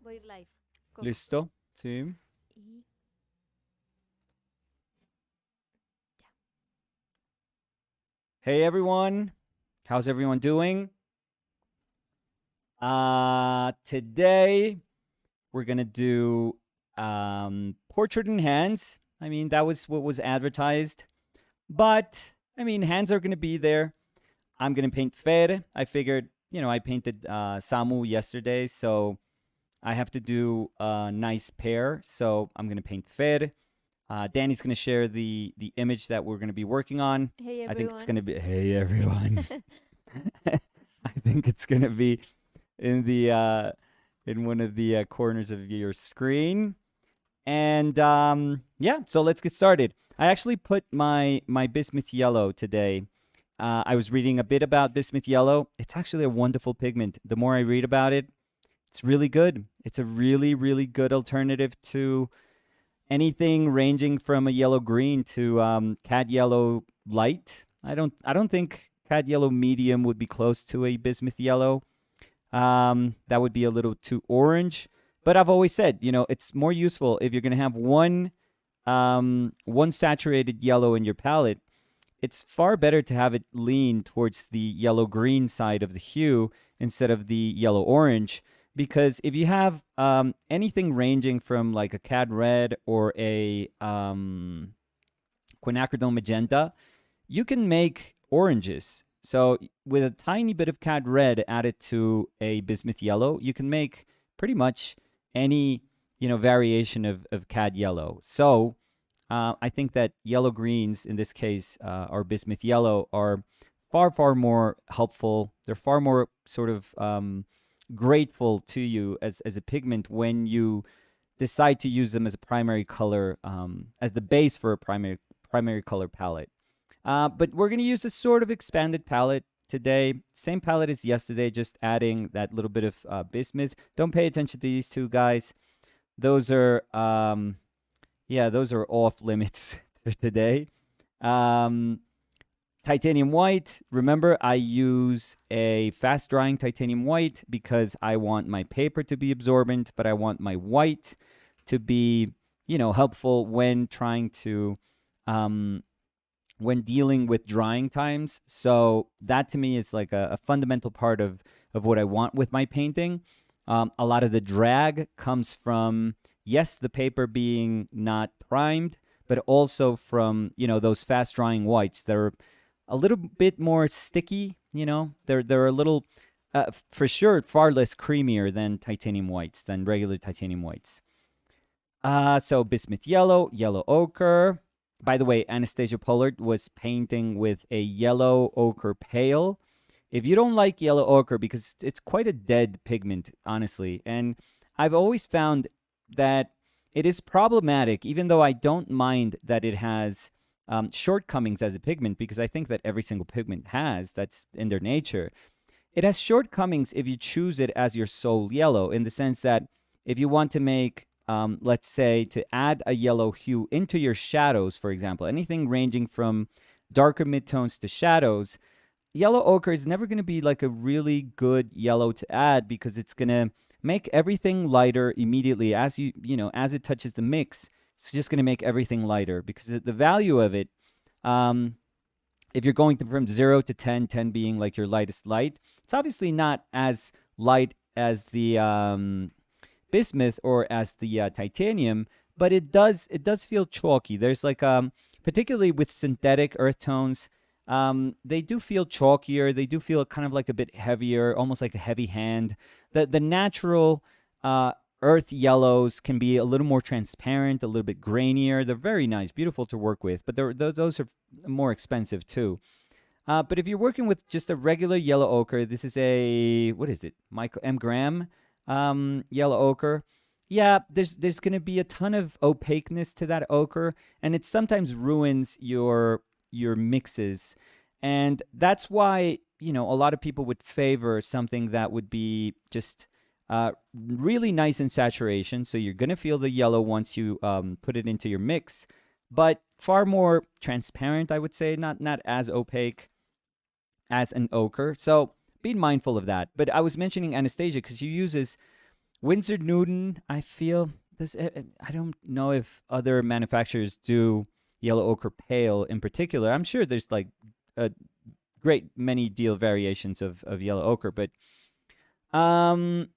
Voy a ir live. Go. Listo. Sí. Y ya. Hey everyone. How's everyone doing? Today we're gonna do portrait in hands. I mean, that was what was advertised. But I mean, hands are gonna be there. I'm gonna paint Fer. I figured, I painted Samu yesterday, so I have to do a nice pair. So I'm gonna paint Fer. Danny's going to share the image that we're going to be working on. Hey I think it's everyone. going to be, hey everyone. I think it's going to be in the in one of the corners of your screen. And yeah, so let's get started. I actually put my bismuth yellow today. I was reading a bit about bismuth yellow. It's actually a wonderful pigment. The more I read about it, it's really good. It's a really, really good alternative to anything ranging from a yellow green to cad yellow light. I don't think cad yellow medium would be close to a bismuth yellow. That would be a little too orange. But I've always said, it's more useful if you're going to have one saturated yellow in your palette. It's far better to have it lean towards the yellow green side of the hue instead of the yellow orange, because if you have anything ranging from like a cad red or a quinacridone magenta, you can make oranges. So with a tiny bit of cad red added to a bismuth yellow, you can make pretty much any variation of cad yellow. So I think that yellow greens, in this case, or bismuth yellow, are far, far more helpful. They're far more sort of grateful to you as a pigment when you decide to use them as a primary color, as the base for a primary color palette. But we're going to use a sort of expanded palette today. Same palette as yesterday, just adding that little bit of bismuth. Don't pay attention to these two guys. Those are those are off limits for today. Titanium white. Remember, I use a fast drying titanium white because I want my paper to be absorbent, but I want my white to be, helpful when trying to, when dealing with drying times. So that to me is like a fundamental part of what I want with my painting. A lot of the drag comes from, yes, the paper being not primed, but also from, those fast drying whites that are a little bit more sticky. They're a little, for sure, far less creamier than titanium whites, than regular titanium whites. So bismuth yellow, yellow ochre. By the way, Anastasia Pollard was painting with a yellow ochre pale. If you don't like yellow ochre, because it's quite a dead pigment, honestly, and I've always found that it is problematic, even though I don't mind that it has shortcomings as a pigment, because I think that every single pigment has, that's in their nature. It has shortcomings if you choose it as your sole yellow, in the sense that if you want to make, let's say, to add a yellow hue into your shadows, for example, anything ranging from darker midtones to shadows, yellow ochre is never going to be like a really good yellow to add, because it's going to make everything lighter immediately as as it touches the mix. It's just going to make everything lighter, because the value of it, if you're going from 0 to 10, 10 being like your lightest light, it's obviously not as light as the bismuth or as the titanium, but it does feel chalky. There's like particularly with synthetic earth tones, they do feel chalkier. They do feel kind of like a bit heavier, almost like a heavy hand. The natural earth yellows can be a little more transparent, a little bit grainier. They're very nice, beautiful to work with, but those are more expensive too. But if you're working with just a regular yellow ochre, this is what is it? Michael M. Graham yellow ochre. Yeah, there's going to be a ton of opaqueness to that ochre, and it sometimes ruins your mixes. And that's why, a lot of people would favor something that would be just really nice in saturation. So you're going to feel the yellow once you put it into your mix, but far more transparent, I would say, not as opaque as an ochre. So be mindful of that. But I was mentioning Anastasia because she uses Winsor Newton, I feel this. I don't know if other manufacturers do yellow ochre pale in particular. I'm sure there's like a great many deal variations of yellow ochre, but um,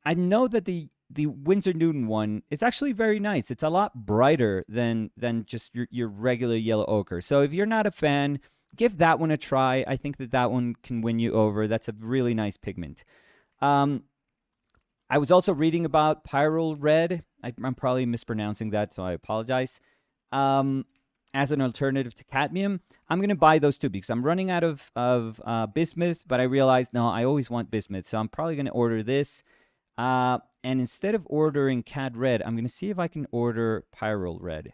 I know that the Winsor Newton one is actually very nice. It's a lot brighter than just your regular yellow ochre. So if you're not a fan, give that one a try. I think that one can win you over. That's a really nice pigment. Um, I was also reading about pyrrole red. I'm probably mispronouncing that, so I apologize. Um, as an alternative to cadmium, I'm going to buy those too because I'm running out of bismuth, but I realized, no, I always want bismuth, so I'm probably going to order this. And instead of ordering cad red, I'm going to see if I can order pyrrole red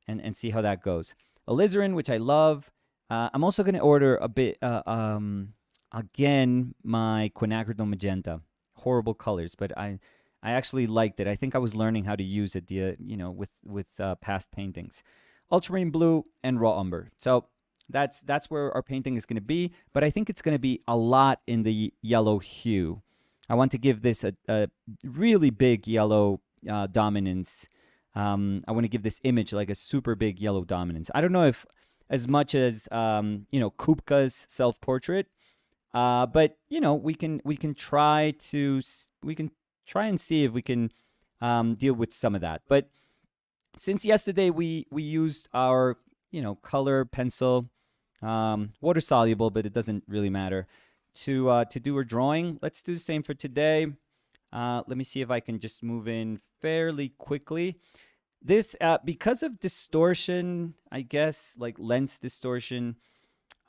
and see how that goes. Alizarin, which I love. I'm also going to order a bit, again, my quinacridone magenta. Horrible colors, but I actually liked it. I think I was learning how to use it, with past paintings. Ultramarine blue and raw umber. So that's where our painting is going to be, but I think it's going to be a lot in the yellow hue. I want to give this a really big yellow dominance. I want to give this image like a super big yellow dominance. I don't know if as much as Kupka's self-portrait, but we can try and see if we can deal with some of that. But since yesterday we used our color pencil, water soluble, but it doesn't really matter, to do our drawing. Let's do the same for today. Let me see if I can just move in fairly quickly. This because of distortion, I guess, like lens distortion.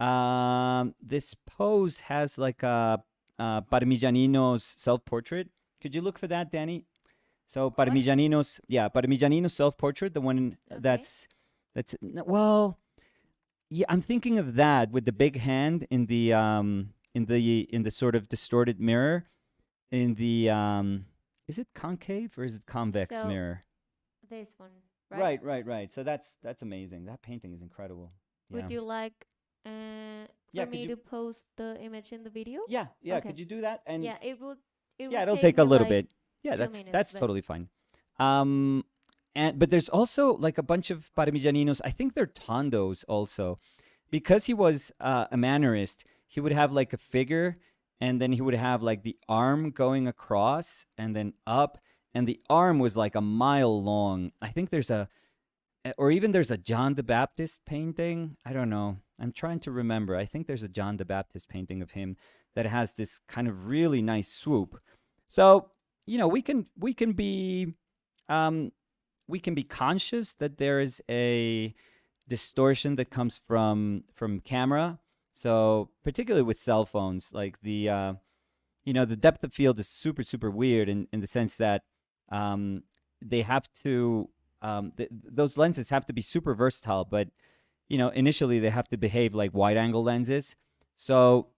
This pose has like a Parmigianino's self-portrait. Could you look for that, Danny? So Parmigianino's self-portrait, the one that's well, yeah, I'm thinking of that with the big hand in the sort of distorted mirror in the is it concave or is it convex mirror? This one, right? Right. So that's amazing. That painting is incredible. Yeah. Would you like for me to post the image in the video? Yeah. Okay. Could you do that? And yeah, it'll take a little like bit. Yeah, that's minutes, totally fine. But there's also like a bunch of Parmigianinos. I think they're Tondos also, because he was a mannerist. He would have like a figure, and then he would have like the arm going across and then up, and the arm was like a mile long. I think there's a John the Baptist painting. I don't know. I'm trying to remember. I think there's a John the Baptist painting of him that has this kind of really nice swoop. So, we can be conscious that there is a distortion that comes from camera. So, particularly with cell phones, like the depth of field is super, super weird in the sense that they have to those lenses have to be super versatile, but initially they have to behave like wide angle lenses. So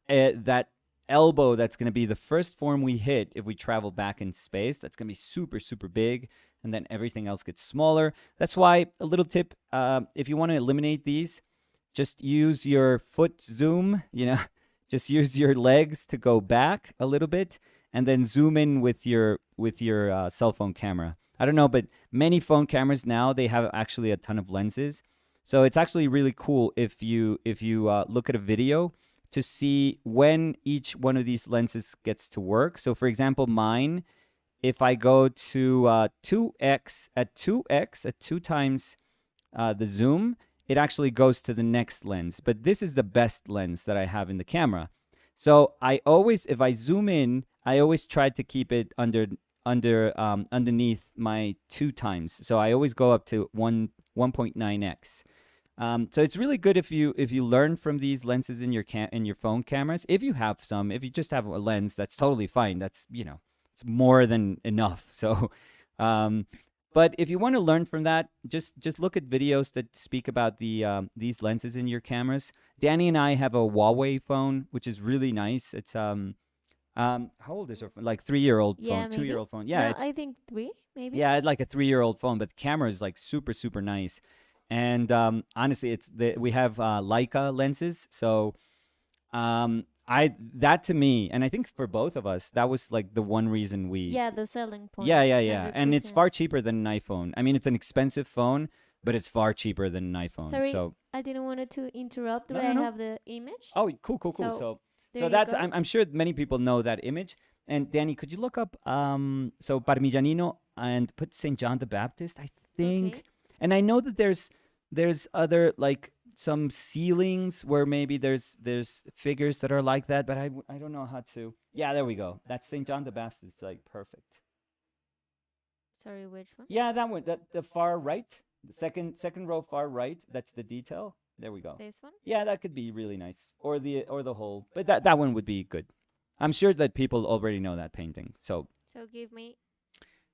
that elbow that's going to be the first form we hit if we travel back in space, that's going to be super, super big, and then everything else gets smaller. That's why a little tip, if you want to eliminate these, just use your foot zoom, just use your legs to go back a little bit and then zoom in with your cell phone camera. I don't know, but many phone cameras now, they have actually a ton of lenses. So it's actually really cool if you look at a video to see when each one of these lenses gets to work. So for example, mine, if I go to 2x at 2 times the zoom, it actually goes to the next lens. But this is the best lens that I have in the camera. So I always, if I zoom in, I always try to keep it underneath my 2 times. So I always go up to 1.9x. So it's really good if you learn from these lenses in your phone cameras. If you have some, if you just have a lens, that's totally fine. That's it's more than enough. So, but if you want to learn from that, just look at videos that speak about these lenses in your cameras. Danny and I have a Huawei phone, which is really nice. It's how old is her phone? Like 3-year-old phone, 2-year-old phone. Yeah, no, I think 3, maybe. Yeah, it's like a 3-year-old phone, but the camera is like super, super nice. And honestly, we have Leica lenses, so That to me, and I think for both of us, that was like the one reason we. Yeah, the selling point. Yeah. And it's 100%. far cheaper than an iPhone. I mean, it's an expensive phone, but it's far cheaper than an iPhone. Sorry, So I didn't want it to interrupt, No, but no, I no. have the image. Oh, cool. So there So you that's go. I'm sure many people know that image. And Danny, could you look up so Parmigianino and put St. John the Baptist, I think. Okay. And I know that there's other like some ceilings where maybe there's figures that are like that, but I don't know how to. Yeah, there we go. That's St. John the Baptist. It's like perfect. Sorry, which one? Yeah, that one. That the far right, the second row far right. That's the detail. There we go. This one? Yeah, that could be really nice. Or the whole. But that one would be good. I'm sure that people already know that painting. So So give me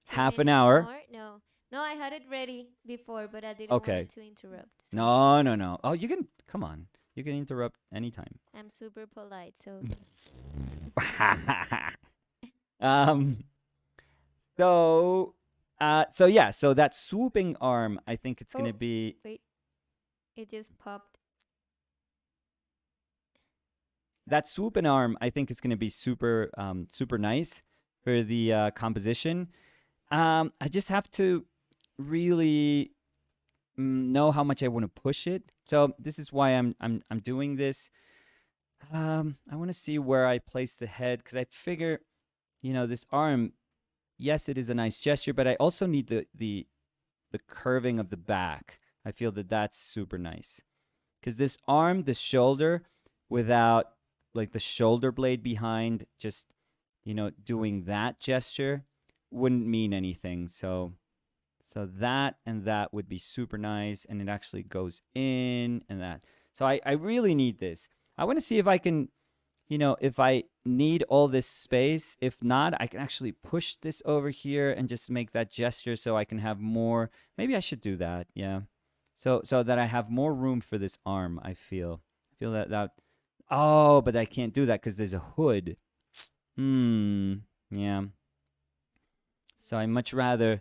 half an 2 minutes hour. more. No, I had it ready before, but I didn't Okay. want it to interrupt. So No. Oh, you can come on. You can interrupt anytime. I'm super polite, so um so yeah, so that swooping arm, I think it's gonna Oh, be wait. It just popped. that swooping arm, I think is gonna be super super nice for the composition. I just have to really know how much I want to push it. So this is why I'm doing this. I want to see where I place the head because I figure, this arm. Yes, it is a nice gesture, but I also need the curving of the back. I feel that that's super nice because this arm, this shoulder, without like the shoulder blade behind, just doing that gesture wouldn't mean anything. So that and that would be super nice, and it actually goes in and that. So I really need this. I want to see if I can, if I need all this space. If not, I can actually push this over here and just make that gesture so I can have more. Maybe I should do that, yeah. So that I have more room for this arm, I feel that. Oh, but I can't do that because there's a hood. Yeah. So I much rather.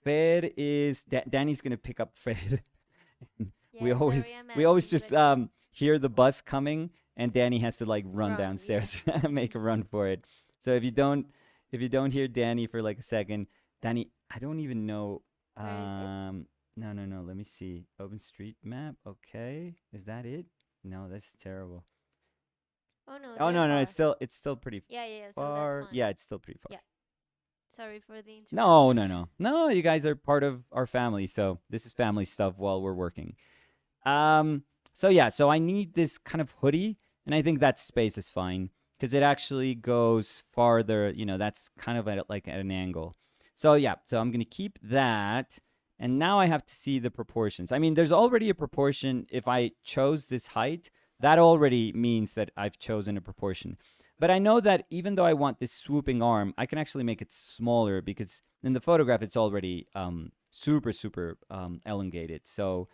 Fred is Danny's gonna pick up Fred. we Yeah, always sorry, I'm we always asking, just but hear the bus coming, and Danny has to like run Run, downstairs and make a run for it. So if you don't hear Danny for like a second, Danny, I don't even know. Where is it? No. Let me see. Open Street Map. Okay, is that it? No, that's terrible. Oh no, Oh they're no, far. it's still pretty Yeah, so that's far. fine. Yeah, it's still pretty far. Yeah. Sorry for the No, interruption. no. You guys are part of our family, so this is family stuff while we're working. So yeah, so I need this kind of hoodie, and I think that space is fine because it actually goes farther. That's kind of like at an angle. So yeah, so I'm gonna keep that, and now I have to see the proportions. I mean, there's already a proportion. If I chose this height, that already means that I've chosen a proportion. But I know that even though I want this swooping arm, I can actually make it smaller because in the photograph it's already super elongated. So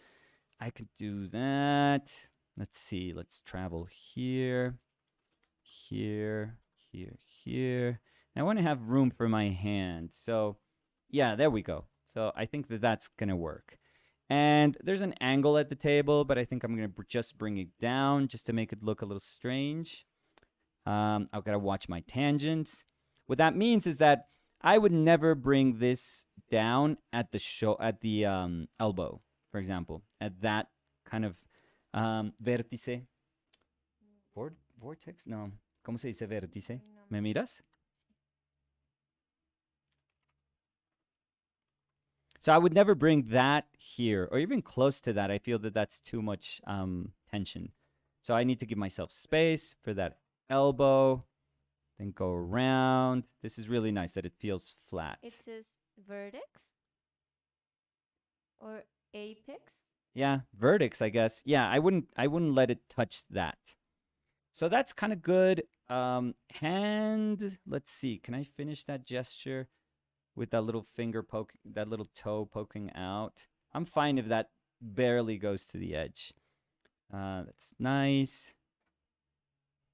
I could do that. Let's see. Let's travel here. And I want to have room for my hand. So yeah, there we go. So I think that that's going to work. And there's an angle at the table, but I think I'm going to just bring it down just to make it look a little strange. I've got to watch my tangents. What that means is that I would never bring this down at the elbow, for example, at that kind of vértice. Vortex? No. ¿Cómo se dice vértice? ¿Me miras? So I would never bring that here or even close to that. I feel that that's too much tension. So I need to give myself space for that elbow, then go around. This is really nice that it feels flat. It says vertex or apex. Yeah, vertex, I guess. Yeah, I wouldn't let it touch that. So that's kind of good. Hand, let's see. Can I finish that gesture with that little that little toe poking out? I'm fine if that barely goes to the edge. That's nice.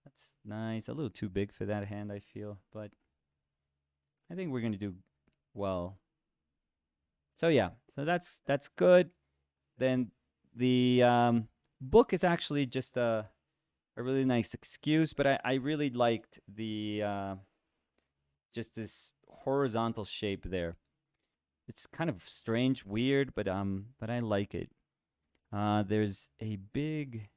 That's nice. A little too big for that hand, I feel, but I think we're going to do well. So yeah, so that's good. Then the book is actually just a excuse, but I really liked the just this horizontal shape there. It's kind of strange, weird, but I like it. There's a big.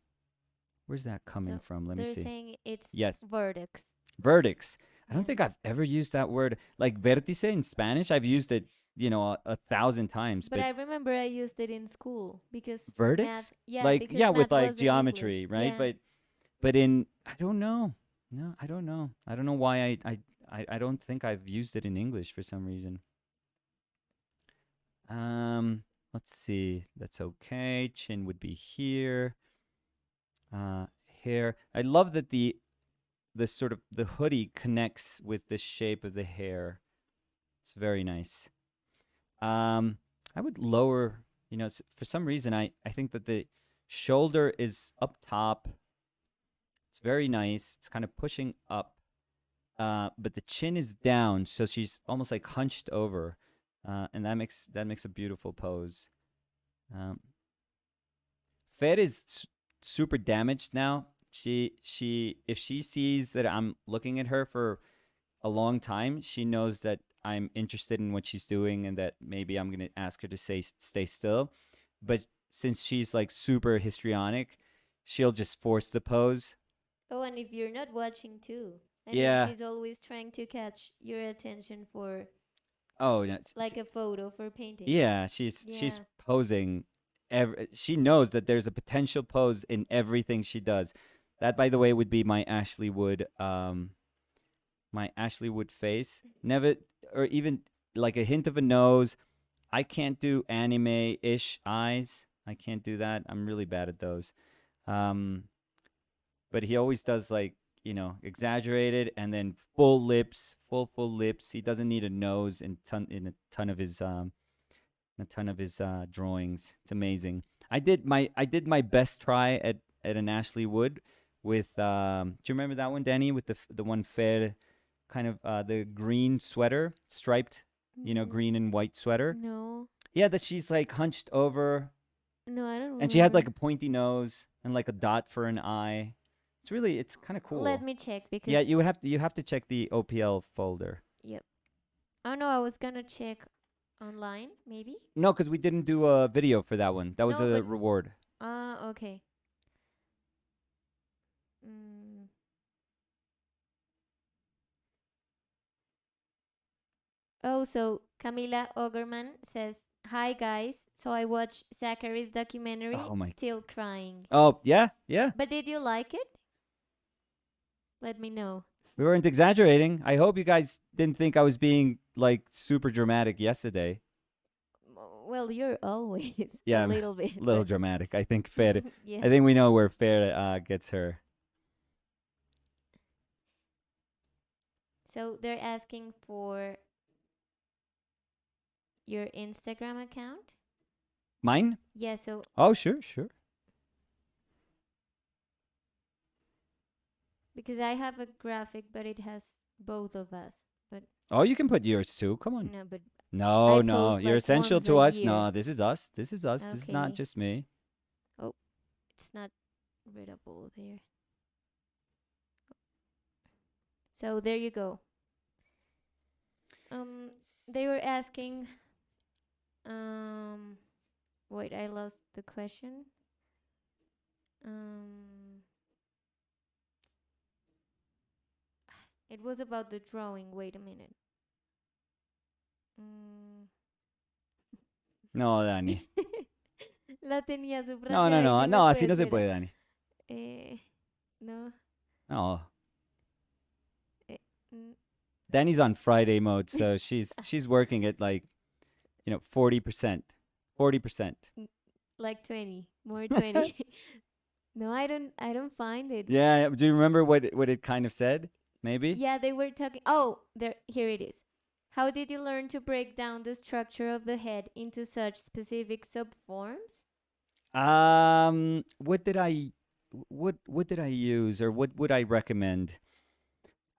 Where's that coming So from? Let me they're see. saying it's Yes, vertex. verdicts. I don't Yeah. think I've ever used that word. Like vértice in Spanish, I've used it, a thousand times. But But I remember I used it in school because math, verdicts, yeah, like because yeah, with math like was in English. geometry, right? Yeah. But in I don't know. No, I don't know. I don't know why I don't think I've used it in English for some reason. Um, let's see. That's okay. Chin would be here. Hair. I love that the sort of the hoodie connects with the shape of the hair. It's very nice. Um, I would lower, for some reason I think that the shoulder is up top. It's very nice. It's kind of pushing up. But the chin is down, so she's almost like hunched over. And that makes a beautiful pose. Um, Fed is super damaged now. She if she sees that I'm looking at her for a long time, she knows that I'm interested in what she's doing and that maybe I'm gonna ask her to stay still. But since she's like super histrionic, she'll just force the pose. Oh, and if you're not watching too. I mean, Yeah. she's always trying to catch your attention for Oh, yeah. like a photo for painting. Yeah. She's Yeah. posing. She knows that there's a potential pose in everything she does. That, by the way, would be my Ashley Wood face. Never, or even like a hint of a nose. I can't do anime-ish eyes. I can't do that. I'm really bad at those. Um, but he always does like, exaggerated and then full lips, full lips. He doesn't need a nose in a ton of his drawings. It's amazing. I did my best try at an Ashley Wood with do you remember that one, Danny, with the one fair kind of the green sweater, striped, green and white sweater. No. Yeah, that she's like hunched over No, I don't and she had remember. like a pointy nose and like a dot for an eye. It's kind of Let cool. me check Yeah, because you have to check the OPL folder. yep. Oh no, I was gonna check online maybe. No, because we didn't do a video for that one. That was No, a but reward. okay. Mm. Oh, so Camila Ogerman says, "Hi guys. So I watched Zachary's documentary, Oh my. still crying. Oh yeah, yeah. But did you like it? Let me know." We weren't exaggerating. I hope you guys didn't think I was being like super dramatic yesterday. Well, you're always a Yeah, I'm little bit, a little but dramatic. I think Fair. yeah. I think we know where Fair gets her. So they're asking for your Instagram account? Mine? Yeah, so Oh, sure, sure. because I have a graphic, but it has both of us. But Oh, you can put yours too. Come on. no, but I No, no. post You're like essential once to a us. year. No, this is us. This is us. This is not Okay. just me. Oh, it's not readable there. So there you go. They were asking. Um, wait, I lost the question. Um, it was about the drawing. Wait a minute. Mm. No, Dani. La tenía No, no, subrayada y no. se me No, fue, así no se espera. puede, Dani. No. No. Eh, mm, Danny's on Friday mode, so she's working at like, 40%. 40%. like 20, more 20. No, I don't find it. Yeah, do you remember what it kind of said? Maybe? Yeah, they were talking. Oh, there, here it is. How did you learn to break down the structure of the head into such specific subforms? What did I use or what would I recommend?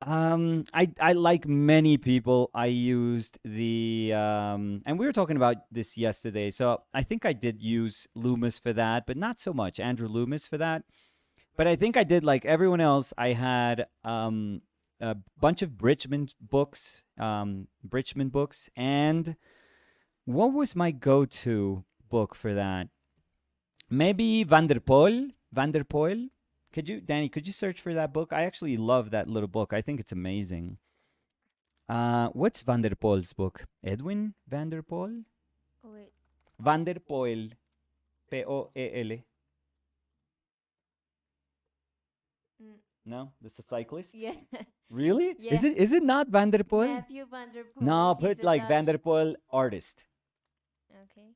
I like many people, I used and we were talking about this yesterday. So I think I did use Loomis for that, but not so much Andrew Loomis for that. But I think I did like everyone else. I had a bunch of Bridgman books, and what was my go-to book for that? Maybe Vanderpoel. Danny, could you search for that book? I actually love that little book. I think it's amazing. What's Vanderpoel's book? Edwin Vanderpoel? Wait. Vanderpoel. Poel. Mm, No, this is a cyclist. yeah. Really? Yeah. Is it not Vanderpoel? Matthew van der Poel. No, He's put a like Dutch. Vanderpoel artist. Okay.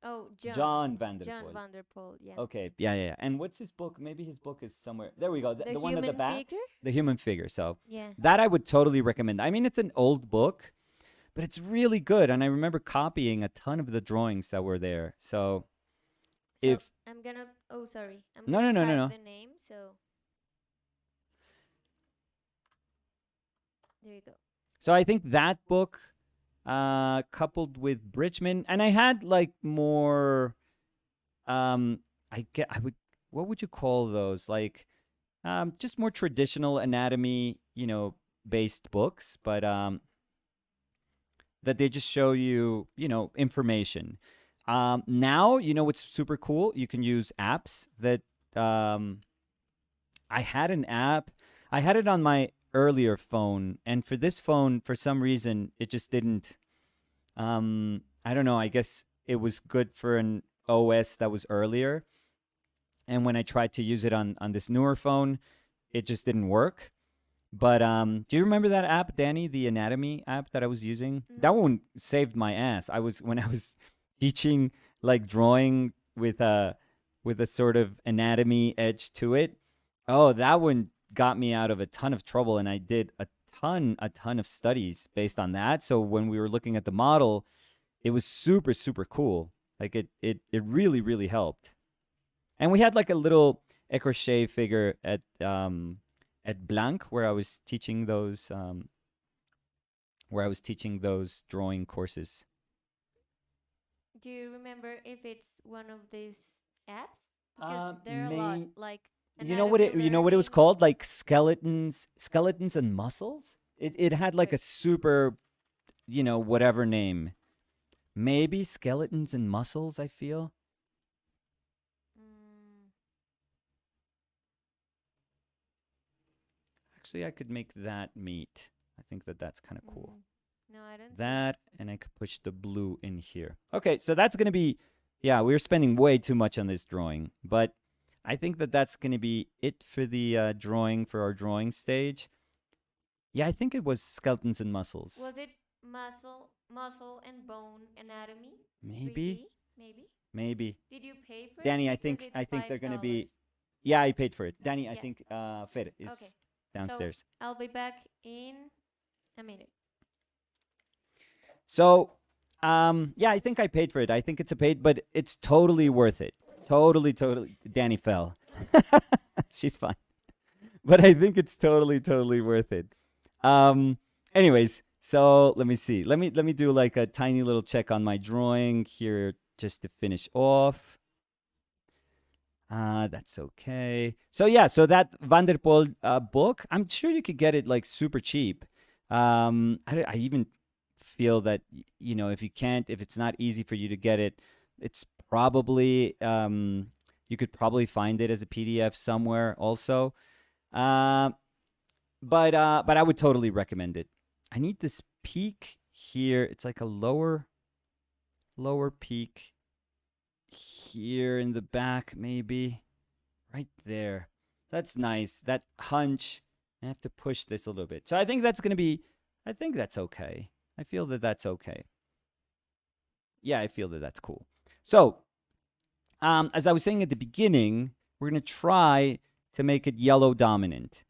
Oh, John. John John Vanderpoel. van der Poel. Yeah. Okay, yeah. And what's his book? Maybe his book is somewhere. There we go. The The one at the human back. figure. The Human Figure. So Yeah. that I would totally recommend. I mean, it's an old book, but it's really good. And I remember copying a ton of the drawings that were there. So So if I'm gonna. Oh, sorry. I'm No, gonna no, no, no, type no. the name. So there you go. so I think that book, coupled with Bridgman, and I had like more. I would. What would you call those? Like, just more traditional anatomy, based books, but that they just show you, information. Now, what's super cool? You can use apps that I had an app. I had it on my earlier phone, and for this phone, for some reason, it just didn't. I don't know. I guess it was good for an OS that was earlier, and when I tried to use it on this newer phone, it just didn't work. But do you remember that app, Danny, the anatomy app that I was using? That Mm. one saved my ass. When I was teaching like drawing with a sort of anatomy edge to it. Oh, that one got me out of a ton of trouble, and I did a ton of studies based on that. So when we were looking at the model, it was super super cool. Like it really really helped. And we had like a little crochet figure at Blanc where I was teaching those drawing courses. Do you remember if it's one of these apps? Because there are a lot, like anatomy You know what it was learning. called? Like skeletons and muscles. It had like a Wait. super, whatever name. Maybe skeletons and muscles. I feel. Mm, Actually, I could make that meet. I think that's kind of cool. no, I don't see. That, and I could push the blue in here. Okay, so that's going to be, yeah, we're spending way too much on this drawing, but I think that's going to be it for the drawing, for our drawing stage. Yeah, I think it was skeletons and muscles. Was it muscle and bone anatomy? Maybe, 3D? Maybe. maybe. Did you pay for Danny, it? I Because think it's they're going to $5. be, yeah, I paid for it. Danny, I Yeah. think Fer is Okay. downstairs. So I'll be back in a minute. So, yeah, I think I paid for it. I think it's a paid, but it's totally worth it. Totally, totally. Danny fell. She's fine. But I think it's totally, totally worth it. Anyways, so let me see. Let me do like a tiny little check on my drawing here just to finish off. That's okay. So yeah, so that Vanderpoel book, I'm sure you could get it like super cheap. I even feel that if you can't, if it's not easy for you to get it, it's probably you could probably find it as a PDF somewhere also. But I would totally recommend it. I need this peak here. It's like a lower peak here in the back, maybe right there. That's nice. That hunch. I have to push this a little bit. So I think that's gonna be. I think that's okay. I feel that that's okay. Yeah, I feel that that's cool. So, as I was saying at the beginning, we're gonna try to make it yellow dominant,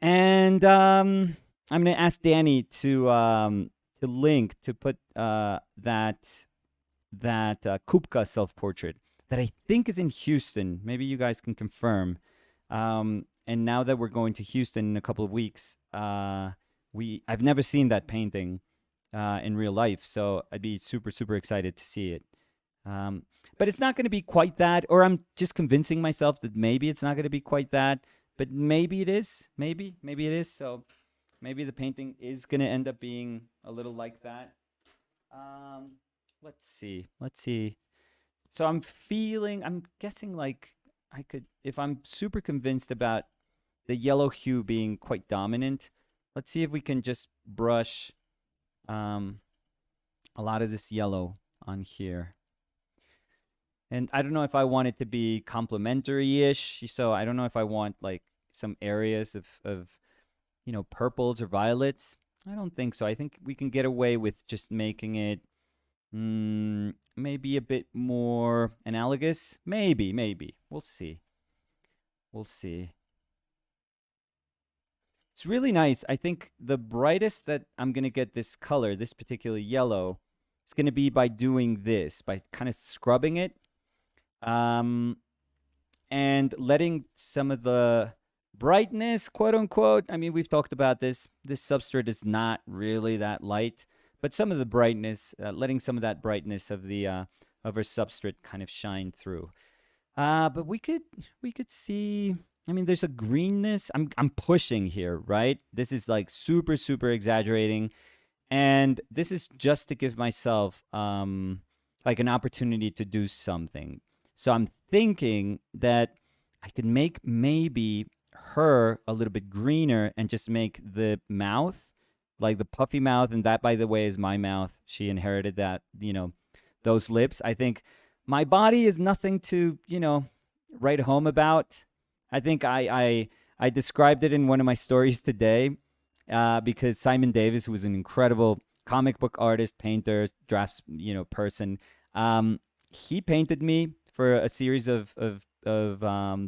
and I'm gonna ask Danny to link to put that Kupka self-portrait that I think is in Houston. Maybe you guys can confirm. And now that we're going to Houston in a couple of weeks, I've never seen that painting in real life, so I'd be super super excited to see it. But it's not going to be quite that, or I'm just convincing myself that maybe it's not going to be quite that, but maybe it is. Maybe it is. So maybe the painting is going to end up being a little like that. Um, let's see. Let's see. So I'm guessing like I could, if I'm super convinced about the yellow hue being quite dominant, let's see if we can just brush um, a lot of this yellow on here. And I don't know if I want it to be complementary-ish. So I don't know if I want like some areas of purples or violets. I don't think so. I think we can get away with just making it maybe a bit more analogous. Maybe. We'll see. We'll see. It's really nice. I think the brightest that I'm going to get this color, this particular yellow, is going to be by doing this, by kind of scrubbing it. And letting some of the brightness, quote unquote. I mean, we've talked about this. This substrate is not really that light, but some of the brightness, letting some of that brightness of the of our substrate kind of shine through. But we could see. I mean, there's a greenness. I'm pushing here, right? This is like super exaggerating, and this is just to give myself like an opportunity to do something. So I'm thinking that I could make maybe her a little bit greener and just make the mouth, like the puffy mouth. And that, by the way, is my mouth. She inherited that, those lips. I think my body is nothing to, write home about. I think I described it in one of my stories today because Simon Davis, who was an incredible comic book artist, painter, drafts, person, he painted me for a series of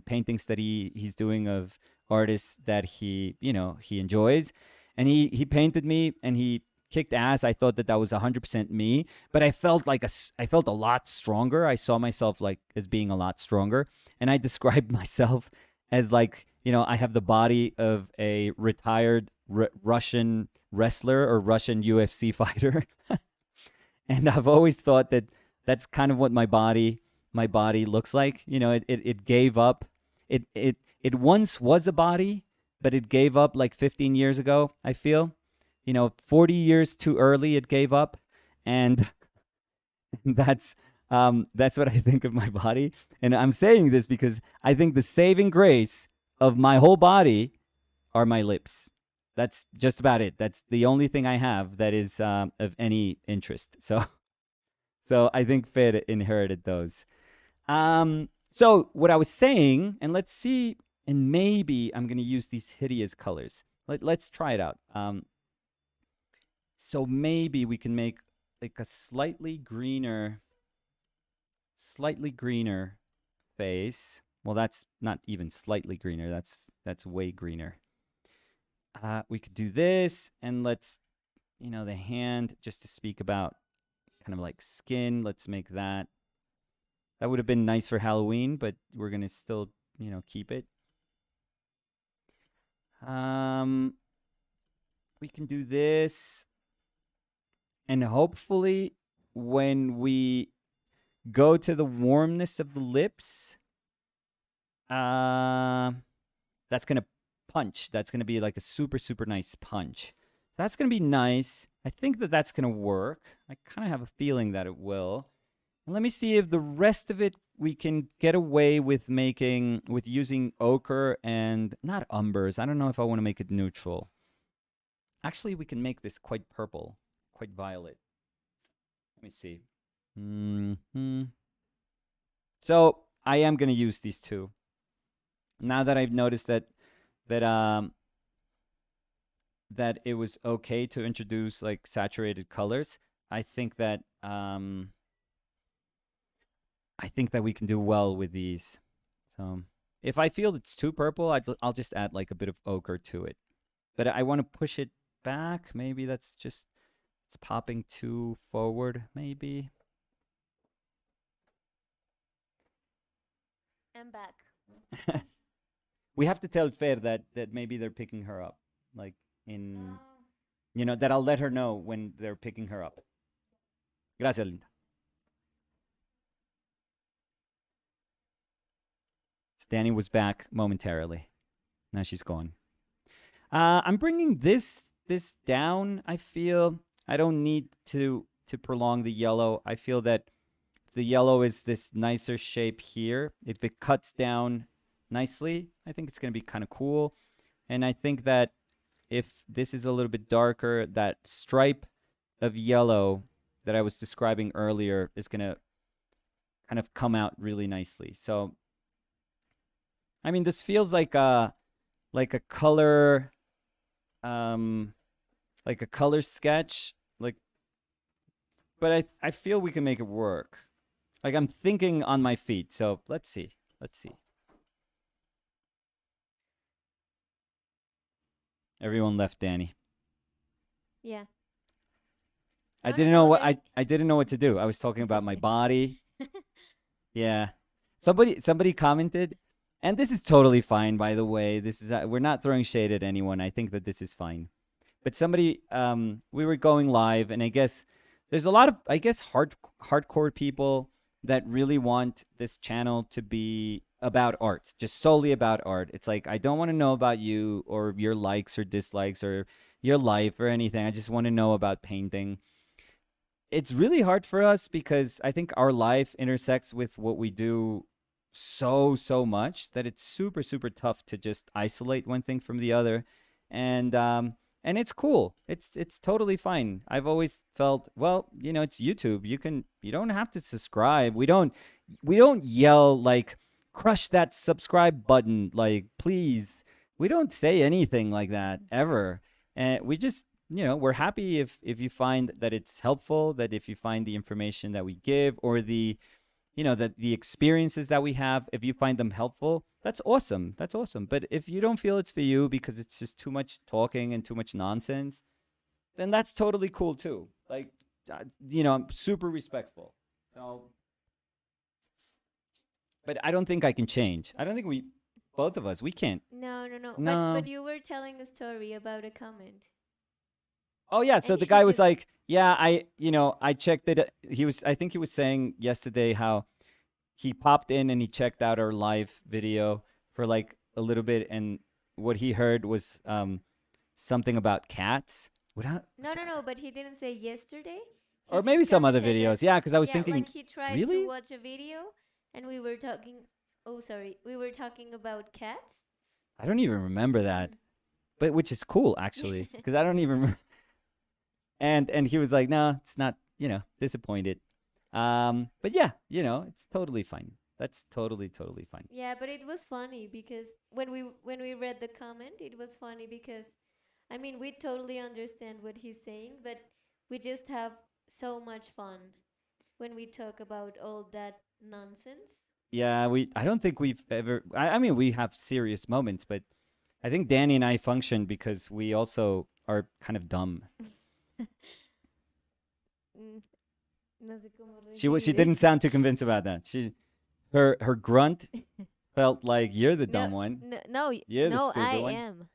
paintings that he's doing of artists that he enjoys, and he painted me and he kicked ass. I thought that was 100% me, but I felt a lot stronger. I saw myself like as being a lot stronger, and I described myself as like I have the body of a retired Russian wrestler or Russian UFC fighter. And I've always thought that that's kind of what my body looks like. It gave up. It once was a body, but it gave up like 15 years ago, I feel. 40 years too early it gave up, and that's what I think of my body. And I'm saying this because I think the saving grace of my whole body are my lips. That's just about it. That's the only thing I have that is of any interest. So I think Fer inherited those. So what I was saying, and let's see, and maybe I'm going to use these hideous colors. Let's try it out. So maybe we can make like a slightly greener face. Well, that's not even slightly greener. That's way greener. We could do this, and let's, the hand, just to speak about kind of like skin. Let's make that. That would have been nice for Halloween, but we're going to still, keep it. We can do this. And hopefully when we go to the warmness of the lips, that's going to punch. That's going to be like a super nice punch. That's going to be nice. I think that that's going to work. I kind of have a feeling that it will. And let me see if the rest of it we can get away with using ochre and not umbers. I don't know if I want to make it neutral. Actually, we can make this quite purple, quite violet. Let me see. So I am going to use these two. Now that I've noticed that it was okay to introduce like saturated colors, I think that we can do well with these. So if I feel it's too purple, I'll just add like a bit of ochre to it. But I want to push it back. Maybe it's popping too forward, maybe. I'm back. We have to tell Fer that maybe they're picking her up. Like that I'll let her know when they're picking her up. Gracias, Linda. Danny was back momentarily. Now she's gone. I'm bringing this down. I feel I don't need to prolong the yellow. I feel that the yellow is this nicer shape here. If it cuts down nicely, I think it's going to be kind of cool. And I think that if this is a little bit darker, that stripe of yellow that I was describing earlier is going to kind of come out really nicely. So, I mean, this feels like a color like a color sketch, like, but I feel we can make it work. Like, I'm thinking on my feet. So let's see. Everyone left Danny. Yeah. I No, no, didn't know no. what There's I didn't know what to do. I was talking about my body. Yeah. Somebody commented, and this is totally fine, by the way. This is we're not throwing shade at anyone. I think that this is fine. But somebody we were going live, and I guess there's a lot of hardcore people that really want this channel to be about art, just solely about art. It's like, I don't want to know about you or your likes or dislikes or your life or anything. I just want to know about painting. It's really hard for us because I think our life intersects with what we do so much that it's super tough to just isolate one thing from the other. And it's cool. It's totally fine. I've always felt, well, it's YouTube. You don't have to subscribe. We don't yell like, crush that subscribe button, like, please. We don't say anything like that ever. And we just, we're happy if you find that it's helpful, that if you find the information that we give or that the experiences that we have, if you find them helpful, that's awesome. But if you don't feel it's for you because it's just too much talking and too much nonsense, then that's totally cool too. Like, I'm super respectful. So, but I don't think I can change. I don't think both of us, we can't. no, no, no. But No. you were telling a story about a comment, Oh yeah, and so the he guy was just like, "Yeah, I checked it." I think he was saying yesterday how he popped in and he checked out our live video for like a little bit, and what he heard was something about cats. no, no, no. But he didn't say yesterday. He Or maybe just some other commented that, videos. Yeah, because I was yeah, thinking, like he tried to really? watch a video, and we were talking. Oh, sorry, we were talking about cats. I don't even remember that, but which is cool actually, because I don't even. And he was like, "No, it's not. Disappointed." But yeah, it's totally fine. That's totally fine. Yeah, but it was funny because when we read the comment, it was funny because I mean, we totally understand what he's saying, but we just have so much fun when we talk about all that nonsense. Yeah, I don't think we've ever. I mean, we have serious moments, but I think Danny and I function because we also are kind of dumb. Mm, no sé cómo She recibir didn't eso. sound too convinced about that. Her grunt felt like you're the No, dumb one. no, no, You're the no, I stupid one. am,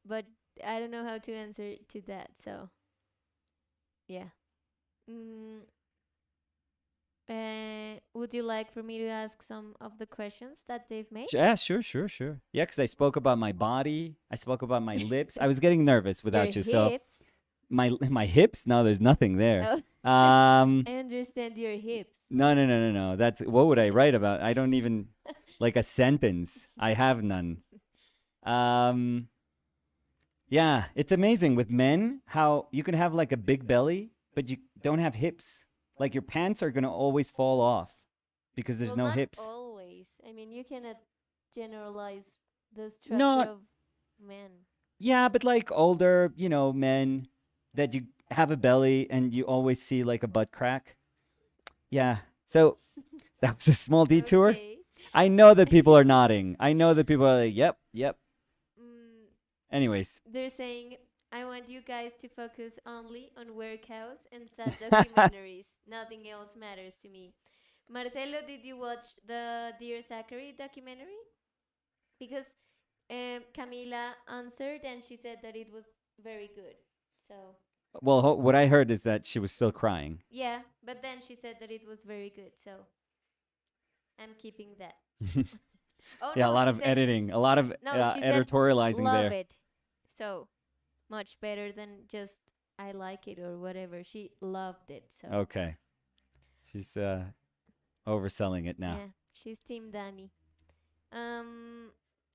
but I don't know how to answer to that. So yeah. Mm, would you like for me to ask some of the questions that they've made? Yeah, sure. Yeah, because I spoke about my body. I spoke about my lips. I was getting nervous Your without you. So hips. my hips. No, there's nothing there. Oh, Um, I understand your hips. no. That's what would I write about? I don't even like a sentence. I have none. Um, yeah, it's amazing with men how you can have like a big belly, but you don't have hips. Like your pants are gonna always fall off because there's Well, no not hips. always. I mean, you cannot generalize the structure No, of men. yeah, but like older, men that you have a belly and you always see like a butt crack. Yeah. So that was a small detour. Okay. I know that people are nodding. I know that people are like, yep. Mm, Anyways. they're saying, I want you guys to focus only on workouts and sad documentaries. Nothing else matters to me. Marcelo, did you watch the Dear Zachary documentary? Because Camila answered and she said that it was very good. So, Well, what I heard is that she was still crying. yeah, but then she said that it was very good. So, I'm keeping that. Oh Yeah, a no, lot she of said editing, a lot of no. She said editorializing love there. it. So much better than just I like it or whatever. She loved it. So Okay, she's overselling it now. yeah, she's Team Danny. Um,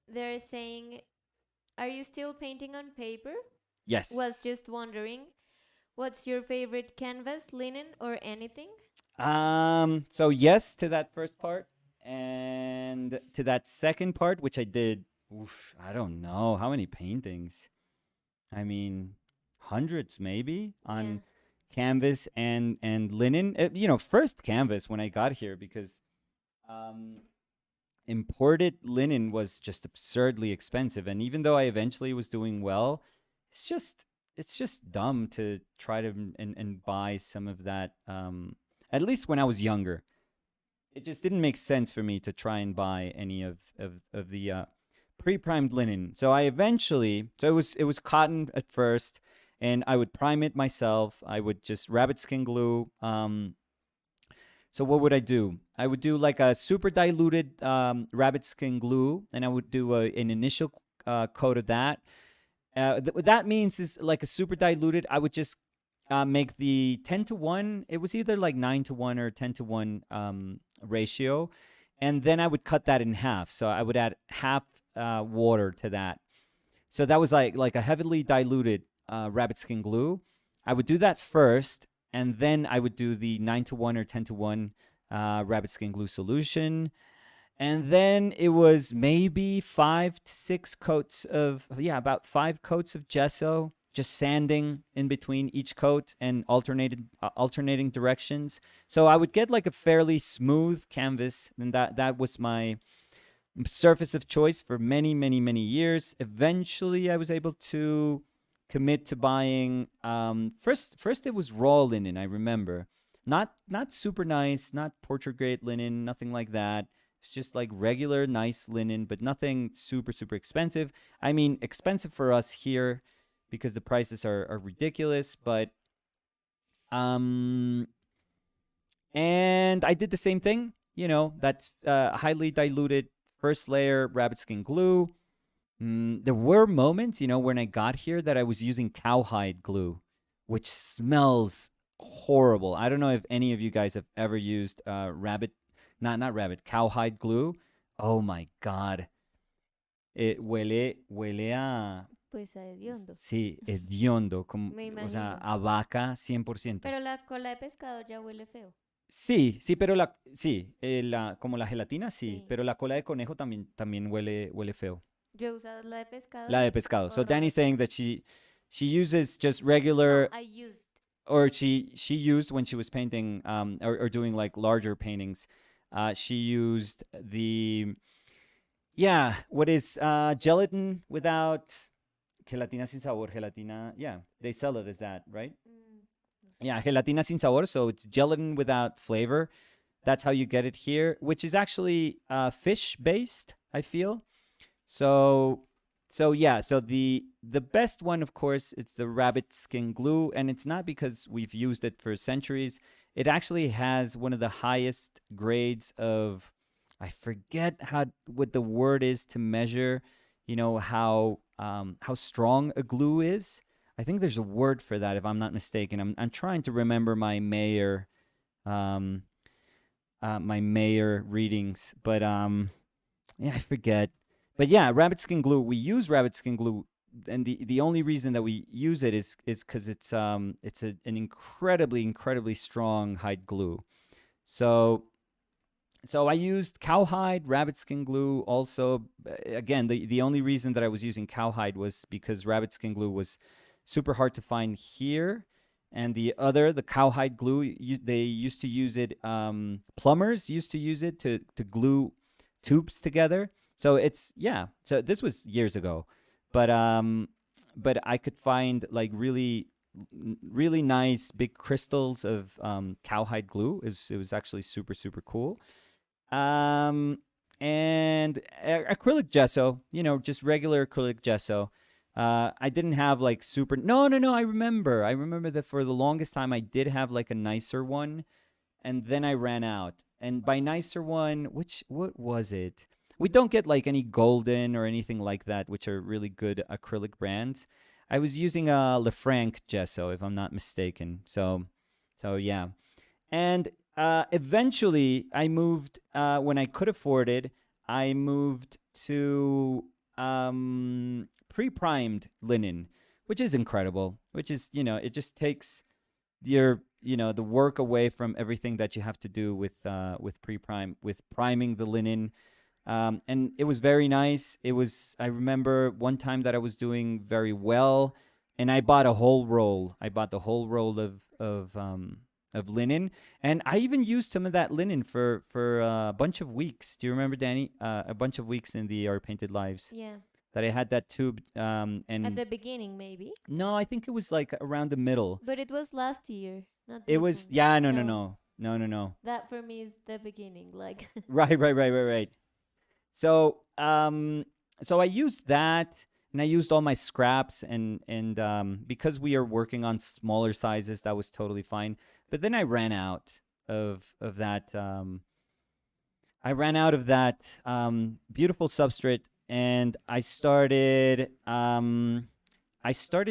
they're saying, are you still painting on paper? Was Yes. just wondering, what's your favorite canvas, linen, or anything? So yes to that first part, and to that second part, which I did. Oof, I don't know how many paintings. I mean, hundreds maybe Yeah, on canvas and linen. First canvas when I got here because um, imported linen was just absurdly expensive, and even though I eventually was doing well, it's just it's just dumb to try to and buy some of that. At least when I was younger, it just didn't make sense for me to try and buy any of the pre-primed linen. So I eventually, so it was cotton at first, and I would prime it myself. I would just rabbit skin glue. So what would I do? I would do like a super diluted rabbit skin glue, and I would do an initial coat of that. What that means is like a super diluted. I would just make the 10-to-1. It was either like 9-to-1 or 10-to-1 ratio, and then I would cut that in half. So I would add half water to that. So that was like a heavily diluted rabbit skin glue. I would do that first, and then I would do the 9-to-1 or 10-to-1 rabbit skin glue solution. And then it was maybe 5 to 6 coats of, yeah, about 5 coats of gesso, just sanding in between each coat and alternating directions. So I would get like a fairly smooth canvas, and that was my surface of choice for many, many, many years. Eventually, I was able to commit to buying. First it was raw linen. I remember, not super nice, not portrait grade linen, nothing like that. It's just like regular nice linen, but nothing super super expensive. I mean, expensive for us here because the prices are ridiculous. But um, and I did the same thing. That's highly diluted first layer rabbit skin glue. There were moments, when I got here that I was using cowhide glue, which smells horrible. I don't know if any of you guys have ever used not rabbit, cowhide glue. Oh my God. Huele a, pues a hediondo. sí, hediondo, como, Me o sea, imagino. a vaca 100%. Pero la cola de pescado ya huele feo. Sí, sí, sí, como la gelatina, sí, Sí. pero la cola de conejo también huele feo. Yo he usado la de pescado La de y pescado. So Danny's horroroso. saying that she uses just No, regular, I used. or she used when she was painting or doing like larger paintings. She used the, yeah, what is gelatin without gelatina sin sabor, gelatina, yeah, they sell it as that, right? No sé. Yeah, gelatina sin sabor, so it's gelatin without flavor. That's how you get it here, which is actually fish based, I feel. So yeah, so the best one, of course, it's the rabbit skin glue, and it's not because we've used it for centuries. It actually has one of the highest grades of, I forget what the word is to measure, how strong a glue is. I think there's a word for that if I'm not mistaken. I'm trying to remember um my Mayer readings, but yeah, I forget. But yeah, rabbit skin glue. We use rabbit skin glue, and the only reason that we use it is because it's an incredibly strong hide glue. So I used cowhide, rabbit skin glue. Also, again, the only reason that I was using cowhide was because rabbit skin glue was super hard to find here. And the cowhide glue, they used to use it. Plumbers used to use it to glue tubes together. So it's, yeah. So this was years ago, but I could find like really nice big crystals of cowhide glue. It was actually super super cool. Um, and acrylic gesso, just regular acrylic gesso. I didn't have like super. No, no, no. I remember that for the longest time I did have like a nicer one, and then I ran out. And by nicer one, what was it? We don't get like any golden or anything like that, which are really good acrylic brands. I was using a Lefranc gesso, if I'm not mistaken. So yeah. And eventually, I moved when I could afford it. I moved to pre-primed linen, which is incredible. Which is, it just takes your, the work away from everything that you have to do with pre-prime, with priming the linen. And it was very nice. I remember one time that I was doing very well, and I bought a whole roll. I bought the whole roll of linen, and I even used some of that linen for a bunch of weeks. Do you remember, Danny? A bunch of weeks in the Our Painted Lives Yeah. that I had that tube. At And the beginning, maybe. no, I think it was like around the middle. But it was last year, not It this was, one. yeah, no, no, So no, no, no, no. that for me is the beginning. Like, Right, right, right, right, right. So so I used that, and I used all my scraps, and because we are working on smaller sizes, that was totally fine. But then I ran out of that. I ran out of that beautiful substrate, and I started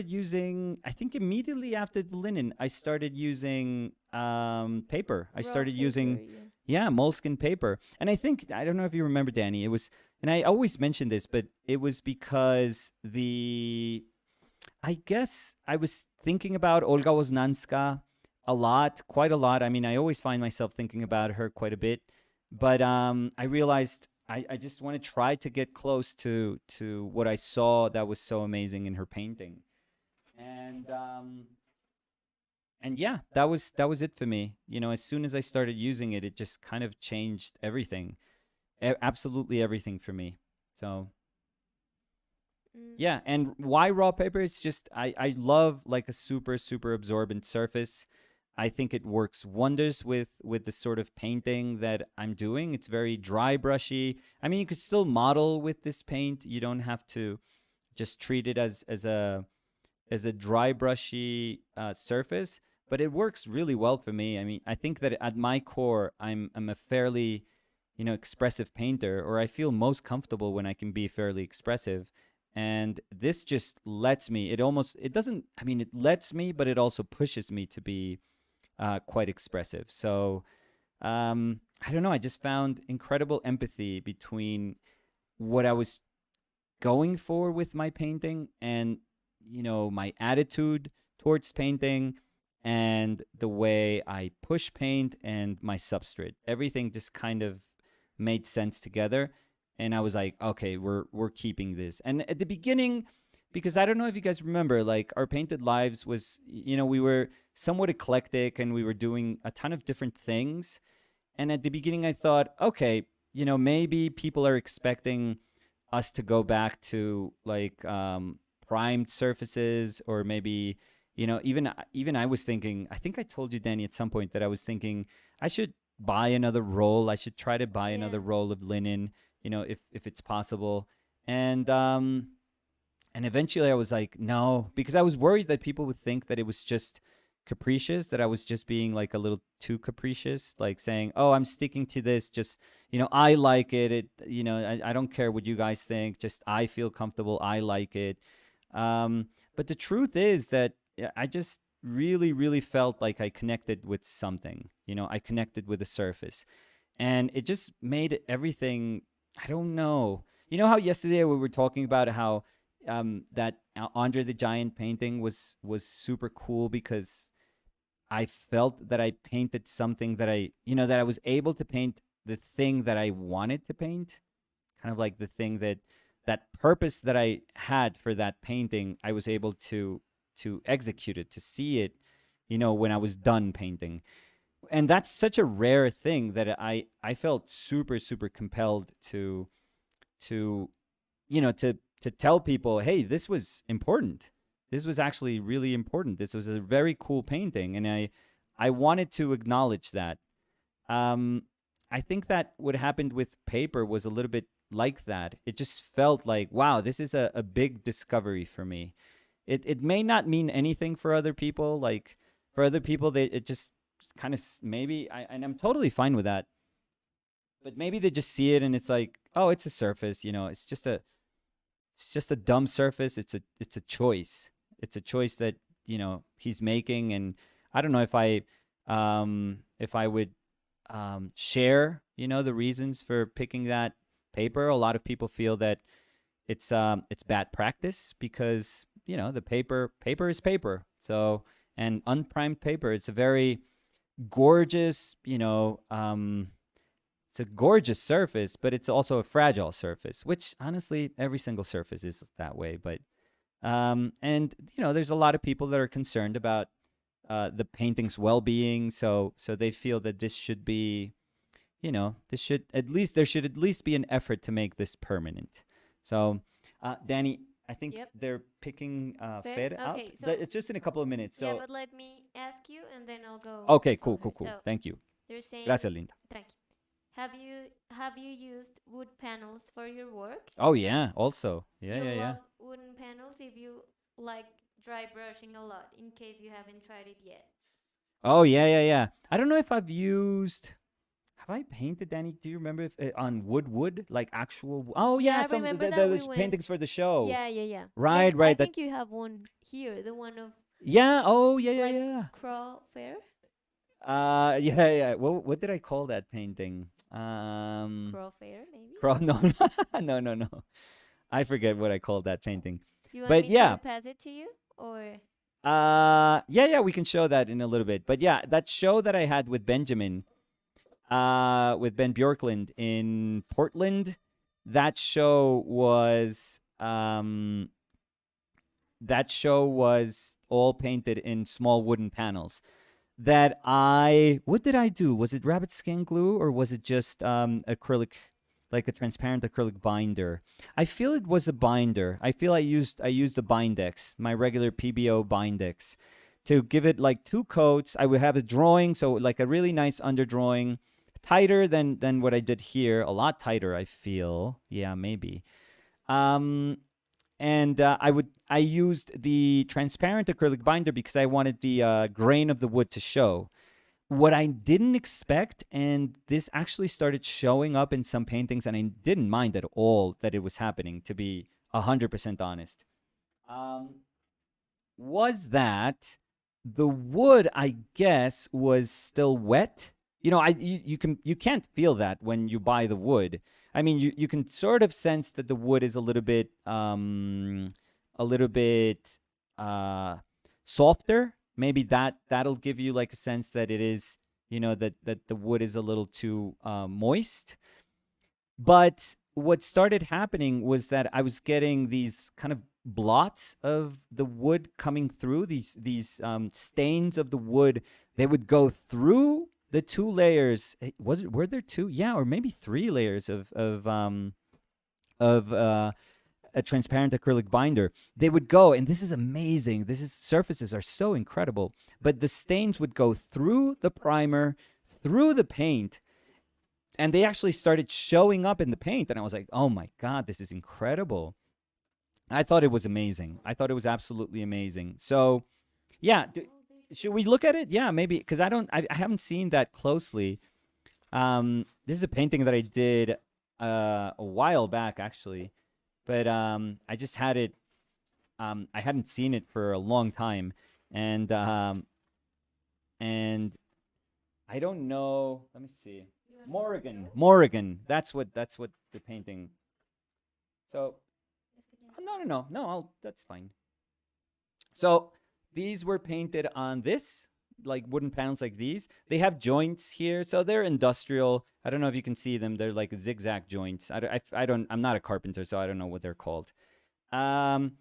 using. I think immediately after the linen, I started using paper. I raw started paper, using, yeah. yeah, moleskin paper. And I don't know if you remember, Danny, it was, and I always mention this, but it was because I guess I was thinking about Olga Woznanska a lot, quite a lot. I mean, I always find myself thinking about her quite a bit, but I realized I just want to try to get close to what I saw that was so amazing in her painting. And yeah, that was it for me. As soon as I started using it, it just kind of changed everything, absolutely everything for me. So Mm, yeah, and why raw paper? It's just I love like a super super absorbent surface. I think it works wonders with the sort of painting that I'm doing. It's very dry brushy. I mean, you could still model with this paint. You don't have to just treat it as a dry brushy surface, but it works really well for me. I mean, I think that at my core, I'm a fairly, expressive painter, or I feel most comfortable when I can be fairly expressive. And this just lets me. It doesn't. I mean, it lets me, but it also pushes me to be quite expressive. So I don't know. I just found incredible empathy between what I was going for with my painting, and my attitude towards painting, and the way I push paint and my substrate. Everything just kind of made sense together, and I was like, okay, we're keeping this. And at the beginning, because I don't know if you guys remember, like Our Painted Lives was, we were somewhat eclectic, and we were doing a ton of different things. And at the beginning, I thought, okay, maybe people are expecting us to go back to like primed surfaces, or maybe, even I was thinking. I think I told you, Danny, at some point that I was thinking I should buy another roll. I should try to buy yeah. another roll of linen, if it's possible. And and eventually I was like, no, because I was worried that people would think that it was just capricious, that I was just being like a little too capricious, like saying, oh, I'm sticking to this. Just, I like it. I don't care what you guys think. Just, I feel comfortable. I like it. But the truth is that I just really, really felt like I connected with something. I connected with the surface. And it just made everything, I don't know. You know how yesterday we were talking about how that Andre the Giant painting was super cool, because I felt that I painted something that that I was able to paint the thing that I wanted to paint, kind of like the thing that purpose that I had for that painting, I was able to execute it, to see it, when I was done painting. And that's such a rare thing that I felt super super compelled to to tell people, hey, this was important. This was actually really important. This was a very cool painting, and I wanted to acknowledge that. Um, I think that what happened with paper was a little bit like that. It just felt like, wow, this is a big discovery for me. It may not mean anything for other people. Like for other people, it just kind of maybe, and I'm totally fine with that. But maybe they just see it and it's like, oh, it's a surface, it's just a dumb surface. It's a choice. It's a choice that, he's making, and I don't know if I would share, the reasons for picking that paper. A lot of people feel that it's bad practice because, the paper is paper. So, and unprimed paper, it's a very gorgeous, it's a gorgeous surface, but it's also a fragile surface, which honestly every single surface is that way. But and there's a lot of people that are concerned about the painting's well-being, so they feel that this should be, this should at least there should at least be an effort to make this permanent. So, Danny, I think Yep. they're picking Fair. Fed up. Okay. So It's just in a couple of minutes. yeah, So, but let me ask you, and then I'll go okay, tell cool, her. cool, cool. So Thank you. they're saying, Gracias, Linda. tranqui. Have you used wood panels for your work? Oh yeah, also. Yeah, You yeah, yeah. love wooden panels if you like dry brushing a lot, in case you haven't tried it yet. Oh yeah, yeah, yeah. I don't know if I've used. Have I painted, Danny? Do you remember if, on wood, like actual? Oh Yeah, yeah, I some remember that we those went. paintings for the show. Yeah, yeah, yeah. Right, Like, I right. That. think you have one here, the one of Yeah. Oh yeah, yeah, like yeah. craw fair, Yeah, yeah. What did I call that painting? craw fair maybe. No, no, no, no. I forget what I called that painting. You want But me to yeah, pass it to you, or yeah, yeah. We can show that in a little bit. But yeah, that show that I had with Benjamin, with Ben Bjorklund in Portland, that show was all painted in small wooden panels that what did I do? Was it rabbit skin glue or was it just acrylic, like a transparent acrylic binder? I feel it was a binder. I feel I used the Bindex, my regular PBO Bindex, to give it like two coats. I would have a drawing, so like a really nice underdrawing, tighter than what I did here, a lot tighter. I feel, yeah, maybe. Um, and I used the transparent acrylic binder because I wanted the grain of the wood to show. What I didn't expect, and this actually started showing up in some paintings, and I didn't mind at all that it was happening, to be 100% honest, um, was that the wood, I guess, was still wet. You can't feel that when you buy the wood. I mean, you can sort of sense that the wood is a little bit uh softer. Maybe that'll give you like a sense that it is, that the wood is a little too moist. But what started happening was that I was getting these kind of blots of the wood coming through, these stains of the wood. They would go through the two layers. Were there two? Yeah, or maybe three layers of a transparent acrylic binder. They would go, and this is amazing. Surfaces are so incredible. But the stains would go through the primer, through the paint, and they actually started showing up in the paint. And I was like, oh my God, this is incredible. I thought it was amazing. I thought it was absolutely amazing. So, yeah, should we look at it? Yeah, maybe, because I haven't seen that closely. This is a painting that I did a while back, actually, but I just had it. I hadn't seen it for a long time, and I don't know. Let me see. Morrigan. That's what the painting. So no. That's fine. So these were painted on this, like wooden panels like these. They have joints here, so they're industrial. I don't know if you can see them. They're like zigzag joints. I don't. I'm not a carpenter, so I don't know what they're called. Um,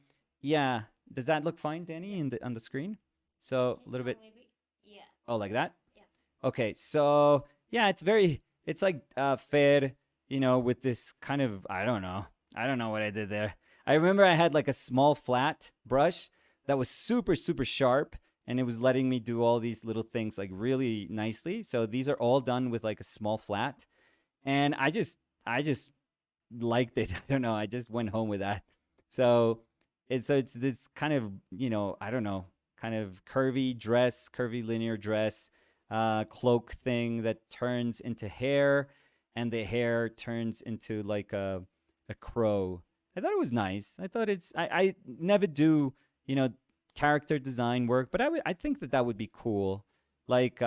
yeah. Does that look fine, Danny, on the screen? So a little bit. maybe. Yeah. Oh, like that. Yeah. Okay, so yeah, it's like fair, with this kind of, I don't know what I did there. I remember I had like a small flat brush that was super, super sharp, and it was letting me do all these little things like really nicely. So these are all done with like a small flat, and I just liked it. I don't know. I just went home with that. So it's this kind of, I don't know, kind of curvy linear dress, cloak thing that turns into hair. and the hair turns into like a crow. I thought it was nice. I thought I never do, you know, character design work, but I think that that would be cool. Like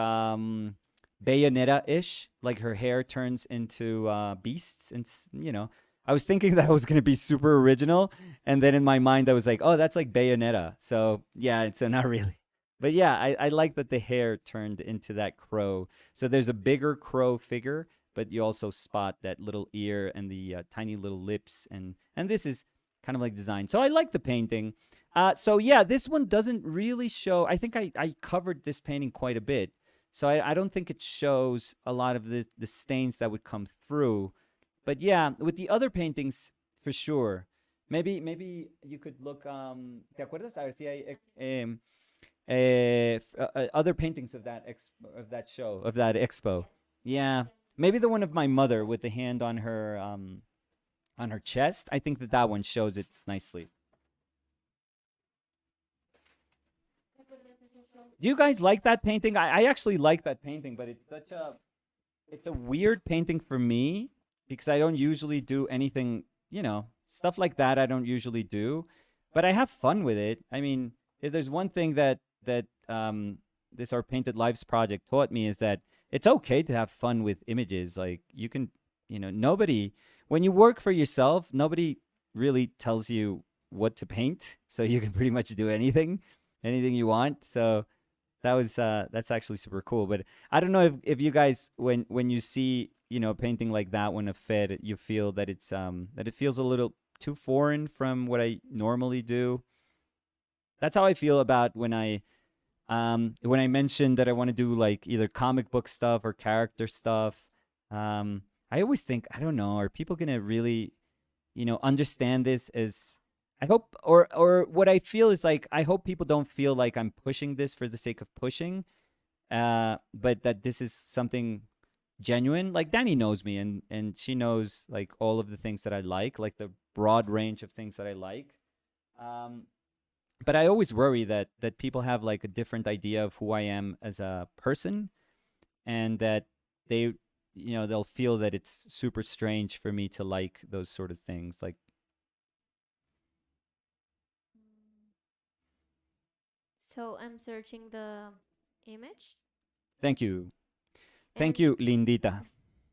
Bayonetta-ish, like her hair turns into beasts and you know, I was thinking that was going to be super original, and then in my mind I was like, "Oh, that's like Bayonetta." So, yeah, so not really. But yeah, I like that the hair turned into that crow. So there's a bigger crow figure, but you also spot that little ear and the tiny little lips, and this is kind of like design. So I like the painting. So yeah, this one doesn't really show. I think I covered this painting quite a bit, so I don't think it shows a lot of the stains that would come through. But yeah, with the other paintings, for sure. Maybe you could look. ¿Te acuerdas? A ver si hay other paintings of that of that show of that expo. Yeah, maybe the one of my mother with the hand on her chest. I think that that one shows it nicely. Do you guys like that painting? I actually like that painting, but it's a weird painting for me because I don't usually do anything, you know, stuff like that I don't usually do, but I have fun with it. I mean, if there's one thing that this our Painted Lives project taught me is that it's okay to have fun with images. Like you can, you know, nobody when you work for yourself, nobody really tells you what to paint, so you can pretty much do anything you want. So that's actually super cool. But I don't know if you guys when you see a painting like that one of Fed, you feel that it's that it feels a little too foreign from what I normally do. That's how I feel about when I mentioned that I want to do like either comic book stuff or character stuff. I always think I don't know, are people gonna really understand this as I hope or what I feel is like I hope people don't feel like I'm pushing this for the sake of pushing, but that this is something genuine. Like Danny knows me and she knows like all of the things that I like the broad range of things that I like. Um, but I always worry that people have like a different idea of who I am as a person, and that they they'll feel that it's super strange for me to like those sort of things. Like, So I'm searching the image, thank you. Thank and you, Lindita.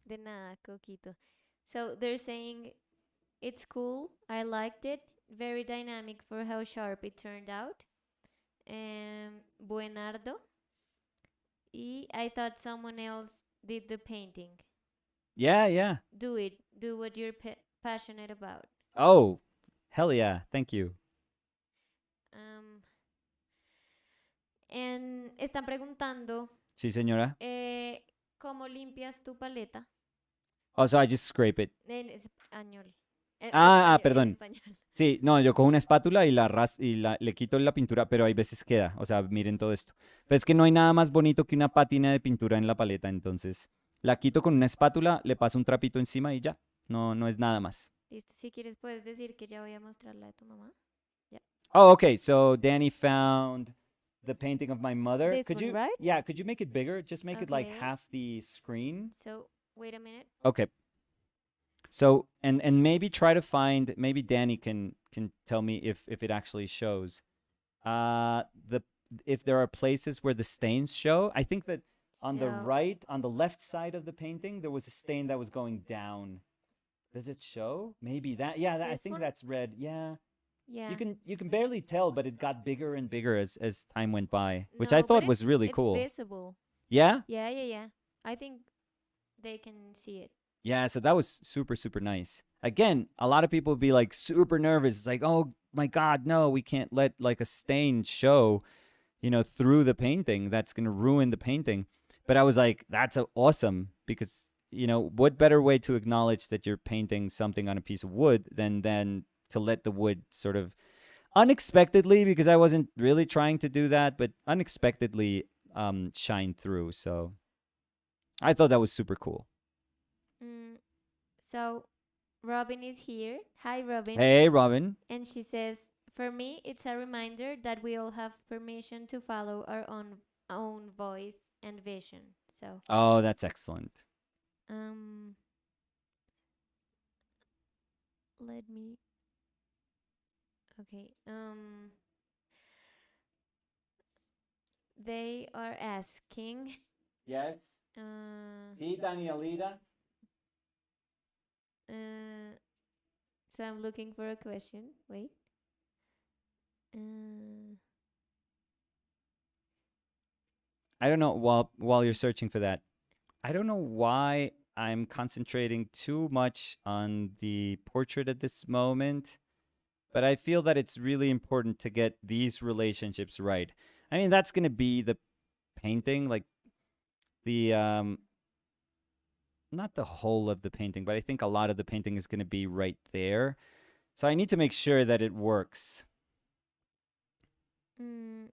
de nada, Coquito. So they're saying it's cool. I liked it. Very dynamic for how sharp it turned out. Buenardo. I thought someone else did the painting. Yeah, yeah. Do it. Do what you're passionate about. Oh, hell yeah. Thank you. Um, están preguntando Sí, señora. cómo limpias tu paleta Oh, so I just scrape it. en español. En Perdón. español. Sí, no, yo cojo una espátula y le quito la pintura, pero hay veces queda. O sea, miren todo esto. Pero es que no hay nada más bonito que una pátina de pintura en la paleta, entonces la quito con una espátula, le paso un trapito encima y ya. No, no es nada más. Listo. Si quieres, puedes decir que ya voy a mostrar la de tu mamá. Ya. Oh, okay. So Danny found the painting of my mother. This Could one, you, right? yeah, could you make it bigger? Just make it like Okay. half the screen. So, wait a minute. Okay. So and maybe try to find, maybe Danny can tell me if it actually shows. The if there are places where the stains show. I think that on the So, right, on the left side of the painting, there was a stain that was going down. Does it show? Maybe that. Yeah, I this think one? that's red. Yeah. Yeah. You can barely tell, but it got bigger and bigger as time went by, which I No, but thought was really it's cool. visible. Yeah? Yeah, yeah, yeah. I think they can see it. Yeah, so that was super, super nice. Again, a lot of people would be like super nervous. It's like, oh my God, no, we can't let like a stain show, through the painting. That's going to ruin the painting. But I was like, that's awesome because, what better way to acknowledge that you're painting something on a piece of wood than to let the wood sort of unexpectedly, because I wasn't really trying to do that, but unexpectedly shine through. So I thought that was super cool. Mm, so, Robin is here. Hi, Robin. Hey, Robin. And she says, for me, it's a reminder that we all have permission to follow our own voice and vision. So, Oh, that's excellent. um, Let me. Okay. They are asking. Yes. Uh, Sí, Danielita. uh, so I'm looking for a question. Wait. Uh, I don't know while you're searching for that. I don't know why I'm concentrating too much on the portrait at this moment, but I feel that it's really important to get these relationships right. I mean, that's going to be the painting, like the not the whole of the painting, but I think a lot of the painting is going to be right there. So I need to make sure that it works. mm,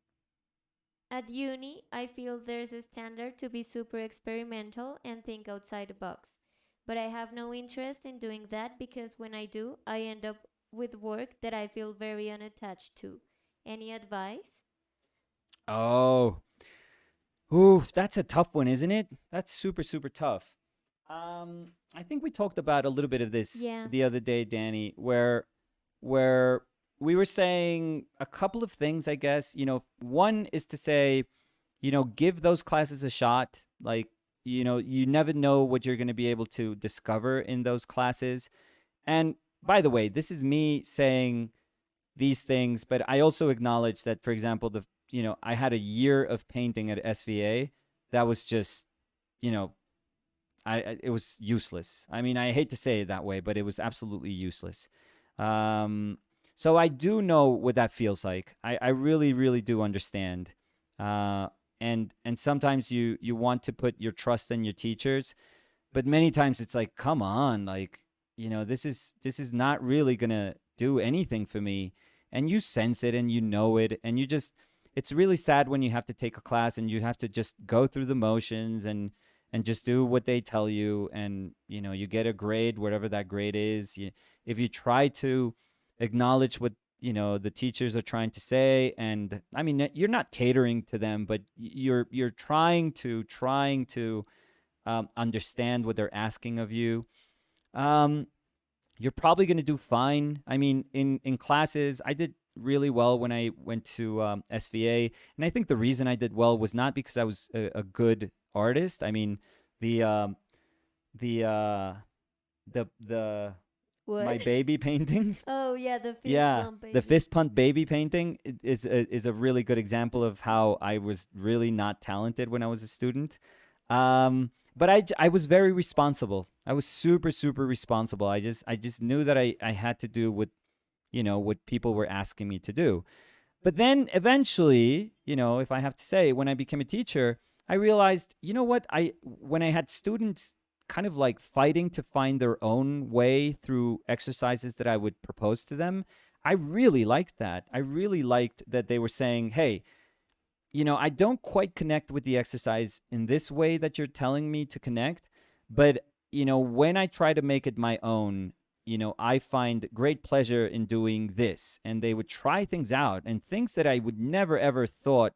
at uni, I feel there's a standard to be super experimental and think outside the box. But I have no interest in doing that because when I do, I end up with work that I feel very unattached to. Any advice? Oh, oof, that's a tough one, isn't it? That's super, super tough. I think we talked about a little bit of this Yeah. the other day, Danny, where we were saying a couple of things, I guess. One is to say, give those classes a shot. Like, you never know what you're going to be able to discover in those classes. And by the way, this is me saying these things, but I also acknowledge that, for example, I had a year of painting at SVA that was just, you know, it was useless. I mean, I hate to say it that way, but it was absolutely useless. Um, so I do know what that feels like. I really, really do understand. And sometimes you want to put your trust in your teachers, but many times it's like, come on, like, this is not really gonna do anything for me. And you sense it and you know it, and it's really sad when you have to take a class and you have to just go through the motions and just do what they tell you, and you get a grade, whatever that grade is. If you try to acknowledge what the teachers are trying to say, and I mean, you're not catering to them, but you're trying to understand what they're asking of you. Um, you're probably going to do fine. I mean, in classes, I did really well when I went to SVA, and I think the reason I did well was not because I was a good artist. I mean, the um, the uh, the What? my baby painting. Oh yeah, the fist Yeah, bump the baby. fist pump baby painting is a really good example of how I was really not talented when I was a student. But I was very responsible. I was super, super responsible. I just knew that I had to do what people were asking me to do. But then eventually, if I have to say, when I became a teacher, I realized, what? When I had students kind of like fighting to find their own way through exercises that I would propose to them, I really liked that. I really liked that they were saying, "Hey, I don't quite connect with the exercise in this way that you're telling me to connect, but when I try to make it my own, I find great pleasure in doing this." And they would try things out, and things that I would never ever thought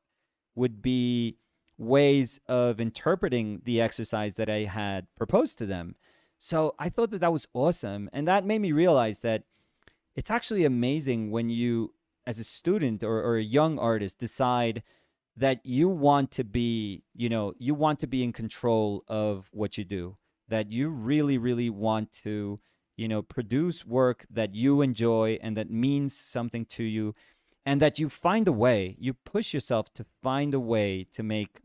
would be ways of interpreting the exercise that I had proposed to them. So I thought that that was awesome, and that made me realize that it's actually amazing when you, as a student or a young artist, decide that you want to be in control of what you do, that you really, really want to, produce work that you enjoy and that means something to you, and that you find a way, you push yourself to find a way to make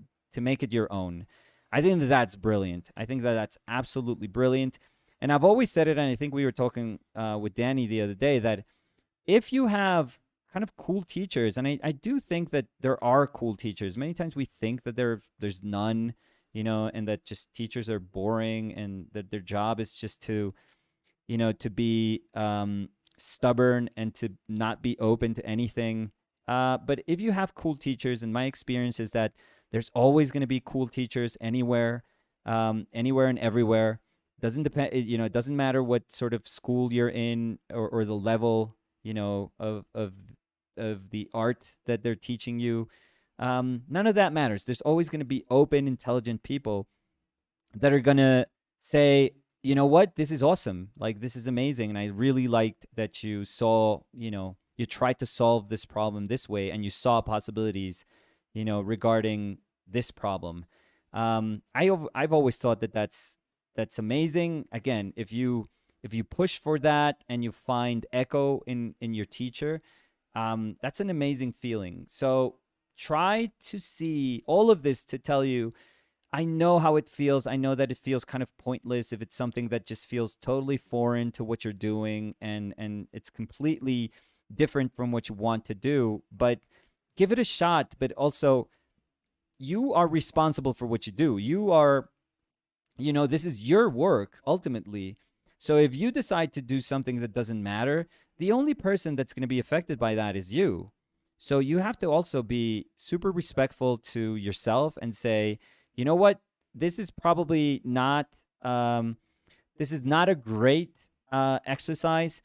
it your own. I think that that's brilliant. I think that that's absolutely brilliant. And I've always said it, and I think we were talking with Danny the other day, that if you have kind of cool teachers, and I do think that there are cool teachers. Many times we think that there's none, and that just teachers are boring and that their job is just to be stubborn and to not be open to anything. But if you have cool teachers, and my experience is that there's always going to be cool teachers anywhere, anywhere and everywhere. Doesn't depend. It doesn't matter what sort of school you're in, or the level, of the art that they're teaching you. None of that matters. There's always going to be open, intelligent people that are going to say, you know what? This is awesome. Like, this is amazing. And I really liked that you saw, you tried to solve this problem this way and you saw possibilities, regarding this problem. I've always thought that that's amazing. Again, if you push for that and you find echo in your teacher, that's an amazing feeling. So try to see all of this to tell you, I know how it feels. I know that it feels kind of pointless if it's something that just feels totally foreign to what you're doing, and it's completely different from what you want to do. But give it a shot. But also, you are responsible for what you do. This is your work ultimately. So if you decide to do something that doesn't matter, the only person that's going to be affected by that is you. So you have to also be super respectful to yourself and say, you know what, this is probably not this is not a great exercise,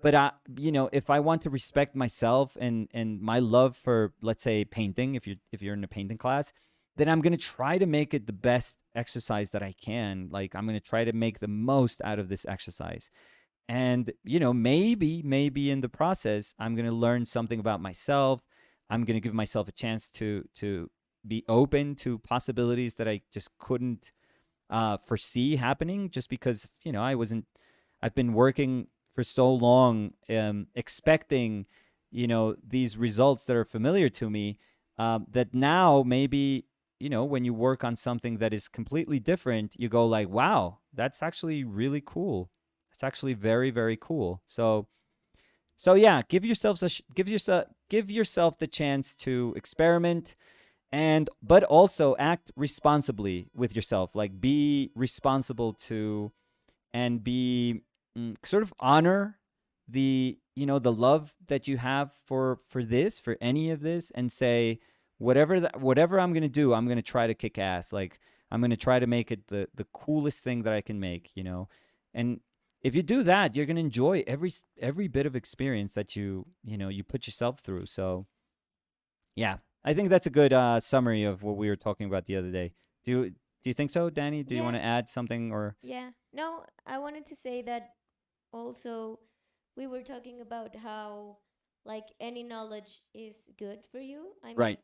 but if I want to respect myself and my love for, let's say, painting, if you're in a painting class, then I'm going to try to make it the best exercise that I can. Like, I'm going to try to make the most out of this exercise. And, maybe in the process, I'm going to learn something about myself. I'm going to give myself a chance to be open to possibilities that I just couldn't foresee happening, just because, I've been working for so long, expecting, these results that are familiar to me, that now maybe, when you work on something that is completely different, you go like, wow, that's actually really cool. It's actually very, very cool. So yeah, give yourself the chance to experiment, and but also act responsibly with yourself. Like, be responsible to, and be, sort of honor the love that you have for any of this, and say, whatever I'm going to do, I'm going to try to kick ass. Like, I'm going to try to make it the coolest thing that I can make. And if you do that, you're going to enjoy every bit of experience that you put yourself through. So yeah, I think that's a good summary of what we were talking about the other day. Do you think so, Danny? Do you want Yeah, to add something, or? yeah. No, I wanted to say that also we were talking about how like any knowledge is good for you. I mean, Right.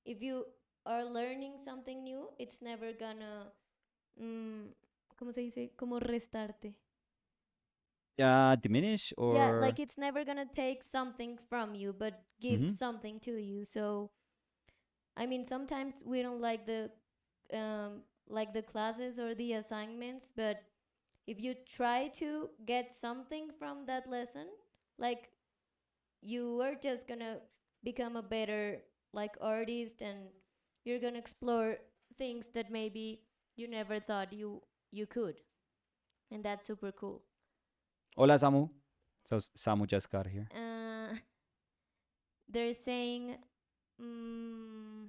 if you are learning something new, it's never gonna ¿cómo se dice? Como restarte. Diminish, Yeah, or? like it's never gonna take something from you, but give Mm-hmm. something to you. So I mean, sometimes we don't like the classes or the assignments, but if you try to get something from that lesson, like you are just gonna become a better like artist, and you're gonna explore things that maybe you never thought you could, and that's super cool. Hola, Samu. So Samu just got here. uh, they're saying mm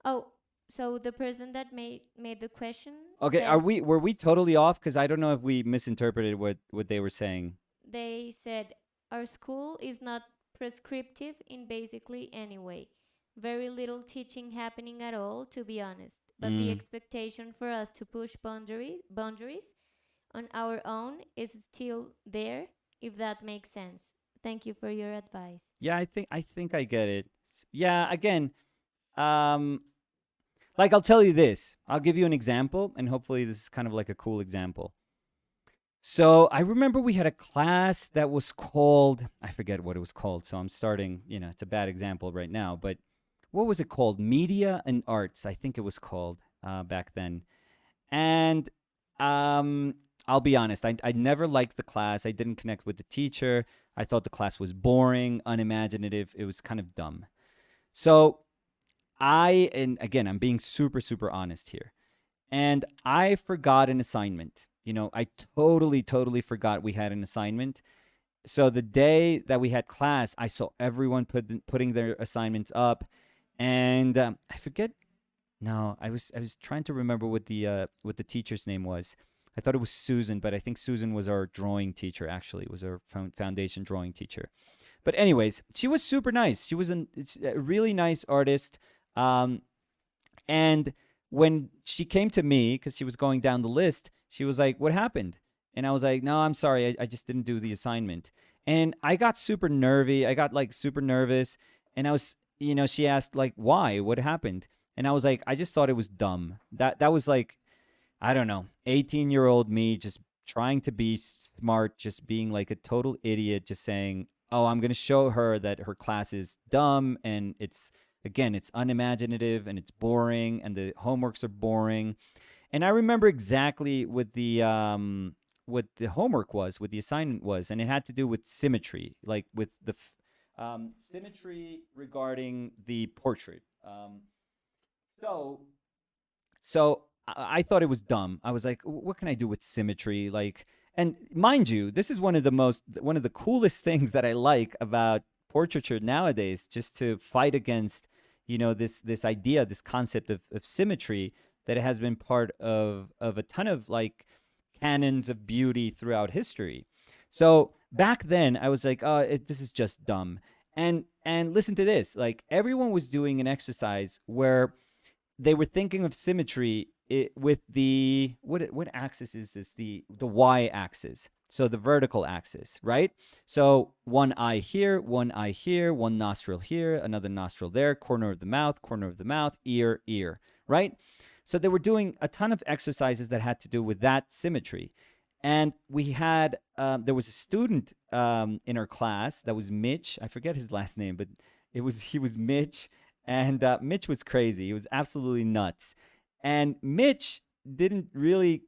oh, so the person that made the question Okay, says, were we totally off? Because I don't know if we misinterpreted what they were saying. they said, our school is not prescriptive in basically any way. Very little teaching happening at all, to be honest. But the Mm. expectation for us to push boundaries on our own is still there, if that makes sense. Thank you for your advice. Yeah, I think I get it. Yeah, again, um, like, I'll tell you this. I'll give you an example, and hopefully this is kind of like a cool example. So I remember we had a class that was called, I forget what it was called. So I'm starting, it's a bad example right now, but what was it called? Media and Arts, I think it was called back then. And um, I'll be honest, I never liked the class. I didn't connect with the teacher. I thought the class was boring, unimaginative. It was kind of dumb. So and again, I'm being super, super honest here. And I forgot an assignment. I totally, totally forgot we had an assignment. So the day that we had class, I saw everyone putting their assignments up, and I forget. No, I was trying to remember what the teacher's name was. I thought it was Susan, but I think Susan was our drawing teacher. Actually, was our foundation drawing teacher. But anyways, she was super nice. She was it's a really nice artist. Um, and when she came to me, because she was going down the list, she was like, "What happened?" And I was like, "No, I'm sorry. I just didn't do the assignment." And I got super nervy. I got like super nervous. And I was, she asked like, "Why? What happened?" And I was like, "I just thought it was dumb." That was like, I don't know, 18-year-old me just trying to be smart, just being like a total idiot, just saying, "Oh, I'm going to show her that her class is dumb and it's unimaginative and it's boring and the homeworks are boring." And I remember exactly what the homework was, what the assignment was, and it had to do with symmetry, like with the symmetry regarding the portrait. So I thought it was dumb. I was like, what can I do with symmetry? Like, and mind you, this is one of the coolest things that I like about portraiture nowadays, just to fight against, this idea, this concept of symmetry that has been part of a ton of like canons of beauty throughout history. So back then, I was like, oh, this is just dumb. And listen to this, like everyone was doing an exercise where they were thinking of symmetry with the what axis is this, the y axis, so the vertical axis, right? So one eye here, one nostril here, another nostril there, corner of the mouth, ear, right? So they were doing a ton of exercises that had to do with that symmetry. And we had there was a student in our class that was Mitch. I forget his last name, but he was Mitch. And Mitch was crazy. He was absolutely nuts. And Mitch didn't really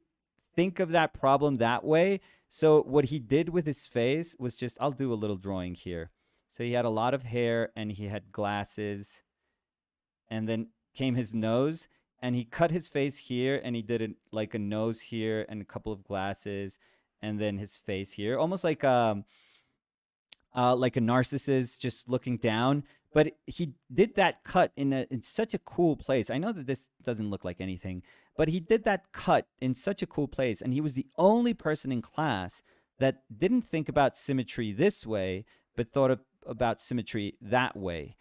think of that problem that way. So what he did with his face was just, I'll do a little drawing here. So he had a lot of hair and he had glasses, and then came his nose, and he cut his face here, and he did it like a nose here and a couple of glasses, and then his face here, almost like a narcissist just looking down. But he did that cut in such a cool place. I know that this doesn't look like anything, but he did that cut in such a cool place, and he was the only person in class that didn't think about symmetry this way, but thought about symmetry that way.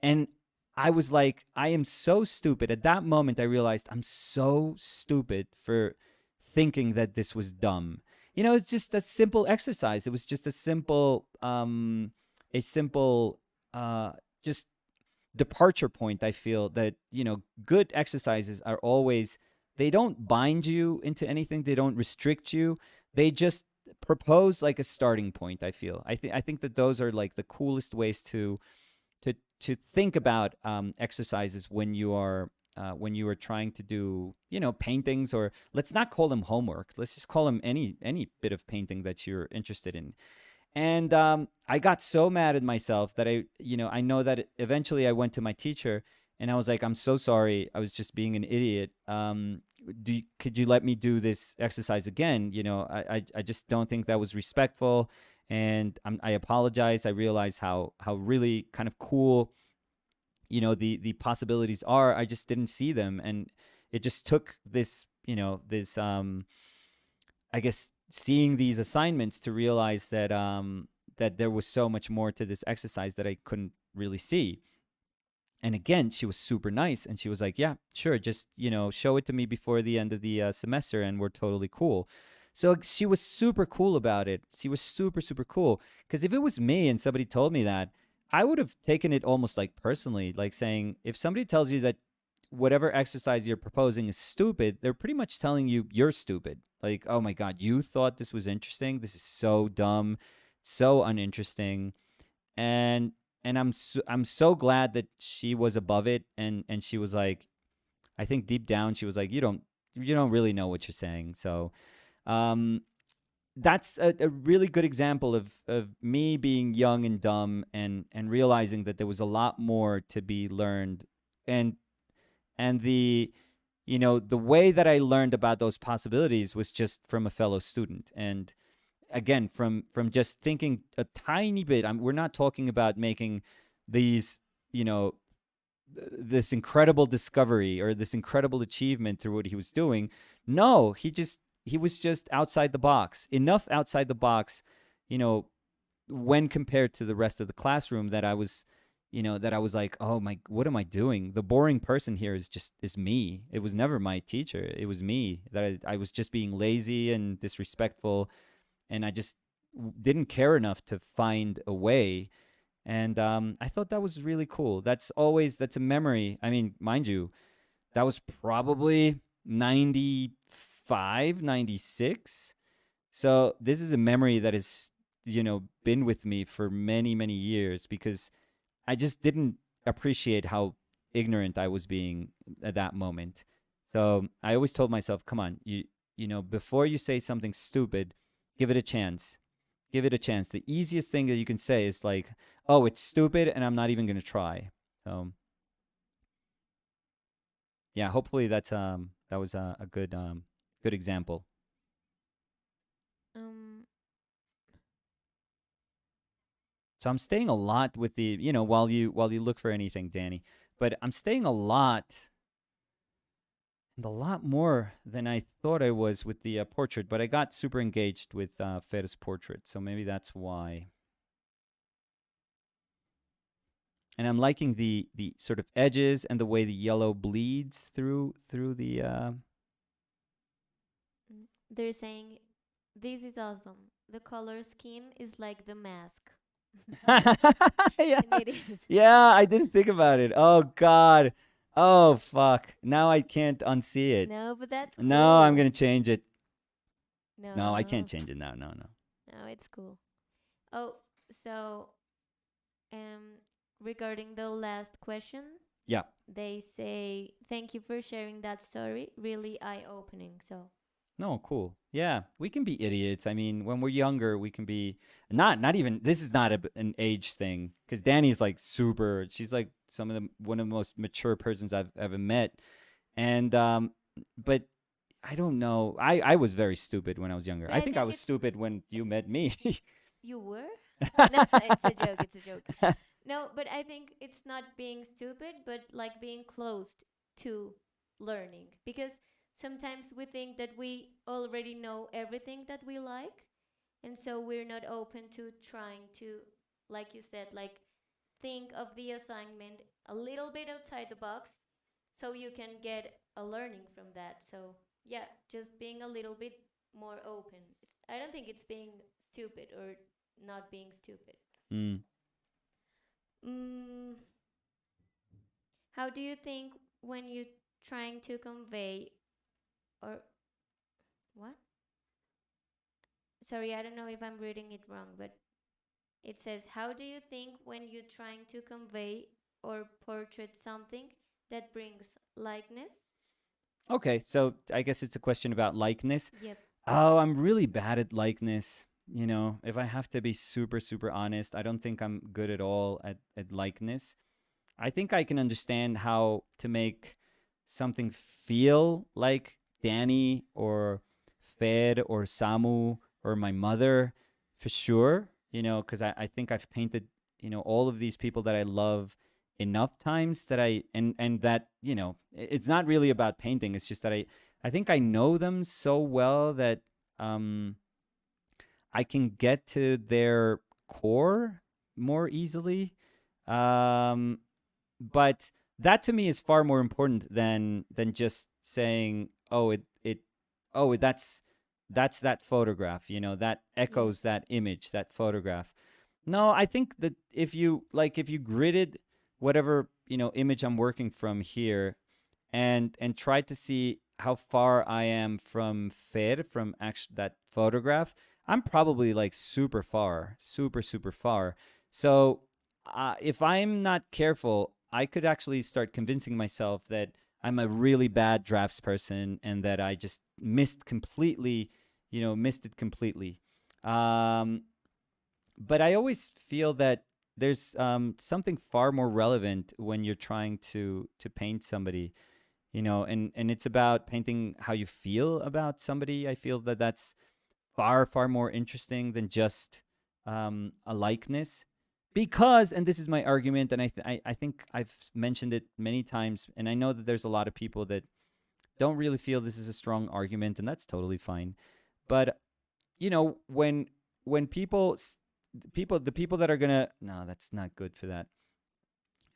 And I was like, I am so stupid. At that moment, I realized I'm so stupid for thinking that this was dumb. It's just a simple exercise. It was just a simple, just departure point. I feel that, good exercises are always, they don't bind you into anything. They don't restrict you. They just propose like a starting point. I think that those are like the coolest ways to think about exercises when you are trying to do, paintings, or let's not call them homework. Let's just call them any bit of painting that you're interested in. And I got so mad at myself that I know that eventually I went to my teacher and I was like, "I'm so sorry. I was just being an idiot. Could you let me do this exercise again? I just don't think that was respectful, and I apologize. I realize how really kind of cool, the possibilities are. I just didn't see them, and it just took this I guess seeing these assignments to realize that there was so much more to this exercise that I couldn't really see." And again, she was super nice, and she was like, "Yeah, sure, just show it to me before the end of the semester, and we're totally cool." So she was super cool about it. She was super super cool, because if it was me and somebody told me that, I would have taken it almost like personally, like saying, if somebody tells you that whatever exercise you're proposing is stupid, they're pretty much telling you you're stupid. Like, "Oh my God, you thought this was interesting? This is so dumb, so uninteresting." And I'm so glad that she was above it, and she was like, I think deep down she was like, you don't really know what you're saying. So um that's a really good example of me being young and dumb, and realizing that there was a lot more to be learned. And and the way that I learned about those possibilities was just from a fellow student. And again, from just thinking a tiny bit. We're not talking about making these, you know this incredible discovery or this incredible achievement through what he was doing. No, he was just outside the box, enough outside the box, you know when compared to the rest of the classroom, that I was, that I was like, oh my, what am I doing? The boring person here is me. It was never my teacher. It was me that I was just being lazy and disrespectful, and I just didn't care enough to find a way. And I thought that was really cool. That's a memory. I mean, mind you, that was probably 95, 96. So this is a memory that has, been with me for many, many years because I just didn't appreciate how ignorant I was being at that moment. So I always told myself, come on, before you say something stupid, give it a chance. Give it a chance. The easiest thing that you can say is like, oh, it's stupid and I'm not even going to try. So yeah, hopefully that was a good example. Um, So I'm staying a lot with the, while you look for anything, Danny. But I'm staying a lot and a lot more than I thought I was with the portrait. But I got super engaged with Fera's portrait, so maybe that's why. And I'm liking the sort of edges and the way the yellow bleeds through the. they're saying this is awesome. The color scheme is like the mask. Yeah, And it is. yeah. I didn't think about it. Oh God. Oh fuck. Now I can't unsee it. No, but that's No, I'm cool. gonna change it. No, I can't No, change it now. No, no. no, it's cool. Oh, so um, regarding the last question, Yeah. they say thank you for sharing that story. Really eye-opening. So No, cool. Yeah, we can be idiots. I mean, when we're younger, we can be not even. This is not an age thing because Danny's like super. She's like one of the most mature persons I've ever met, and but I don't know. I was very stupid when I was younger. but I I think I think was it's stupid when you met me. you were. No, it's a joke. It's a joke. No, but I think it's not being stupid, but like being closed to learning. Because sometimes we think that we already know everything that we like, and so we're not open to trying to, like you said, like think of the assignment a little bit outside the box so you can get a learning from that. So, yeah, just being a little bit more open. I don't think it's being stupid or not being stupid. Mm. Mm, how do you think when you're trying to convey or what? Sorry, I don't know if I'm reading it wrong, but it says, how do you think when you're trying to convey or portray something that brings likeness? Okay, so I guess it's a question about likeness. Yep. Oh, I'm really bad at likeness. If I have to be super, super honest, I don't think I'm good at all at likeness. I think I can understand how to make something feel like Danny or Fed or Samu or my mother for sure, because I think I've painted, all of these people that I love enough times that and that, it's not really about painting. It's just that I think I know them so well that um, I can get to their core more easily. Um, but that to me is far more important than just saying, oh, that's that photograph, that Yep. echoes that image, that photograph. No, I think that if you gridded whatever, image I'm working from here and tried to see how far I am from Fer, from actually that photograph, I'm probably like super far, super, super far. So if I'm not careful, I could actually start convincing myself that I'm a really bad drafts person and that I just missed it completely. Um, but I always feel that there's something far more relevant when you're trying to paint somebody, and it's about painting how you feel about somebody. I feel that that's far, far more interesting than just a likeness. Because, and this is my argument, and I think I've mentioned it many times, and I know that there's a lot of people that don't really feel this is a strong argument, and that's totally fine. But when people the people that are gonna, no, that's not good for that.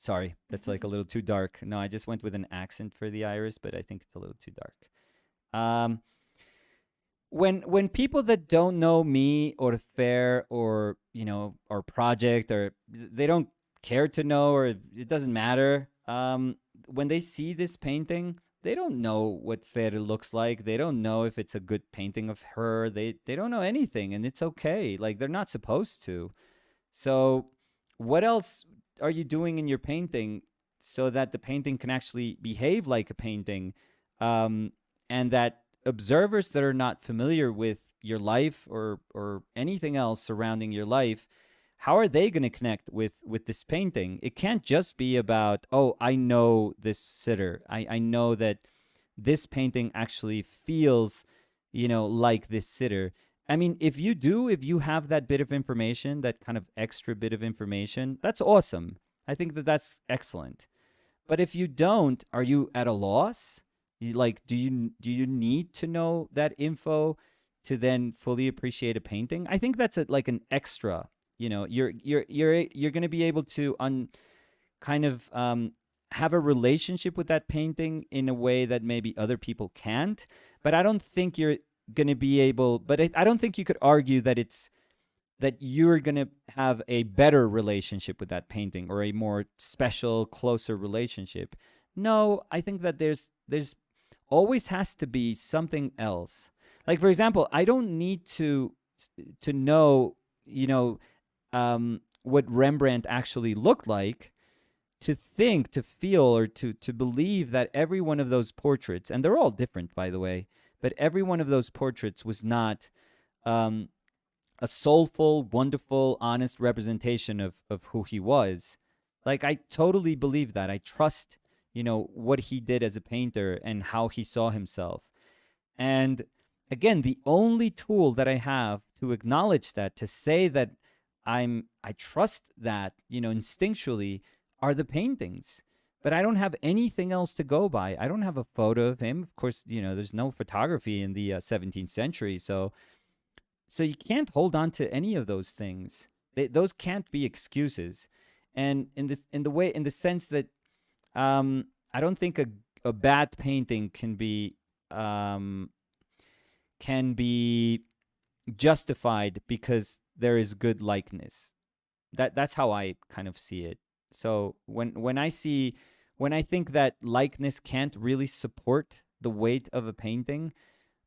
Sorry, that's like a little too dark. No, I just went with an accent for the iris, but I think it's a little too dark. Um, when people that don't know me or Fair or our project, or they don't care to know, or it doesn't matter, when they see this painting, they don't know what Fair looks like. They don't know if it's a good painting of her. They don't know anything, and it's okay. Like, they're not supposed to. So what else are you doing in your painting so that the painting can actually behave like a painting, um, and that observers that are not familiar with your life or anything else surrounding your life, how are they going to connect with this painting? It can't just be about, oh, I know this sitter. I know that this painting actually feels, like this sitter. I mean, if you have that bit of information, that kind of extra bit of information, that's awesome. I think that that's excellent. But if you don't, are you at a loss? Do you need to know that info to then fully appreciate a painting? I think that's like an extra. You're going to be able to kind of have a relationship with that painting in a way that maybe other people can't. But I don't think you're going to be able. But I don't think you could argue that you're going to have a better relationship with that painting, or a more special, closer relationship. No, I think that there's always has to be something else. Like, for example, I don't need to know, what Rembrandt actually looked like, to think, to feel, or to believe that every one of those portraits, and they're all different, by the way, but every one of those portraits was not um, a soulful, wonderful, honest representation of who he was. Like, I totally believe that. I trust, what he did as a painter and how he saw himself. And again, the only tool that I have to acknowledge that, to say that I trust that, instinctually, are the paintings. But I don't have anything else to go by. I don't have a photo of him. Of course, there's no photography in the 17th century, so you can't hold on to any of those things. Those can't be excuses. And in the sense that, I don't think a bad painting um, can be justified because there is good likeness. That's how I kind of see it. So when I think that likeness can't really support the weight of a painting,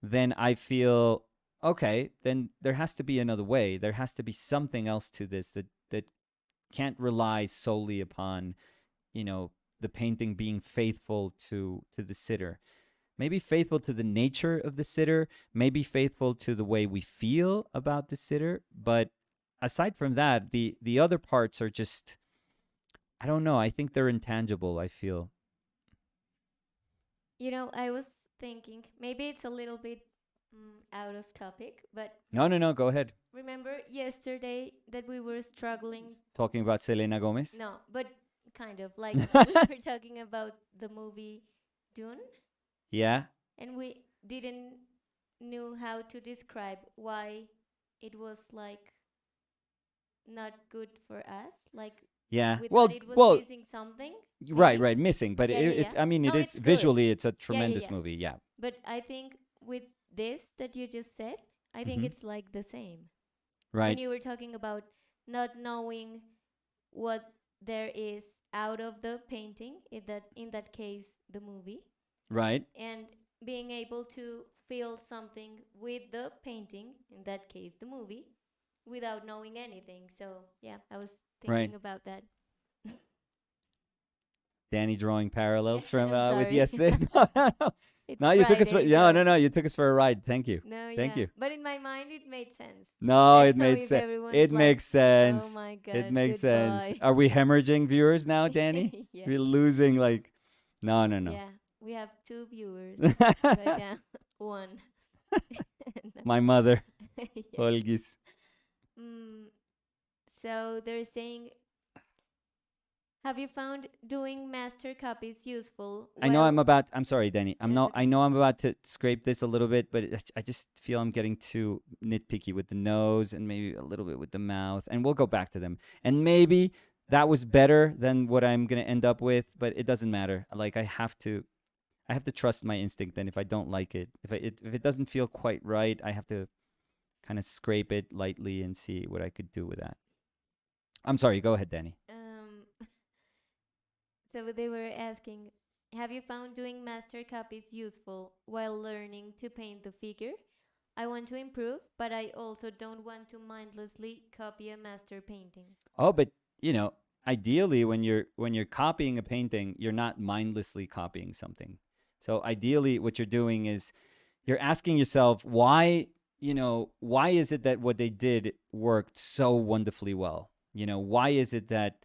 then I feel, okay, then there has to be another way. There has to be something else to this that can't rely solely upon, the painting being faithful to the sitter. Maybe faithful to the nature of the sitter, maybe faithful to the way we feel about the sitter, but aside from that, the other parts are just, I don't know, I think they're intangible, I feel. I was thinking maybe it's a little bit out of topic, but No, no, no, go ahead. remember yesterday that we were struggling? Talking about Selena Gomez? No, but kind of like we were talking about the movie Dune, Yeah. and we didn't knew how to describe why it was like not good for us. Like Yeah. we thought Well, it was well, missing something, right, maybe. right, missing, but Yeah, yeah, it's, yeah. I mean, it No, is it's good. visually, it's a Yeah, yeah, tremendous yeah. movie. Yeah. But I think with this that you just said, I think Hmm. it's like the same. When Right, you were talking about not knowing what there is out of the painting, in that case the movie, right, and being able to feel something with the painting, in that case the movie, without knowing anything. So yeah, I was right. thinking about that. Danny drawing Yeah, parallels from I'm with sorry. yesterday. No, no, no. It's No, you took us for, Friday, no, so no, no, you took us for a ride. Thank you. no, Thank yeah. you. But in my mind it made sense. No, I it don't know made if sense. everyone's It like, makes oh sense. my It god, makes sense. goodbye. Are we hemorrhaging viewers now, Danny? Yeah. We're losing, like, no, no, no. Yeah, we have two viewers right now. One. No. My mother, Yeah. Olgis. Mm, so they're saying, have you found doing master copies useful? I know Well, I'm sorry, Danny. that's I okay. know I'm about to scrape this a little bit, but I just feel I'm getting too nitpicky with the nose and maybe a little bit with the mouth, and we'll go back to them. And maybe that was better than what I'm gonna end up with, but it doesn't matter. Like I have to trust my instinct, and if I don't like it, if it doesn't feel quite right, I have to kind of scrape it lightly and see what I could do with that. I'm sorry. Go ahead, Danny. Um, so they were asking, have you found doing master copies useful while learning to paint the figure? I want to improve, but I also don't want to mindlessly copy a master painting. Oh, but you know, ideally, when you're copying a painting, you're not mindlessly copying something. So ideally, what you're doing is you're asking yourself why, why is it that what they did worked so wonderfully well? Why is it that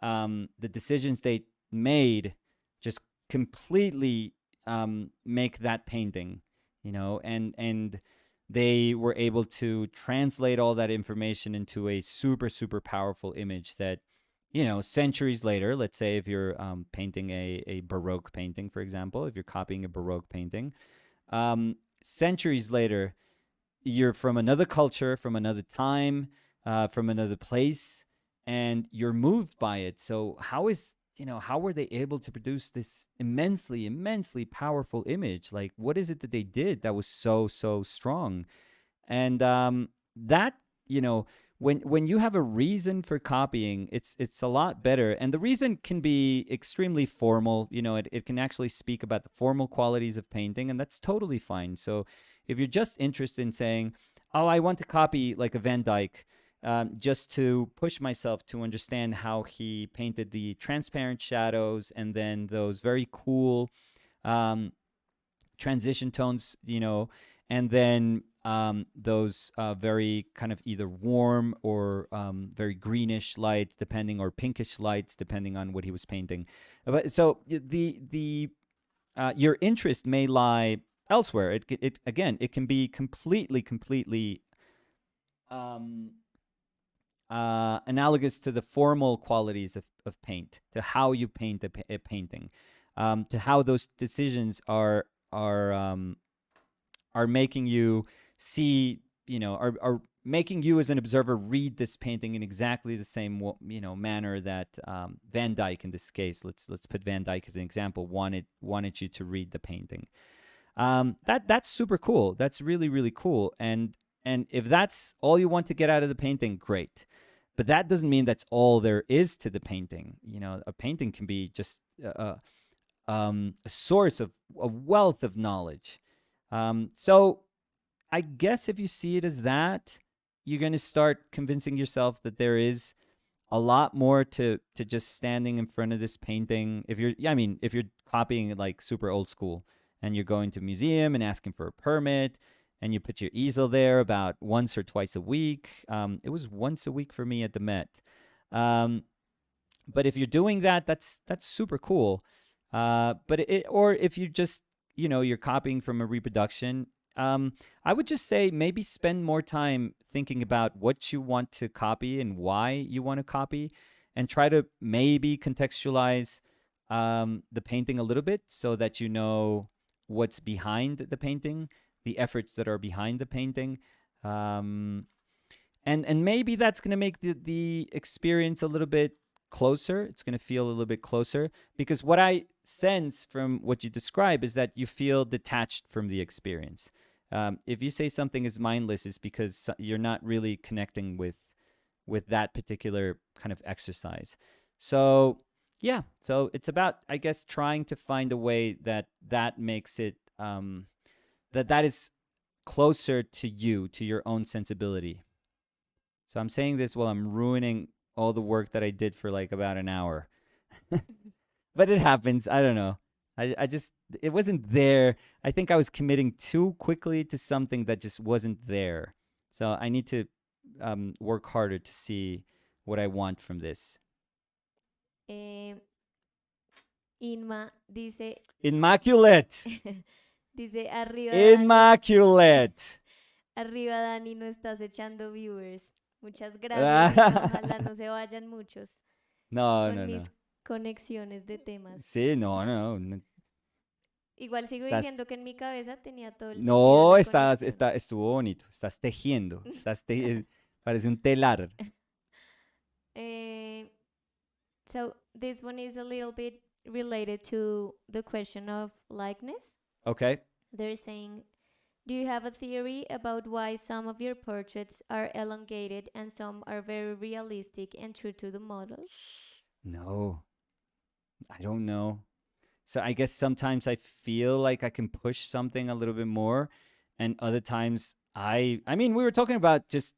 the decisions they made just completely make that painting, and they were able to translate all that information into a super super powerful image that centuries later, let's say if you're painting a Baroque painting, for example, if you're copying a Baroque painting, centuries later, you're from another culture, from another time, from another place, and you're moved by it. So how were they able to produce this immensely, immensely powerful image? Like, what is it that they did that was so, so strong? And that you know when you have a reason for copying, it's a lot better. And the reason can be extremely formal. It can actually speak about the formal qualities of painting, and that's totally fine. So if you're just interested in saying, oh, I want to copy like a Van Dyck, just to push myself to understand how he painted the transparent shadows and then those very cool um, transition tones, and then those very kind of either warm or very greenish lights, depending, or pinkish lights, depending on what he was painting. But so the your interest may lie elsewhere. It again, it can be completely um, analogous to the formal qualities of paint, to how you paint a painting, to how those decisions are making you see, are making you as an observer read this painting in exactly the same manner that Van Dyck, in this case, let's put Van Dyck as an example, wanted you to read the painting. That's super cool. That's really really cool. And if that's all you want to get out of the painting, great. But that doesn't mean that's all there is to the painting. A painting can be just a source of a wealth of knowledge. So I guess if you see it as that, you're going to start convincing yourself that there is a lot more to just standing in front of this painting. If you're copying it like super old school and you're going to a museum and asking for a permit and you put your easel there about once or twice a week. It was once a week for me at the Met. Um, but if you're doing that, that's super cool. Or if you just you're copying from a reproduction, I would just say maybe spend more time thinking about what you want to copy and why you want to copy, and try to maybe contextualize the painting a little bit so that you know what's behind the painting, the efforts that are behind the painting. Um, and maybe that's going to make the experience a little bit closer. It's going to feel a little bit closer, because what I sense from what you describe is that you feel detached from the experience. If you say something is mindless, it's because you're not really connecting with that particular kind of exercise. So yeah, so it's about, I guess, trying to find a way that makes it that is closer to you, to your own sensibility. So I'm saying this while I'm ruining all the work that I did for like about an hour. But it happens. I don't know. I just, it wasn't there. I think I was committing too quickly to something that just wasn't there. So I need to work harder to see what I want from this. Eh, Inma dice, Immaculate. dice arriba Dani, Immaculate. arriba Dani, no estás echando viewers. Muchas gracias, Inma. Ojalá no se vayan muchos No, con no, no. mis conexiones de temas. Sí, no. Igual sigo Estás, diciendo que en mi cabeza tenía todo el sentido no, la conexión. estuvo bonito. Estás tejiendo. Parece un telar. Eh, So this one is a little bit related to the question of likeness. Okay. They're saying, do you have a theory about why some of your portraits are elongated and some are very realistic and true to the model? No, I don't know. So I guess sometimes I feel like I can push something a little bit more, and other times I mean, we were talking about just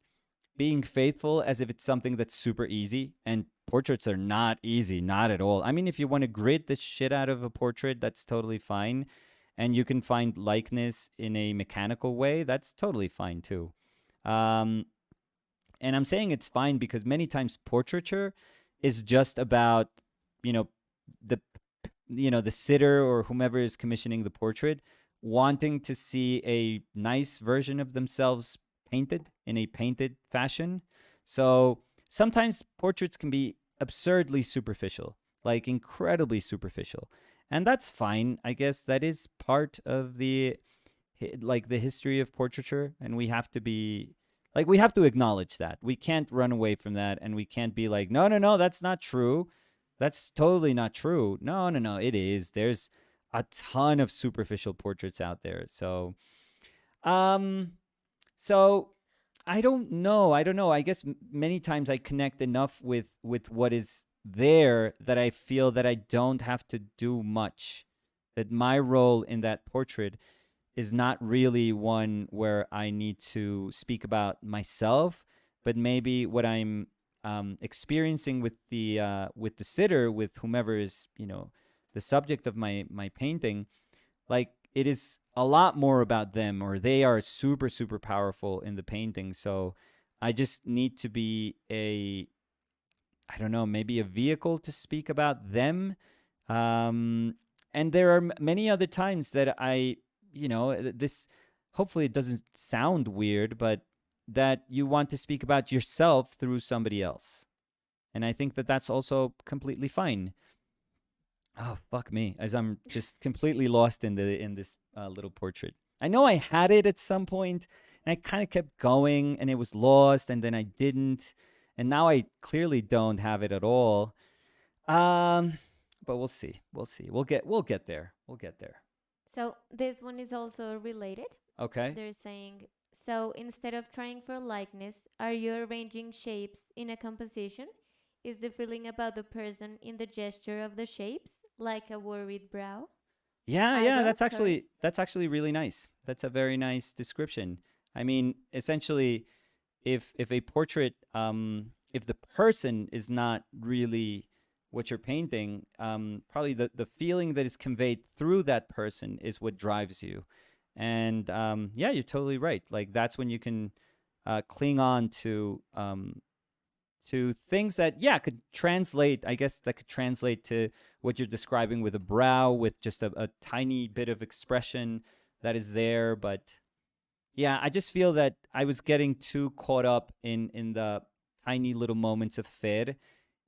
being faithful as if it's something that's super easy, and portraits are not easy, not at all. I mean, if you want to grid the shit out of a portrait, that's totally fine, and you can find likeness in a mechanical way, that's totally fine too. Um, and I'm saying it's fine because many times portraiture is just about, you know, the the sitter or whomever is commissioning the portrait wanting to see a nice version of themselves painted in a painted fashion. So sometimes portraits can be absurdly superficial, like incredibly superficial. And that's fine. I guess that is part of like the history of portraiture, and we have to be like we have to acknowledge that. We can't run away from that, and we can't be like, no, no, no, that's not true. That's totally not true. No, no, no, it is. There's a ton of superficial portraits out there. Um, so I don't know. I don't know. I guess many times I connect enough with what is there that I feel that I don't have to do much. That my role in that portrait is not really one where I need to speak about myself, but maybe what I'm experiencing with the sitter, with whomever is the subject of my painting, like it is a lot more about them, or they are super super powerful in the painting. So I just need to be a I don't know, maybe a vehicle to speak about them. Um, and there are many other times that this, hopefully it doesn't sound weird, but that you want to speak about yourself through somebody else. And I think that that's also completely fine. Oh, fuck me, as I'm just completely lost in this little portrait. I know I had it at some point, and I kind of kept going, and it was lost, and then I didn't, and now I clearly don't have it at all. Um, but we'll see. We'll see. We'll get there. We'll get there. So this one is also related. Okay. They're saying, so instead of trying for likeness, are you arranging shapes in a composition? Is the feeling about the person in the gesture of the shapes, like a worried Yeah, yeah, eyebrow? Sorry. that's actually really nice. That's a very nice description. I mean, essentially, if a portrait, if the person is not really what you're painting, probably the feeling that is conveyed through that person is what drives you. And yeah, you're totally right. Like that's when you can cling on to things that yeah could translate. I guess that could translate to what you're describing with a brow, with just a tiny bit of expression that is there. But yeah, I just feel that I was getting too caught up in the tiny little moments of Fer,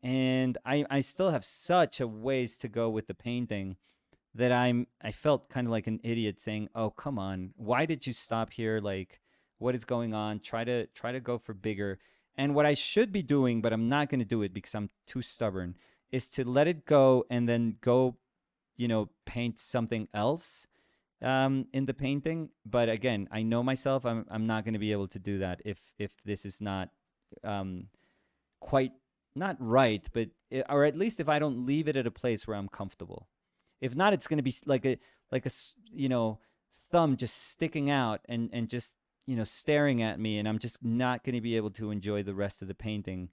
and I still have such a ways to go with the painting that I felt kind of like an idiot saying, "Oh, come on. Why did you stop here? Like what is going on? Try to go for bigger." And what I should be doing, but I'm not going to do it because I'm too stubborn, is to let it go and then go, paint something else in the painting. But again, I know myself. I'm not going to be able to do that if this is not um, quite not right, but or at least if I don't leave it at a place where I'm comfortable. If not, it's going to be like a thumb just sticking out and just staring at me, and I'm just not going to be able to enjoy the rest of the painting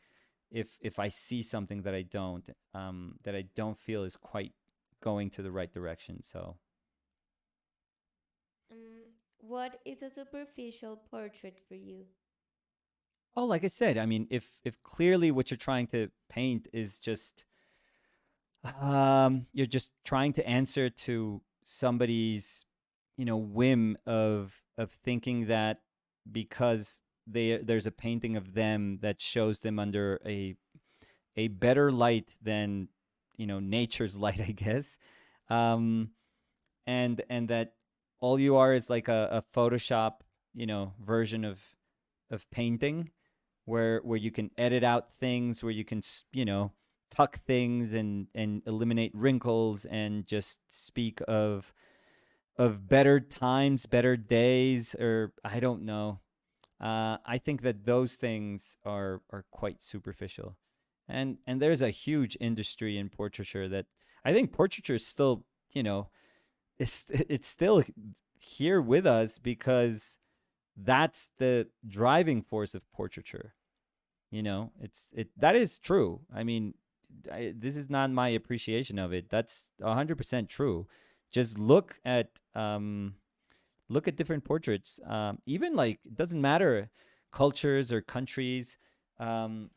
if I see something that I don't feel is quite going to the right direction. So What is a superficial portrait for you? oh, like I said, I mean, if clearly what you're trying to paint is just you're just trying to answer to somebody's whim of thinking that because there's a painting of them that shows them under a better light than nature's light, I guess. um and that all you are is like a Photoshop version of painting where you can edit out things, where you can tuck things and eliminate wrinkles and just speak of better times, better days, or I don't know. I think that those things are quite superficial, and there's a huge industry in portraiture that I think portraiture is still, you know, it's still here with us because that's the driving force of portraiture. You know, it that is true. I mean, this is not my appreciation of it. That's 100% true. Just look at different portraits. Even like it doesn't matter cultures or countries. Um,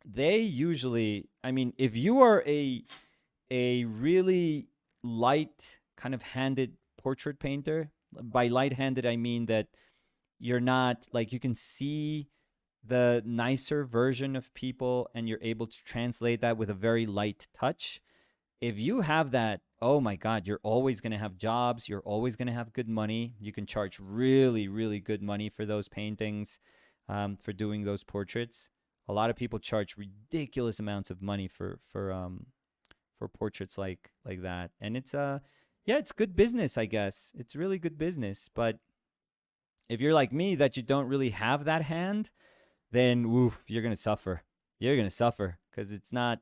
they usually, I mean, if you are a really light kind of handed portrait painter, by light handed I mean that you're not like you can see the nicer version of people and you're able to translate that with a very light touch. If you have that, oh my God, you're always going to have jobs. You're always going to have good money. You can charge really, really good money for those paintings, for doing those portraits. A lot of people charge ridiculous amounts of money for portraits like that, and it's yeah, it's good business, I guess. It's really good business, but if you're like me, that you don't really have that hand, then woof, you're gonna suffer. You're gonna suffer because it's not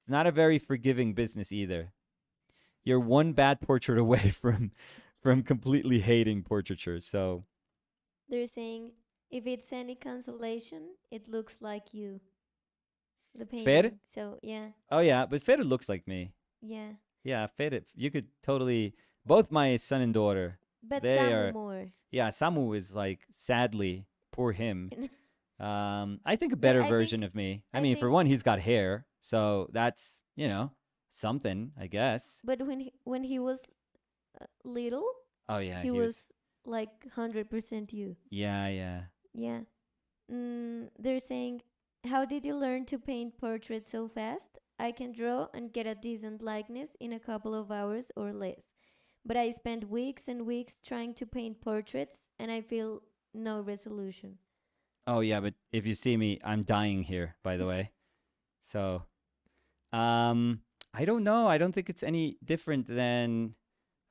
a very forgiving business either. You're one bad portrait away from completely hating portraiture. So They're saying if it's any consolation, it looks like you, the Fer, painting. So yeah, oh yeah, but Fer looks like me. yeah. Yeah, Fer, you could totally. Both my son and daughter, But they Samu are. more. Yeah, Samu is like sadly poor him. I think a but better version of me. I I mean, for think one, he's got hair, so that's something, I guess. but when he was little, Oh yeah, he he was. was like 100% you. Yeah, yeah. Yeah. They're saying, how did you learn to paint portraits so fast? I can draw and get a decent likeness in a couple of hours or less. But I spent weeks and weeks trying to paint portraits and I feel no resolution. Oh yeah, but if you see me, I'm dying here, by the way. So, um, I don't know. I don't think it's any different than.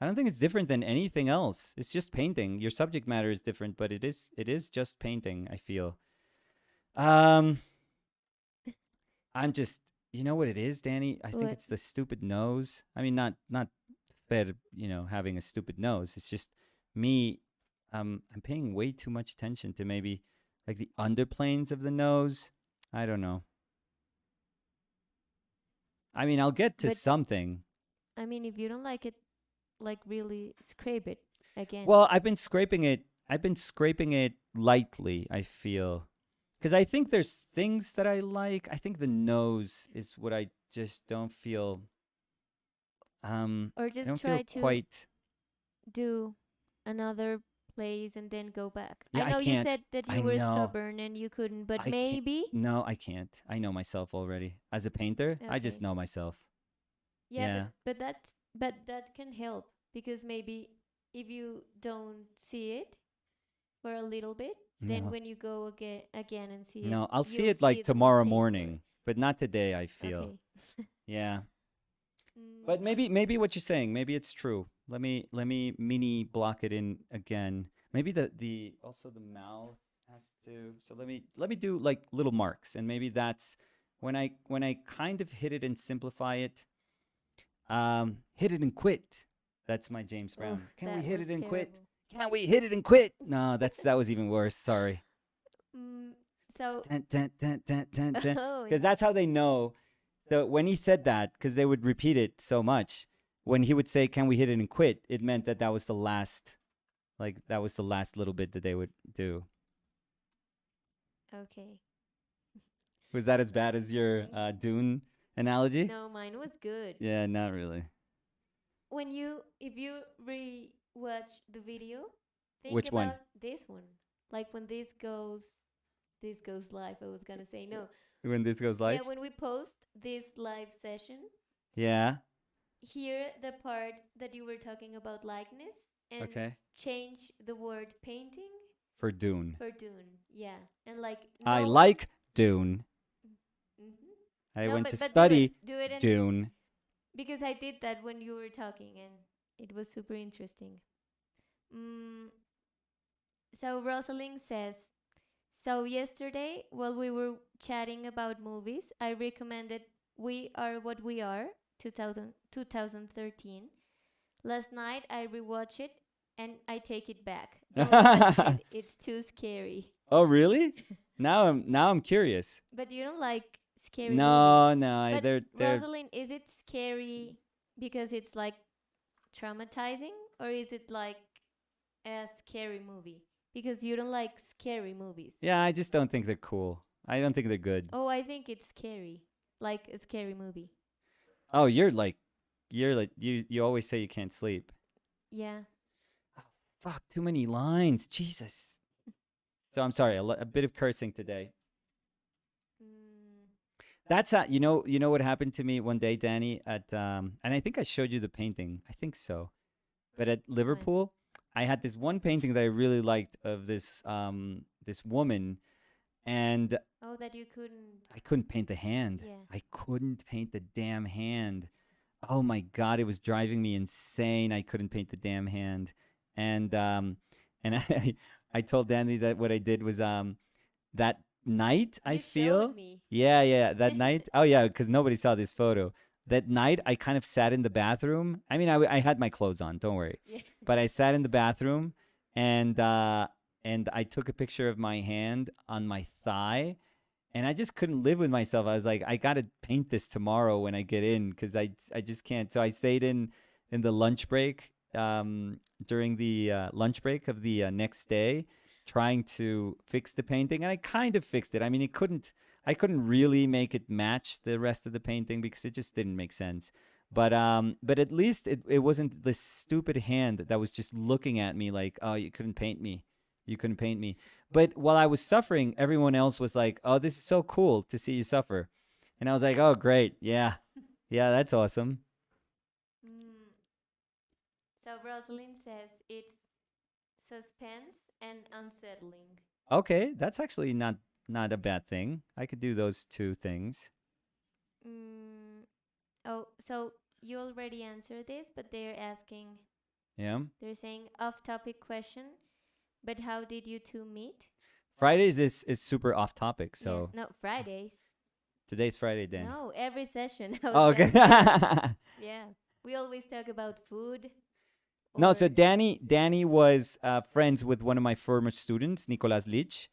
I don't think it's different than anything else. It's just painting. Your subject matter is different, but it is just painting. I feel. Um, I'm just. You know what it is, Danny? I think What? it's the stupid nose. I mean, not fair. Having a stupid nose. It's just me. I'm paying way too much attention to maybe like the underplanes of the nose. I don't know. I mean, I'll get to But something. I mean, if you don't like it, like really scrape it again. Well, I've been scraping it. I've been scraping it lightly, I feel. Because I think there's things that I like. I think the nose is what I just don't feel. Or I just don't feel try to quite. do another place and then go back. I Yeah, I know you can't. said that I you were know. stubborn and you couldn't, but I can't. maybe. No, I can't. I know myself already. As a painter, I just Okay. know myself. Yeah, Yeah. but that can help because maybe if you don't see it for a little bit, then No. when you go again and see it, No, I'll see you'll it see like the tomorrow mistake or morning, but not today, I feel. okay. Yeah. Mm, But maybe what you're saying, maybe it's true. Let me mini block it in again. Maybe the also the mouth has to. So let me do like little marks, and maybe that's when I kind of hit it and simplify it. Hit it and quit. That's my James oh, Brown. Can we that hit was it and quit? terrible. Can we hit it and quit? No, that was even worse. Sorry. Mm, so Dun, dun, dun, dun, dun, dun. oh, Because that's how they know. So when he said that, because they would repeat it so much, when he would say, "Can we hit it and quit?" It meant that that was the last, like that was the last little bit that they would do. okay. Was that as bad as your Mm, Dune analogy? no, mine was good. Yeah, not really. If you re-watch the video, think Which one? about this one. Like when this goes live. I was gonna say no. When this goes Yeah, live? when we post this live session, Yeah. hear the part that you were talking about likeness and Okay. change the word painting For Dune. for Dune. Yeah, and like I no one. like Dune. Mhm. I No, went to but do it. study Do it and Dune. because I did that when you were talking and it was super interesting. Mm, so Rosalind says, so yesterday while we were chatting about movies, I recommended We Are What We Are 2013. Last night I rewatched it and I take it back. Don't watch it. It's too scary. Oh, really? Now I'm curious. But you don't like scary movies. No, no, But they're Rosalind, is it scary because it's like traumatizing or is it like a scary movie? Because you don't like scary movies. yeah, I just don't think they're cool. I don't think they're good. Oh, I think it's scary. Like a scary movie. Oh, you're like you always say you can't sleep. Yeah. Oh, fuck, too many lines. Jesus. So I'm sorry, a bit of cursing today. Mm, That's how you know what happened to me one day, Danny, at and I think I showed you the painting. I think so. But at fine. Liverpool, I had this one painting that I really liked of this woman, and Oh, that you couldn't. I couldn't paint the hand. Yeah. I couldn't paint the damn hand. Oh my god, it was driving me insane. I couldn't paint the damn hand, and and I told Danny that what I did was that night I You showed feel me. yeah that night oh yeah because nobody saw this photo that night I kind of sat in the bathroom. I mean I had my clothes on, don't worry, Yeah. but I sat in the bathroom and uh and I took a picture of my hand on my thigh, and I just couldn't live with myself. I was like, I gotta paint this tomorrow when I get in because I just can't. So I stayed in the lunch break during the lunch break of the next day, trying to fix the painting, and I kind of fixed it. I mean, it couldn't. I couldn't really make it match the rest of the painting because it just didn't make sense. But at least it wasn't this stupid hand that was just looking at me like, oh, you couldn't paint me. You couldn't paint me. But while I was suffering, everyone else was like, "Oh, this is so cool to see you suffer," and I was like, "Oh, great, yeah, yeah, that's awesome." Mm, so Rosalind says it's suspense and unsettling. Okay, that's actually not a bad thing. I could do those two things. Mm, oh, so you already answered this, but they're asking, Yeah. they're saying off topic question, but how did you two meet? Fridays is super off topic. Yeah, So no, Fridays. today's Friday, Danny. No, every session. How's Oh, okay. that? Yeah, yeah. We always talk about food No, so or. Danny was friends with one of my former students, Nicolas Lich,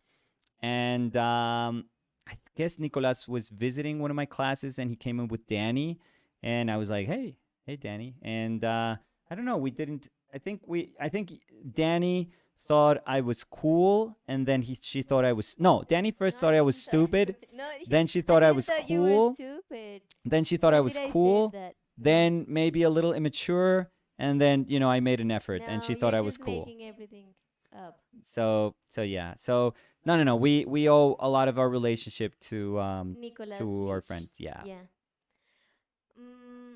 and I guess Nicolas was visiting one of my classes, and he came in with Danny, and I was like, hey, Danny, and I don't know, we didn't. I think Danny thought I was cool, and then she thought I was no. Danny No, first I thought I was didn't thought. stupid, No, then she I thought I didn't was thought you were cool, stupid. then she thought I When did was I say cool, that? No. then maybe a little immature, and then I made an effort, and No, she thought you're I was just cool. making everything up. So yeah. So no. We owe a lot of our relationship Nicolas to our Lich. friend. Yeah. Yeah. Mm,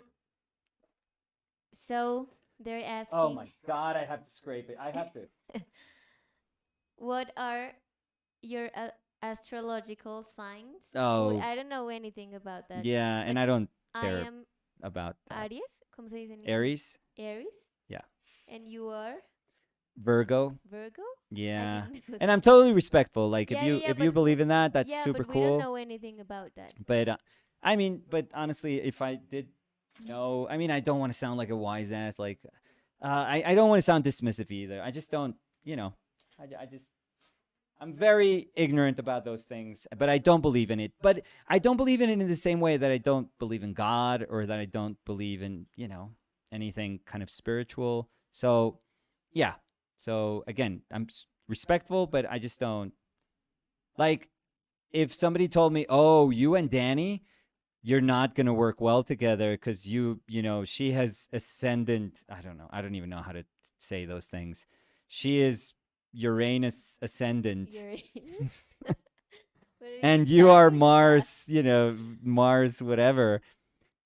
so they're Oh asking, my God! I have to scrape it. I have to. what are your astrological signs? Oh, Oh I don't know anything about that. yeah, But and I don't I care am about that. Aries. ¿Cómo se dice en inglés? Aries. Aries. Yeah. And you are Virgo. Virgo? I Yeah. didn't know And that. I'm totally respectful. Like Yeah, yeah, yeah. if you believe in that, that's Yeah, super but we don't cool. know anything about that. But I mean, but honestly, if I did know, I mean, I don't want to sound like a wise ass. Like, I don't want to sound dismissive either. I just don't, I just, I'm very ignorant about those things, but I don't believe in it. But I don't believe in it in the same way that I don't believe in God or that I don't believe in, anything kind of spiritual. So, yeah. So again, I'm respectful, but I just don't like if somebody told me, "Oh, you and Danny, you're not going to work well together because she has ascendant. I don't know. I don't even know how to say those things. She is Uranus ascendant, Uranus? What are you and you are talking about? Mars, Mars, whatever.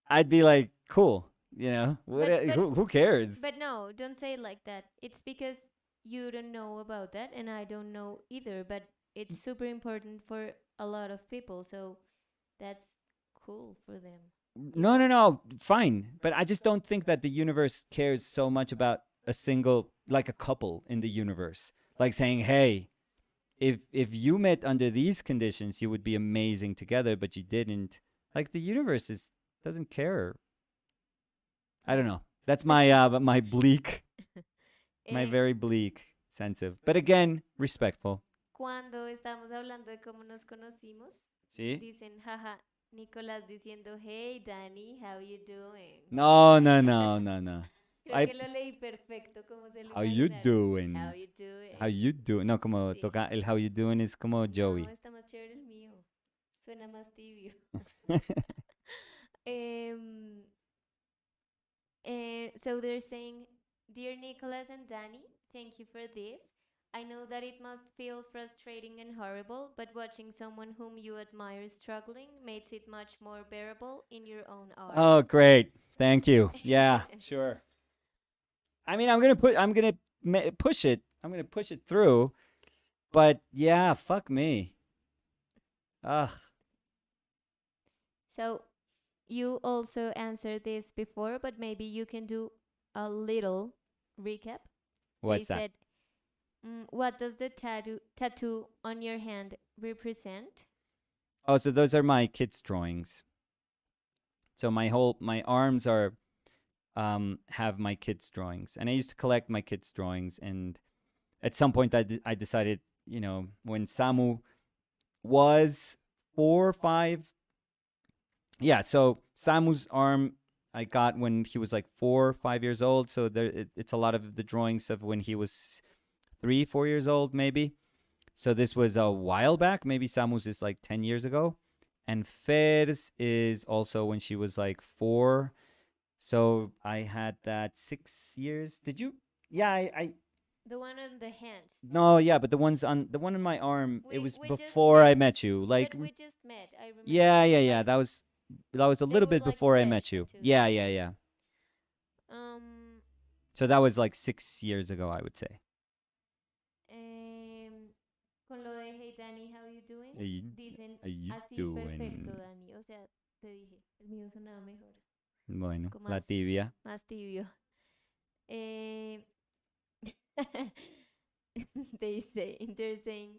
I'd be like, cool. What? But but Who cares? but no, don't say it like that. It's because you don't know about that and I don't know either, but it's super important for a lot of people. So that's cool for them, you No, no, know? no, fine. But I just don't think that the universe cares so much about a single, like a couple in the universe. Like saying, hey, if you met under these conditions, you would be amazing together, but you didn't. Like the universe is doesn't care. I don't Oh. know. That's my my bleak, my Eh, very bleak sense of. But again, respectful. Cuando estamos hablando de cómo nos conocimos, See? dicen, jaja, Nicolás diciendo, hey Dani, how you doing? No, no, no, no, no. Creo I que lo leí perfecto, como se lo how you imaginaron. How doing? you How doing? you doing? No, como Sí. toca el how you doing es como No, Joey. está más chévere el mío. Suena más tibio. Em, so they're saying, Dear Nicholas and Danny, thank you for this. I know that it must feel frustrating and horrible, but watching someone whom you admire struggling makes it much more bearable in your own art. Oh, great. Thank you. Yeah, sure. I mean, I'm gonna push it. I'm gonna push it through. But yeah, fuck me. Ugh. So you also answered this before, but maybe you can do a little recap. They What's that? said, what does the tattoo on your hand represent? Oh, so those are my kids' drawings. So my arms are have my kids' drawings, and I used to collect my kids' drawings. And at some point, I decided, when Samu was 4 or 5. Yeah, so Samu's arm I got when he was like 4 or 5 years old. So it's a lot of the drawings of when he was 3 or 4 years old, maybe. So this was a while back. Maybe Samu's is like 10 years ago, and Fer's is also when she was like 4. So I had that 6 years. Did you? Yeah, I The one on the hand. no, yeah, but the one on my arm, it was We just before I met, met you. Like, but we just met. I yeah, remember. yeah, yeah. Like That was a they little were bit like before I fresh met you. tattoos. Yeah, Yeah. yeah, yeah. Um. So that was like 6 years ago, I would say. Con lo de Hey Dani, how you doing? Dicen How you así perfecto, doing? Dani. O sea, te dije, el mío sonaba mejor. Bueno, Como la más, tibia. más tibio. Eh, they're saying,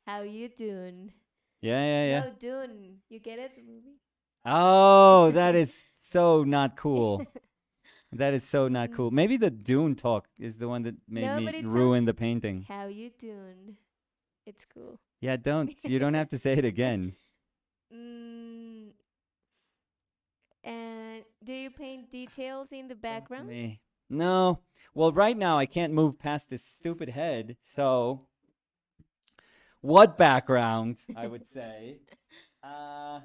how you doing? Yeah, yeah, yeah. No, Dune. You get it, the movie? Oh, that is so not cool. That is so not cool. Mm, Maybe the Dune talk is the one that made no, me but it sounds, ruin the painting. how you doing? It's cool. Yeah, don't. You don't have to say it again. mm, and do you paint details in the Fuck backgrounds? me. No. Well, right now I can't move past this stupid head. So, what background? I would say. Uh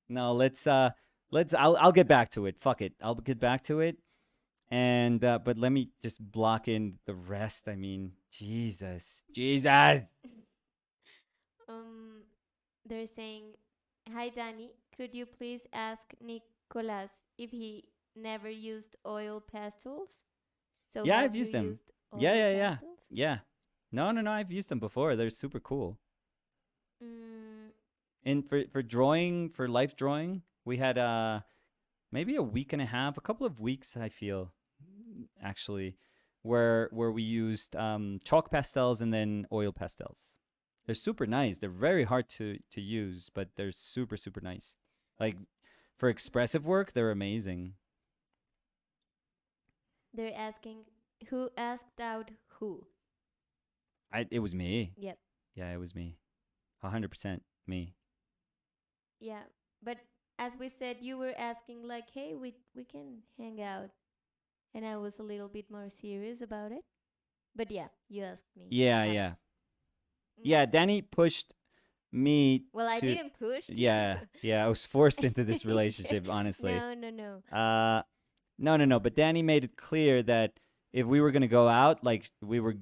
no. I'll get back to it. Fuck it. I'll get back to it. And but let me just block in the rest. I mean, Jesus. um, they're saying, hi Danny, could you please ask Nicolas if he never used oil pastels? So Yeah, have I've you used them. used Yeah, oil yeah, yeah, pastels? yeah. No, no, no. I've used them before. They're super cool. Mm, And for drawing, for life drawing, we had maybe a week and a half, a couple of weeks, I feel, actually, where we used chalk pastels and then oil pastels. They're super nice. They're very hard to use, but they're super super nice. Like for expressive work, they're amazing. they're asking, who asked out who? It was me. Yep. Yeah, it was me. 100% me. Yeah. But as we said, you were asking like, hey, we can hang out. And I was a little bit more serious about it. But yeah, you asked me Yeah, out. yeah. Yeah, Danny pushed me Well, I to didn't push you. yeah, yeah, I was forced into this relationship, honestly. No, no, no. Uh no, no, no, but Danny made it clear that if we were going to go out, like we were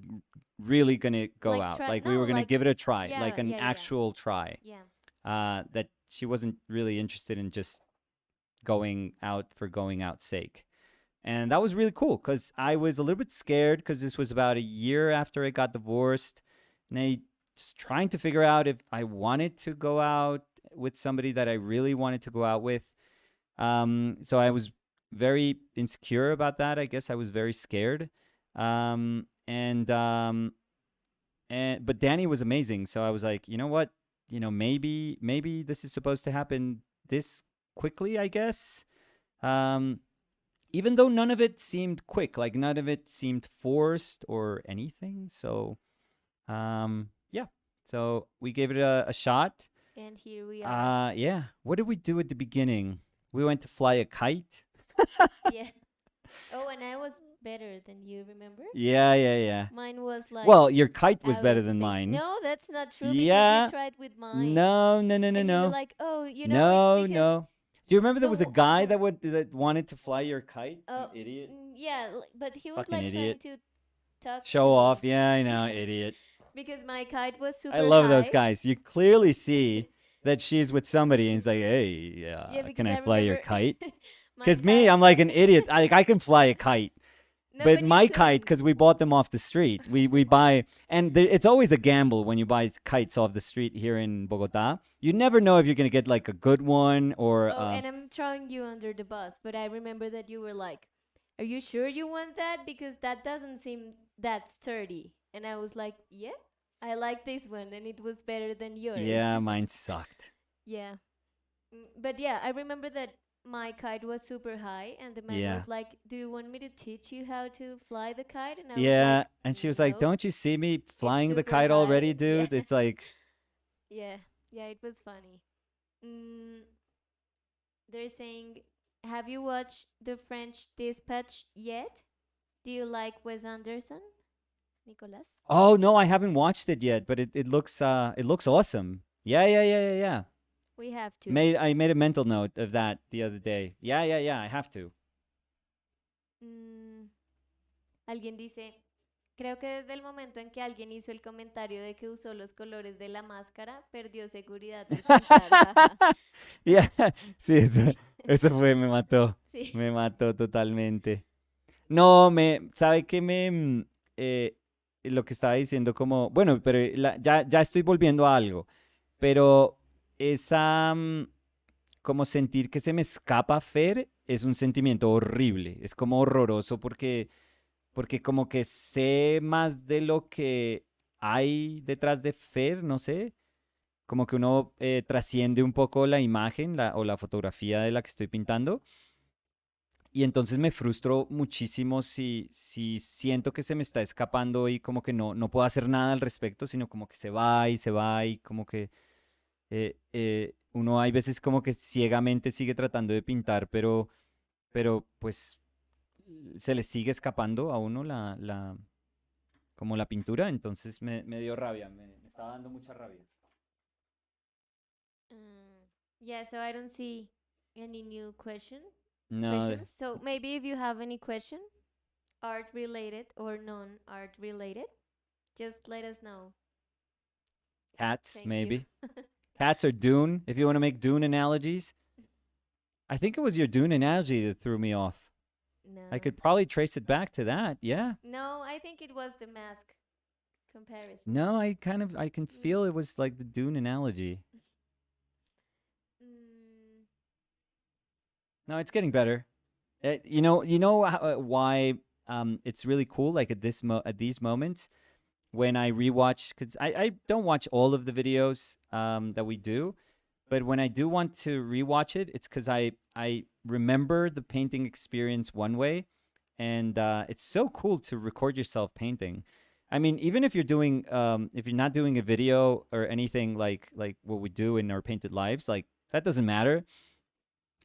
really going to go Like out. try Like we no, were going to like give it a try, like yeah, an yeah, yeah. actual try. Yeah. That she wasn't really interested in just going out for going out's sake. And that was really cool because I was a little bit scared because this was about a year after I got divorced. And I was trying to figure out if I wanted to go out with somebody that I really wanted to go out with. So I was very insecure about that. I guess I was very scared. Um, and um, but Danny was amazing. So I was like, you know what? Maybe this is supposed to happen this quickly. I guess. Um, Even though none of it seemed quick, like none of it seemed forced or anything. So yeah. So we gave it a shot. And here we are. Yeah. What did we do at the beginning? We went to fly a kite. Yeah. Oh, and I was better than you, remember? Yeah. Mine was like Well, your kite was out better of than space. mine. No, that's not true because you Yeah. tried with mine. And you were No. like, "Oh, it's No, because no. Do you remember there the was a w- guy the that wanted to fly your kite? Some oh, idiot. yeah, but he was Fucking like trying idiot. to talk to Show me off. Yeah, I know, idiot. because my kite was I super love those high. guys. You clearly see that she's with somebody and he's like, hey, Yeah, can because I I fly your remember kite? my Because me, kite. I'm like an idiot. I can fly a kite. No, But but you my kite, couldn't. because we bought them off the street, we buy, and it's always a gamble when you buy kites off the street here in Bogota. You never know if you're gonna get like a good one or Oh, and I'm throwing you under the bus, but I remember that you were like, "Are you sure you want that? Because that doesn't seem that sturdy." And I was like, "Yeah, I like this one, and it was better than yours." yeah, mine sucked. Yeah. But yeah, I remember that my kite was super high, and the man Yeah, was like, "Do you want me to teach you how to fly the kite?" And I was yeah, like, and she was like, "No, "Don't you see me it's flying the super kite already, high." Yeah, dude?" It's like, yeah, yeah. It was funny. Mm, they're saying, "Have you watched The French Dispatch yet? Do you like Wes Anderson, Nicolas?" oh no, I haven't watched it yet, but it looks awesome. Yeah. We have to. I made a mental note of that the other day. Yeah. I have to. Mm, alguien dice, creo que desde el momento en que alguien hizo el comentario de que usó los colores de la máscara, perdió seguridad al pintar, jaja. Yeah, sí, eso, Sí, eso fue, me mató. sí. Me mató totalmente. No, ¿sabe qué lo que estaba diciendo como, bueno, pero ya estoy volviendo a algo, pero esa, como sentir que se me escapa Fer es un sentimiento horrible, es como horroroso porque como que sé más de lo que hay detrás de Fer, no sé, como que uno trasciende un poco la imagen o la fotografía de la que estoy pintando. Y entonces me frustro muchísimo si siento que se me está escapando y como que no puedo hacer nada al respecto, sino como que se va y como que uno hay veces como que ciegamente sigue tratando de pintar, pero pues se le sigue escapando a uno como la pintura, entonces me dio rabia, me estaba dando mucha rabia. Mm, yeah, so I don't see any new No, questions. So maybe if you have any question, art related or non-art related, just let us know. cats, Thank you. maybe. Cats or Dune, if you want to make Dune analogies. I think it was your Dune analogy that threw me off. I No. could probably trace it back to that. Yeah. No, I think it was the mask comparison. No, I can Mm. feel it was like the Dune analogy. Mm, No, it's getting better. Why it's really cool like at these moments when I rewatch cuz I don't watch all of the videos that we do, but when I do want to rewatch it, it's cuz I remember the painting experience one way and it's so cool to record yourself painting. I mean, even if you're not doing a video or anything like what we do in our painted lives, like that doesn't matter.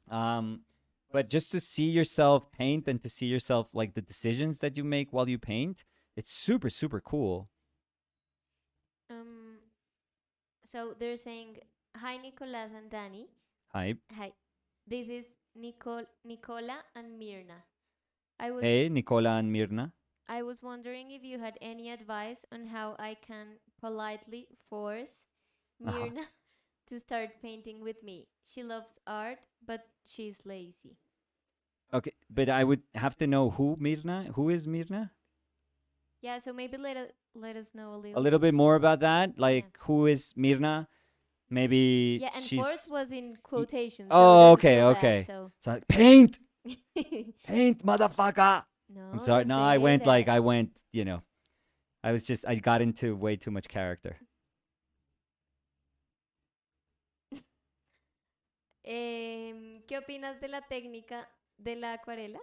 Um, but just to see yourself paint and to see yourself like the decisions that you make while you paint, it's super super cool. um, so they're saying, "Hi, Nicolas and Danny. Hi, Hi, this is Nicola and Mirna. I was hey, Nicola and Mirna. I was wondering if you had any advice on how I can politely force Uh-huh. Mirna to start painting with me. She loves art, but she's lazy." Okay, but I would have to know who is Mirna? Yeah, so maybe let us know a A little little bit. bit more about that. Yeah. Like, who is Mirna? Maybe Yeah, and force she's. was in y- quotation, so Oh, don't okay, feel bad. okay. So So like, paint, paint, motherfucker. I'm no, sorry. don't No, say that. I went. I got into way too much character. ¿Qué opinas de la técnica de la acuarela?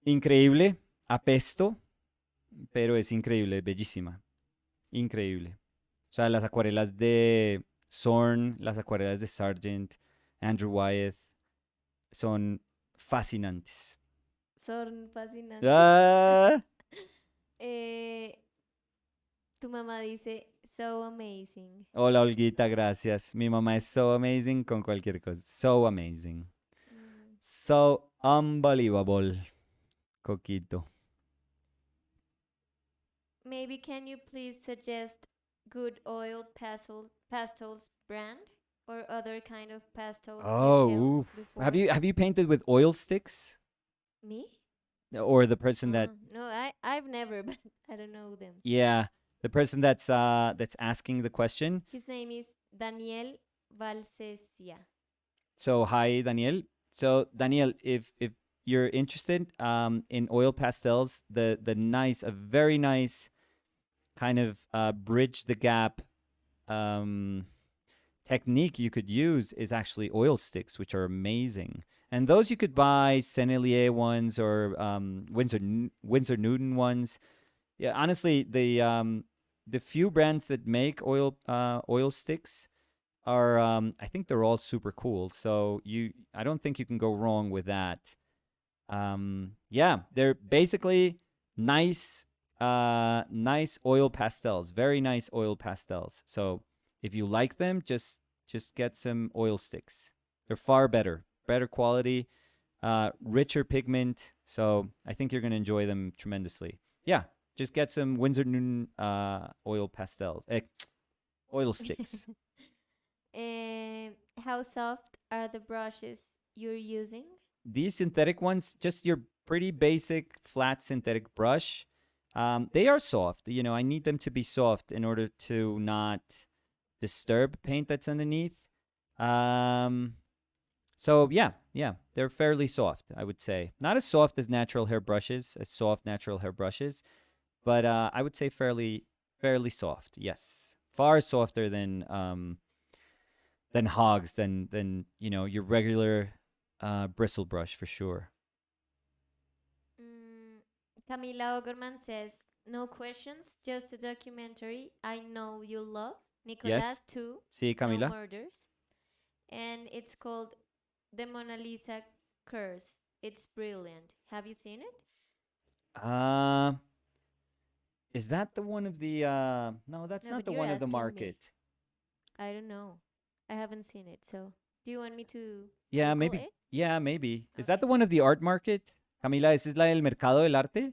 Increíble, apesto, pero es increíble, bellísima, increíble. O sea, las acuarelas de Zorn, las acuarelas de Sargent, Andrew Wyeth, son fascinantes. Son fascinantes. Ah, Eh, Tu mamá dice, so amazing. hola, Olguita, gracias. Mi mamá es so amazing con cualquier cosa. So amazing. Mm. So unbelievable, Coquito. Maybe can you please suggest good oil pastels brand or other kind of pastels you Oh, tell oof. before? Have you painted with oil sticks? Me? Or the person that No, I've never, but I don't know them. yeah, the person that's asking the question. His name is Daniel Valsesia. So hi, Daniel. So Daniel, if you're interested in oil pastels, the nice, a very nice kind of bridge the gap um, technique you could use is actually oil sticks, which are amazing. And those you could buy Sennelier ones or Windsor Newton ones. Yeah, honestly, the few brands that make oil sticks are I think they're all super cool. So I don't think you can go wrong with that. Yeah, they're basically nice nice oil pastels, very nice oil pastels. So if you like them, just get some oil sticks. They're far better quality, richer pigment. So I think you're gonna enjoy them tremendously. Yeah, just get some Windsor Newton oil pastels, oil sticks. How soft are the brushes you're using? These synthetic ones, just your pretty basic flat synthetic brush. They are soft. I need them to be soft in order to not disturb paint that's underneath. Um, so yeah, they're fairly soft, I would say. Not as soft as soft natural hair brushes, but I would say fairly soft. Yes, far softer than hogs than your regular bristle brush for sure. Mm, Camila Ogerman says, no questions, just a documentary I know you love. Yes. Nicolas 2, Sí, No Camila. Murders. And it's called The Mona Lisa Curse. It's brilliant. Have you seen it? Uh, is that the one of the? No, that's No, not but the you're one of the asking me. market. I don't know. I haven't seen it. So, do you want me to Yeah, Google maybe. it? Yeah, maybe. Is that Okay. the one of the art market? Camila, ¿esa es la del mercado del arte?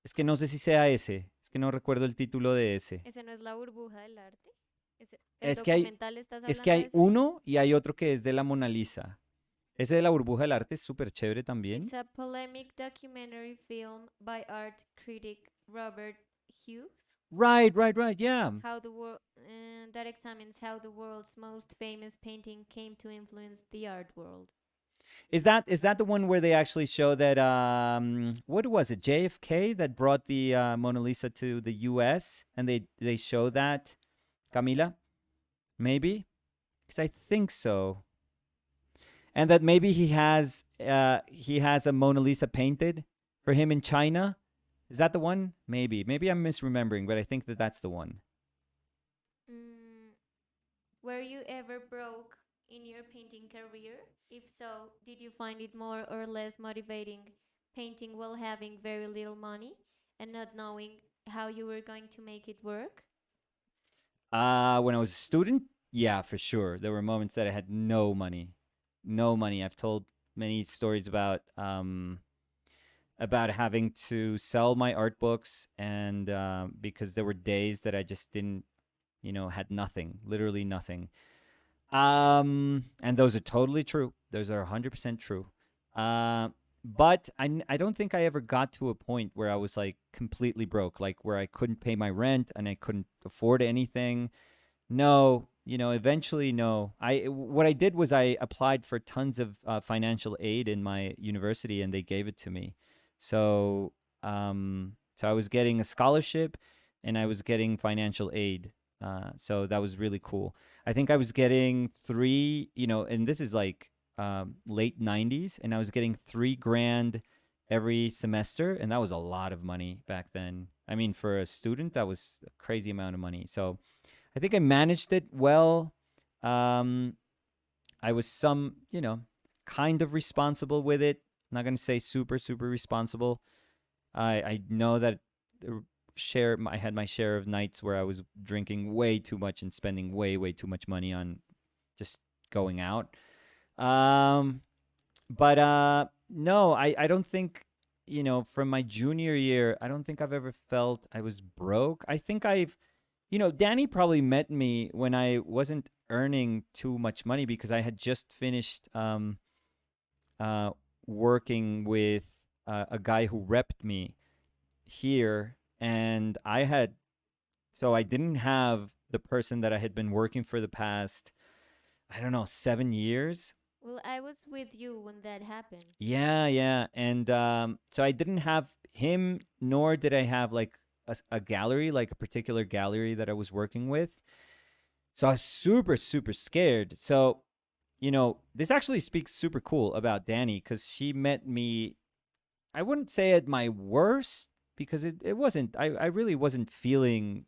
Es que no sé si sea ese. Es que no recuerdo el título de ese. ¿Ese no es la burbuja del arte? ¿El Es que hay, documental estás es que hablando de hay ese? uno y hay otro que es de la Mona Lisa. Ese de la burbuja del arte es súper chévere también. It's a polemic documentary film by art critic Robert Hughes. Right. Yeah. How the world that examines how the world's most famous painting came to influence the art world. Is that the one where they actually show that what was it, JFK that brought the Mona Lisa to the U.S. and they show that, Camila? Maybe, because I think so, and that maybe he has a Mona Lisa painted for him in China. Is that the one? Maybe I'm misremembering, but I think that's the one. Mm, were you ever broke in your painting career? If so, did you find it more or less motivating painting while having very little money and not knowing how you were going to make it work? When I was a student, yeah, for sure. There were moments that I had no money, no money. I've told many stories about having to sell my art books, and because there were days that I just didn't, had nothing, literally nothing. And those are totally true. Those are 100% true. Uh, but I don't think I ever got to a point where I was like completely broke, like where I couldn't pay my rent and I couldn't afford anything. No, eventually, no. What I did was I applied for tons of financial aid in my university, and they gave it to me. So I was getting a scholarship, and I was getting financial aid. So that was really cool. I think I was getting three, and this is like late '90s, and I was getting 3 grand every semester, and that was a lot of money back then. I mean, for a student, that was a crazy amount of money. So I think I managed it well. Um, I was kind of responsible with it. Not gonna say super, super responsible. I know that I had my share of nights where I was drinking way too much and spending way, way too much money on just going out. Um, but no, I don't think, from my junior year, I don't think I've ever felt I was broke. I think Danny probably met me when I wasn't earning too much money because I had just finished uh, working with a guy who repped me here, and so I didn't have the person that I had been working for the past, I don't know, 7 years. Well, I was with you when that happened. Yeah, yeah. And so I didn't have him, nor did I have like a gallery, like a particular gallery that I was working with. So I was super, super scared. So, this actually speaks super cool about Danny because she met me, I wouldn't say at my worst because it wasn't, I really wasn't feeling,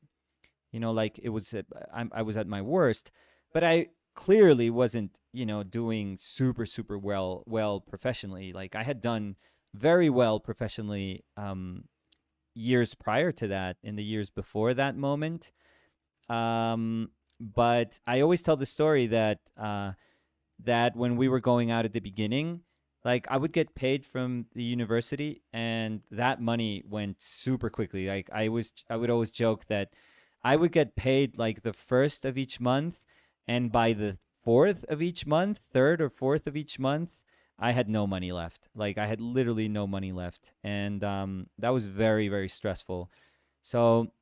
like I was at my worst, but I clearly wasn't, doing super, super well professionally. Like I had done very well professionally years prior to that, in the years before that moment. But I always tell the story that when we were going out at the beginning, like I would get paid from the university, and that money went super quickly. Like I would always joke that I would get paid like the first of each month, and by the fourth of each month, third or fourth of each month, I had no money left. Like I had literally no money left, and that was very, very stressful. So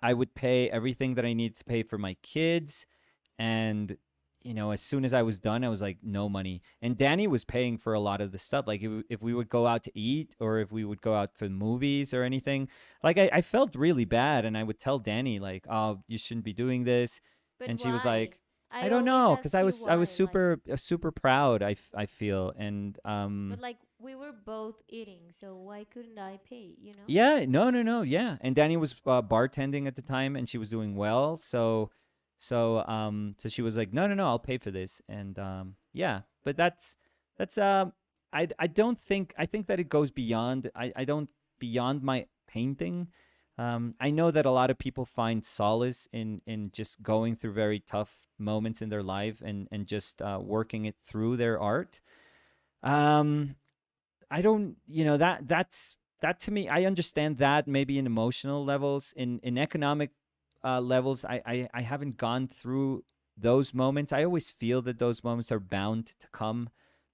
I would pay everything that I needed to pay for my kids. And, as soon as I was done, I was like, no money. And Danny was paying for a lot of the stuff. Like if we would go out to eat or if we would go out for movies or anything, like I felt really bad. And I would tell Danny, like, oh, you shouldn't be doing this. But And she was why? like, I I don't always know, because ask you I was why. Like, super proud. I feel, and but like we were both eating, so why couldn't I pay? You know? yeah, no, no, no, yeah. And Danny was bartending at the time, and she was doing well. So she was like, no, no, no, I'll pay for this, and yeah. But that's. I don't think I think that it goes beyond. I don't beyond my painting. I know that a lot of people find solace in just going through very tough moments in their life and just working it through their art. Um, I don't, that to me. I understand that maybe in emotional levels, in economic levels. I haven't gone through those moments. I always feel that those moments are bound to come,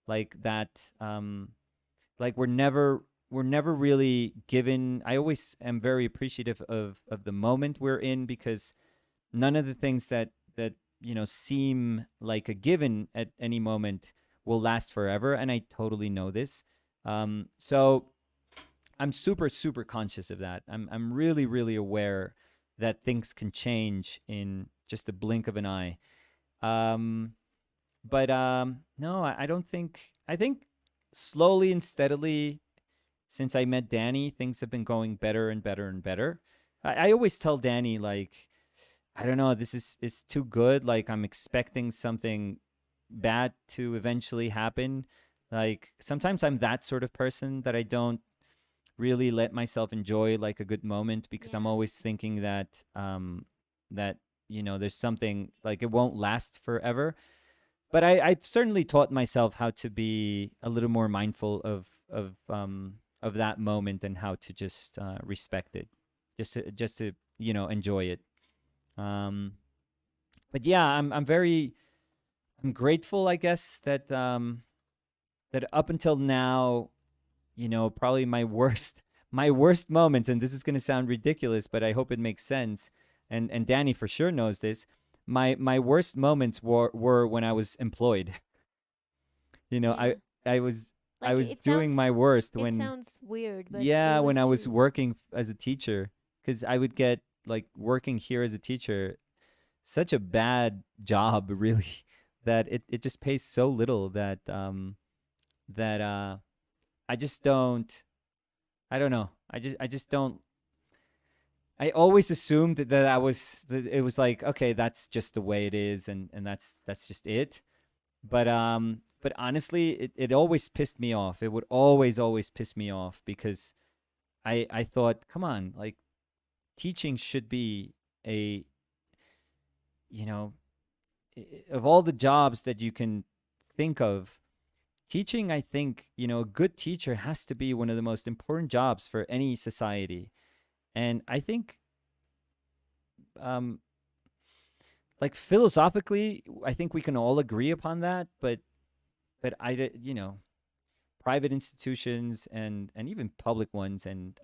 like that. Like we're never really given. I always am very appreciative of the moment we're in because none of the things that seem like a given at any moment will last forever, and I totally know this. So I'm super super conscious of that. I'm really really aware that things can change in just a blink of an eye. um but no, I don't think. I think slowly and steadily, since I met Danny, things have been going better and better and better. I always tell Danny, like, I don't know, this is too good. Like I'm expecting something bad to eventually happen. Like sometimes I'm that sort of person that I don't really let myself enjoy like a good moment because I'm Yeah. always thinking that there's something like it won't last forever. But I've certainly taught myself how to be a little more mindful of that moment and how to just respect it, just to enjoy it. Um, but yeah, I'm grateful, I guess, that up until now, probably my worst my worst moments, and this is going to sound ridiculous, but I hope it makes sense. And Danny for sure knows this. my worst moments were when I was employed. You know, Yeah. I was I Like was doing my worst it when, sounds weird, but it yeah, when was I was true. working as a teacher, cuz I would get like working here as a teacher such a bad job really that it just pays so little that that I just don't, I don't know. I just don't, I always assumed that that it was like, okay, that's just the way it is, and that's just it. But honestly, it always pissed me off. It would always piss me off because I thought, come on, like teaching should be a, you know, of all the jobs that you can think of, teaching, I think, a good teacher has to be one of the most important jobs for any society. And I think, um, like philosophically, I think we can all agree upon that. But private institutions and even public ones, and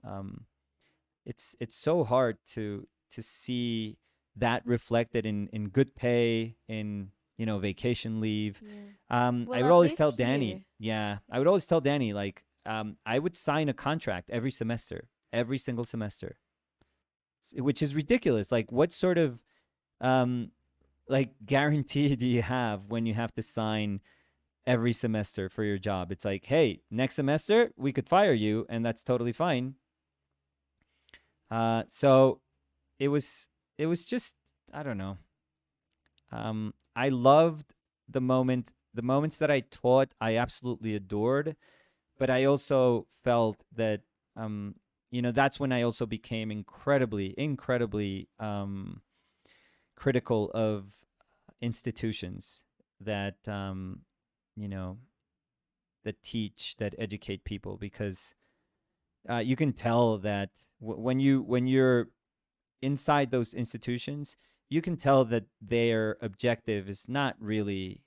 it's so hard to see that reflected in good pay, in vacation leave. Yeah. I Well, would at always least tell Danny, here. yeah, I would always tell Danny, like, I would sign a contract every semester, every single semester, which is ridiculous. Like, what sort of um, like guarantee do you have when you have to sign every semester for your job? It's like, hey, next semester we could fire you, and that's totally fine. So it was it was just, I don't know. I loved the moments that I taught. I absolutely adored, but I also felt that that's when I also became incredibly critical of institutions that you know that teach, that educate people, because you can tell that when you're inside those institutions, you can tell that their objective is not really,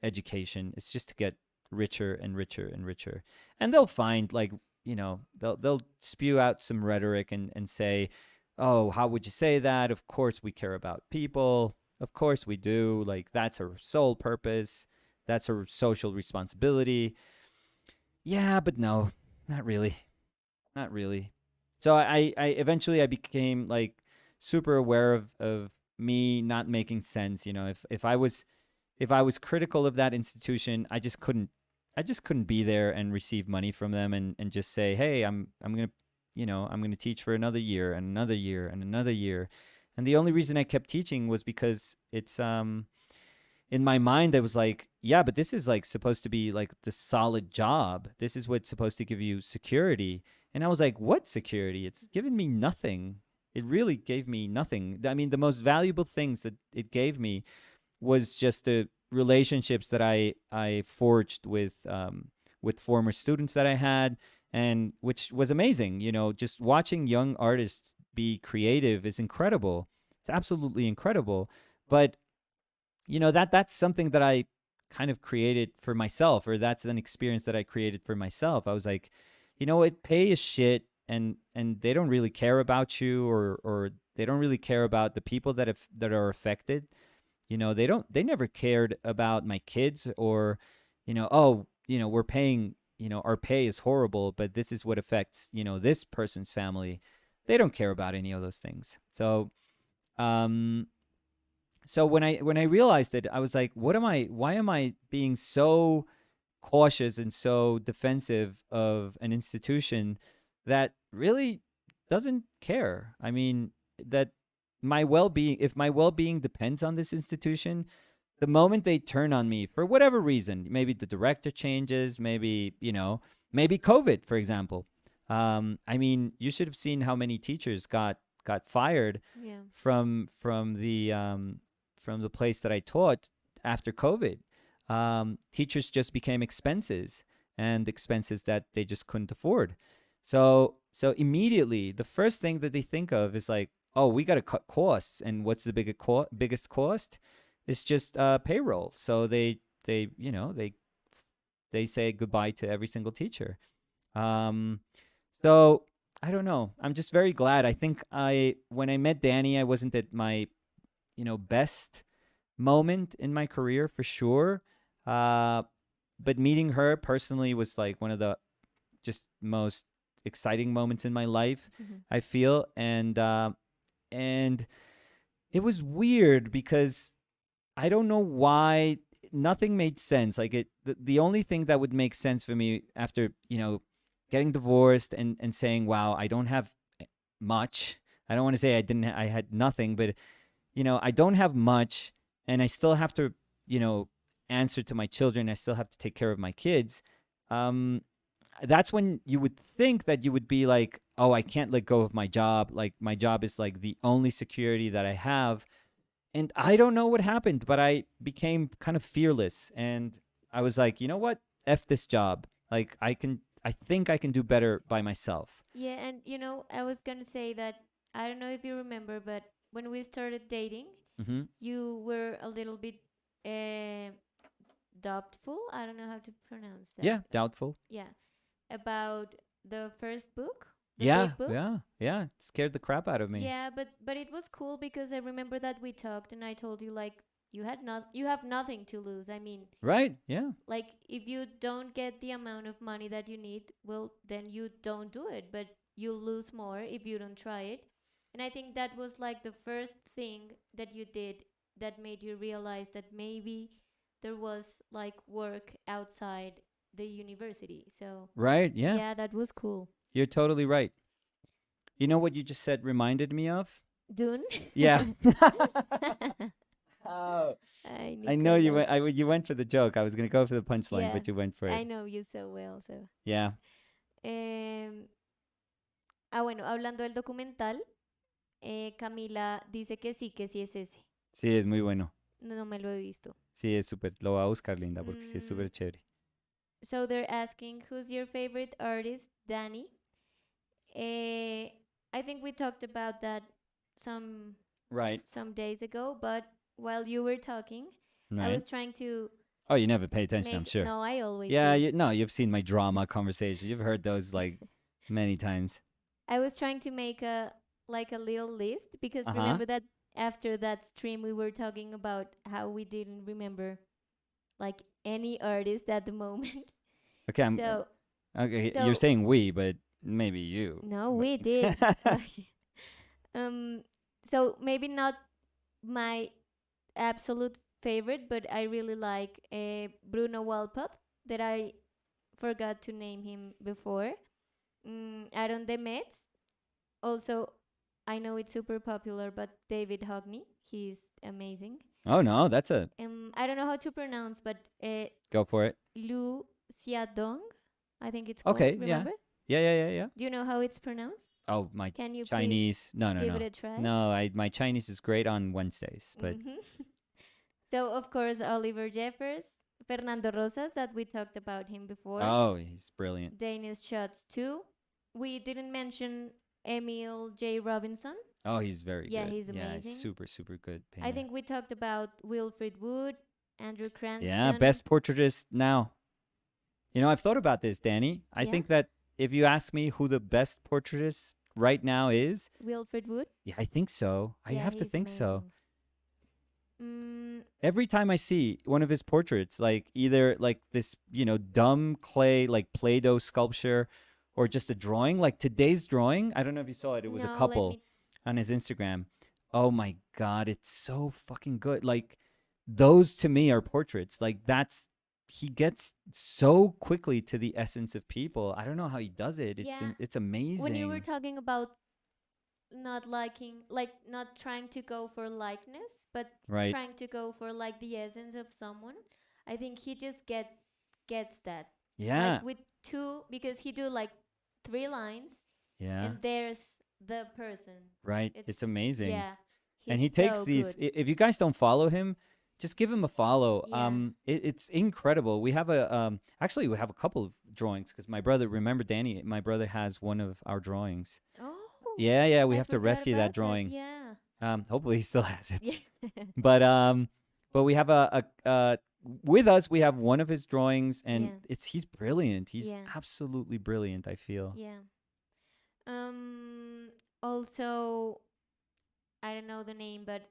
education. It's just to get richer and richer and richer. And they'll find, like, they'll spew out some rhetoric and say, "Oh, how would you say that? Of course we care about people. Of course we do. Like, that's our sole purpose. That's our social responsibility." Yeah, but no, not really. Not really. So I eventually I became like super aware of me not making sense. If I was critical of that institution, I just couldn't be there and receive money from them and just say, hey, I'm gonna I'm gonna teach for another year and another year and another year. And the only reason I kept teaching was because it's in my mind I was like, yeah, but this is like supposed to be like the solid job. This is what's supposed to give you security. And I was like, what security? It's given me nothing. It really gave me nothing. I mean, the most valuable things that it gave me was just the relationships that I forged with former students that I had, and which was amazing. Just watching young artists be creative is incredible. It's absolutely incredible. But that's something that I kind of created for myself, or that's an experience that I created for myself. I was like, it pay is shit, and they don't really care about you, or they don't really care about the people that are affected. They never cared about my kids, or oh, we're paying, our pay is horrible, but this is what affects, this person's family. They don't care about any of those things. Um so when I realized it, I was like, what am I why am I being so cautious and so defensive of an institution that really doesn't care? I mean, that my well-being if my well-being depends on this institution, the moment they turn on me for whatever reason, maybe the director changes, maybe, maybe COVID, for example. I mean, you should have seen how many teachers got fired Yeah. from the place that I taught after COVID. Teachers just became expenses, and expenses that they just couldn't afford. So immediately, the first thing that they think of is like, oh, we got to cut costs. And what's the biggest cost? It's just payroll. So they say goodbye to every single teacher. Um, so I don't know. I'm just very glad. I think I when I met Danny, I wasn't at my best moment in my career for sure. Uh, but meeting her personally was like one of the just most exciting moments in my life, Mhm. I feel. And it was weird because I don't know why nothing made sense. Like the only thing that would make sense for me after, getting divorced and saying, wow, I don't have much. I don't want to say I had nothing, but I don't have much and I still have to, you know, answer to my children. I still have to take care of my kids. Um, that's when you would think that you would be like, oh, I can't let go of my job. Like my job is like the only security that I have. And I don't know what happened, but I became kind of fearless and I was like, you know what? F this job. Like I think I can do better by myself. Yeah, and I was gonna say that I don't know if you remember, but when we started dating, Hmm. you were a little bit uh, doubtful. I don't know how to pronounce that. Yeah, doubtful. Yeah, about the first book, the Yeah, big book. yeah, yeah. It scared the crap out of me. Yeah, but it was cool because I remember that we talked and I told you like you have nothing to lose. I mean, Right? Yeah. like if you don't get the amount of money that you need, well, then you don't do it, but you lose more if you don't try it. And I think that was like the first thing that you did that made you realize that maybe there was like work outside the university. So Right? Yeah. yeah, that was cool. You're totally right. You know what you just said reminded me of? Dune. Yeah. Oh, Ay, I know you Nicolas. went. You went for the joke. I was gonna go for the punchline, Yeah, but you went for it. I know you so well, so. Yeah. Em, bueno, hablando del documental, Camila dice que sí es ese. Sí, es muy bueno. No, no me lo he visto. Sí, es súper. Lo voy a buscar, Linda, porque sí es Mm, súper chévere. so they're asking, who's your favorite artist, Danny? Eh, I think we talked about that some Right. some days ago, but while you were talking, I Right. was trying to Oh, you never pay attention, I'm make. sure. No, I always Yeah. do. No, you've seen my drama conversations. You've heard those like many times. I was trying to make a like a little list Uh because huh. remember that after that stream we were talking about how we didn't remember like any artist at the moment. Okay. So Okay. You're so saying we, but maybe you. no, But we did. um so maybe not my absolute favorite, but I really like Bruno Walcott that I forgot to name him before. Aaron Demetz. Also, I know it's super popular, but David Hockney, he's amazing. oh no, that's a I don't know how to pronounce, but go for it. Lu Xiaodong, I think it's called. Okay. Yeah. Remember? Yeah. Yeah. Yeah. Yeah. Do you know how it's pronounced? Oh, my Can you please Chinese. No, no, give it no. a try? No, my Chinese is great on Wednesdays, but Hmm. So, of course, Oliver Jeffers, Fernando Rosas, that we talked about him before, oh, he's brilliant. Danish Shots too. We didn't mention Emil J. Robinson. Oh, he's very Yeah, good. he's Yeah, he's amazing. super, super good I painter. think we talked about Wilfred Wood, Andrew Yeah, Cranston. best portraitist now. I've thought about this, Danny. I Yeah, think that if you ask me who the best portraitist right now is, Wilfred Wood. yeah, I think so. I Yeah, have to he's think so. amazing. Mm, Every time I see one of his portraits, like either like this, dumb clay, like Play-Doh sculpture, or just a drawing, like today's drawing, I don't know if you saw it. It was a no, let couple me. on his Instagram. Oh my God, it's so fucking good. Like those to me are portraits. Like he gets so quickly to the essence of people. I don't know how he does it. Yeah, It's when you were amazing. talking about not liking, like not trying to go for likeness, but Right. trying to go for like the essence of someone, I think he just gets that. Like Yeah. with two, because he do like three lines, Yeah. and there's the person. Right. It's It's amazing. yeah, And he's he takes so these. good. If you guys don't follow him, just give him a follow. Yeah. It's incredible. We have actually we have a couple of drawings because my brother. Remember, Danny? My brother has one of our drawings. Oh, Yeah, yeah. We I have to forgot rescue that about that. drawing. Yeah. Hopefully he still has Yeah. it. But we have with us we have one of his drawings, and Yeah. he's brilliant. He's Yeah. absolutely brilliant. I feel. Yeah. Also, I don't know the name, but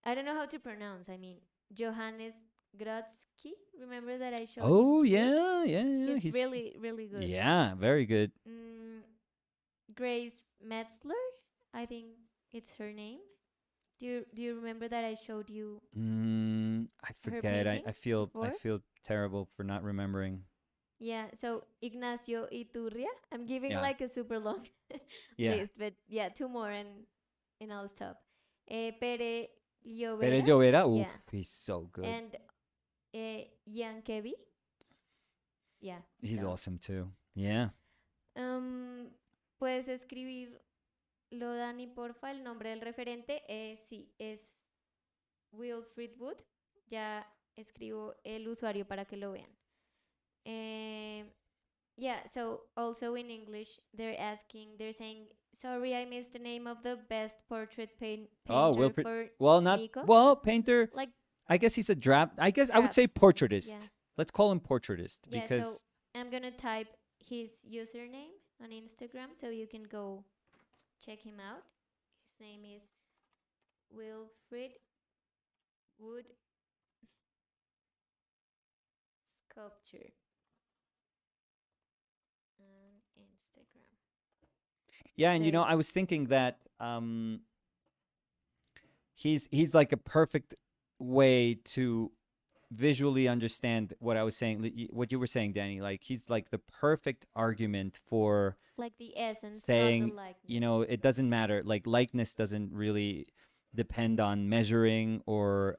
I don't know how to pronounce. I mean, Johannes Grodsky. Remember that I showed him Oh to you? yeah, yeah, yeah. He's He's really, really good. yeah, very good. Mm, Grace Metzler, I think it's her name. Do you remember that I showed you I her forget. I, painting I feel I before? feel terrible for not remembering. Yeah, so Ignacio Iturria. I'm giving Yeah, like a super long yeah. list, but yeah, two more and I'll stop. Pere Pere Llovera, Llovera, oof, yeah, he's so good. and Yankevi, yeah. He's So, awesome too. Yeah. puedes escribirlo, Dani, porfa, el nombre del referente. Sí, es Wilfred Wood. Ya escribo el usuario para que lo vean. Eh, Yeah, so also in English, they're saying, sorry, I missed the name of the best portrait Oh, painter Wilfred. for Well, not Nico. well, painter. Like I guess he's a draft. I guess I would say drafts. Yeah. portraitist. Let's call him portraitist Yeah, so because I'm gonna type his username on Instagram so you can go check him out. His name is Wilfred Wood Sculpture on Instagram. yeah, and Okay. I was thinking that he's like a perfect way to visually understand what I was saying, what you were saying, Danny. Like he's like the perfect argument for Like the essence, not the saying, likeness. it doesn't matter. Like likeness doesn't really depend on measuring or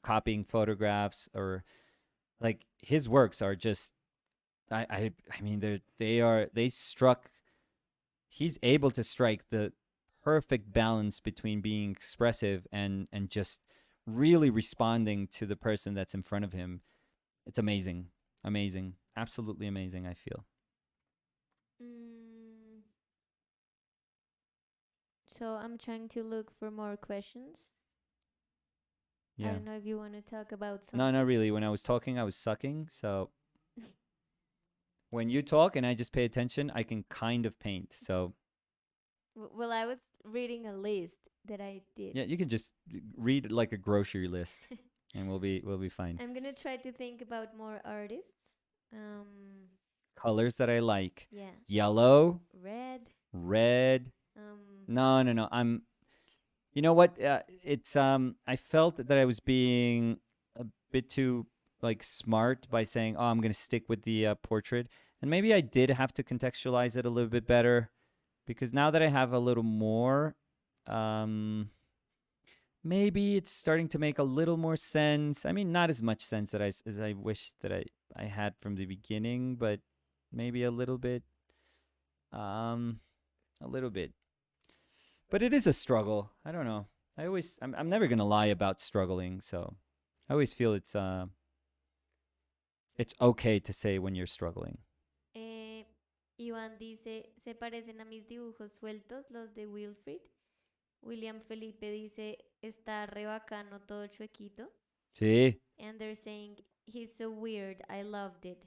copying photographs or like his works are just I mean they struck he's able to strike the perfect balance between being expressive and just really responding to the person that's in front of him. It's amazing. Amazing. Absolutely amazing, I feel. Mm, so I'm trying to look for more questions. I Yeah. don't know if you want to talk about No, not something. really. When I was talking, I was sucking. So when you talk and I just pay attention, I can kind of paint. So Well, I was reading a list that I did. yeah, you can just read like a grocery list and we'll be fine. I'm gonna try to think about more artists. Um, Colors that I like. yeah, Yellow, red. red. Um, No, no, no. You know what? It's I felt that I was being a bit too like smart by saying, "Oh, I'm going to stick with the portrait." And maybe I did have to contextualize it a little bit better because now that I have a little more um maybe it's starting to make a little more sense. I mean, not as much sense that as I wish that I had from the beginning, but maybe a little bit um a little bit. But it is a struggle. I don't know. I'm never going to lie about struggling, so I always feel it's okay to say when you're struggling. eh, Iván dice, se parecen a mis dibujos sueltos, los de Wilfrid. William Felipe dice, está re bacano todo chuequito. See? And they're saying, he's so weird, I loved it.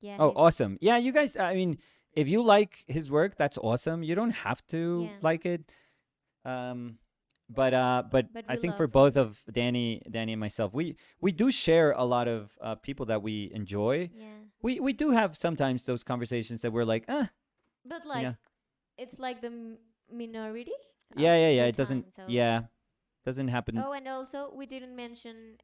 Yeah, Oh, he's, awesome. Yeah, you guys, I mean, if you like his work, that's awesome. You don't have to yeah, like it. Um but but I we think for love. both of Danny and myself, we do share a lot of people that we enjoy. Yeah. We do have sometimes those conversations that we're like, But you like, know. it's like the minority of Yeah. the It doesn't. time. So, Yeah, doesn't happen. oh, and also we didn't mention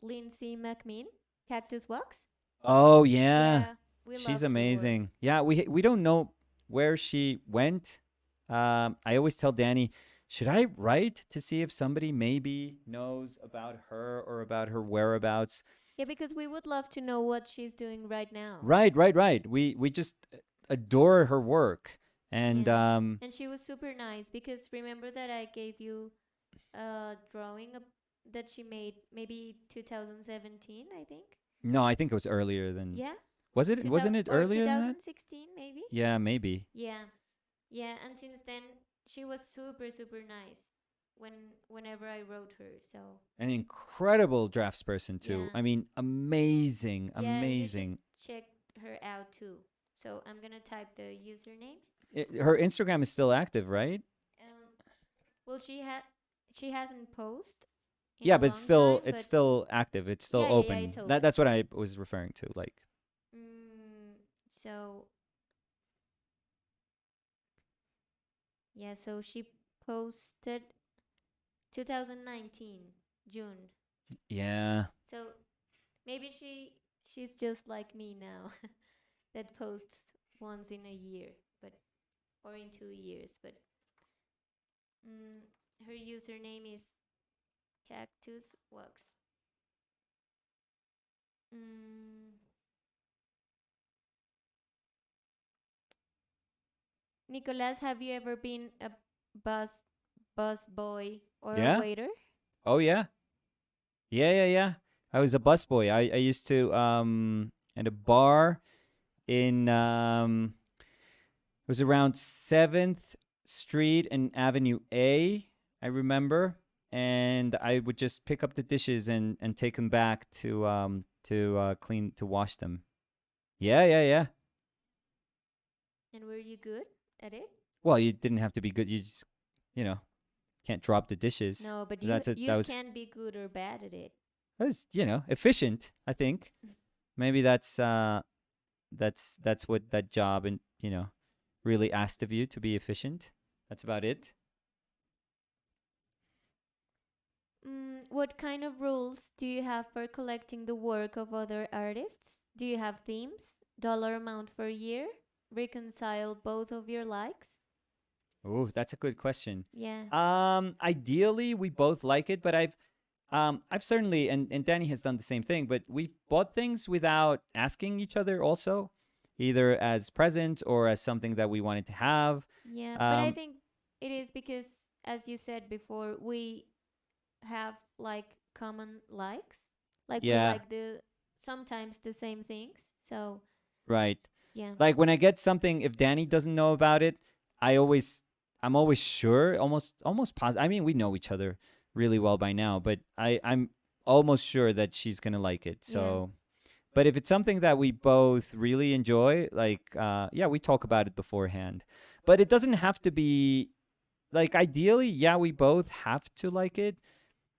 Lindsay McMean, Cactus Walks. Oh yeah, Yeah, we she's loved her work. amazing. Yeah, we don't know where she went. I always tell Danny, should I write to see if somebody maybe knows about her or about her whereabouts? Yeah, because we would love to know what she's doing right now. Right. We just adore her work, and Yeah. And she was super nice because remember that I gave you a drawing that she made maybe 2017, I think. no, I think it was earlier than. Yeah, Was it? 2000 Wasn't it or earlier than that? 2016 maybe. Yeah, maybe. Yeah, yeah, and since then she was super super nice whenever I wrote her. So An incredible draftsperson too. yeah, I mean, amazing, yeah, you should amazing. check her out too. So I'm gonna type the username. Her Instagram is still active, right? Um, well, she hasn't posted in Yeah, a but long time, it's but still active. It's still yeah, yeah, yeah, open. it's open. That's what I was referring to. Like, Mm, so yeah, so she posted 2019 June. yeah. So maybe she's just like me now, that posts once in a year, but or in 2 years. But mm, her username is Cactus Wax. Mm, Nicolas, have you ever been a bus bus boy or a Yeah. waiter? Oh yeah. Yeah, yeah, yeah. I was a busboy. I used to at a bar in it was around 7th Street and Avenue A, I remember, and I would just pick up the dishes and take them back to clean to wash them. Yeah, yeah, yeah. And were you good at it? Well, you didn't have to be good. You just, you know, can't drop the dishes. No, but you That's it. you can be good or bad at it. That was, efficient, I think. Maybe that's what that job and, really asked of you, to be efficient. That's about it. What kind of rules do you have for collecting the work of other artists? Do you have themes, dollar amount per year, reconcile both of your likes? Oh, that's a good question. Yeah, Ideally, we both like it, but I've certainly, and Danny has done the same thing, but we've bought things without asking each other also, either as presents or as something that we wanted to have. yeah, but I Um, think it is because, as you said before, we have like common likes. Like we yeah, like the sometimes the same things. So right. yeah, Like when I get something, if Danny doesn't know about it, I always, I'm always sure, almost positive. I mean, we know each other really well by now, but I'm almost sure that she's gonna like it. yeah, So, but if it's something that we both really enjoy, like, yeah, we talk about it beforehand. But it doesn't have to be like ideally, yeah, we both have to like it,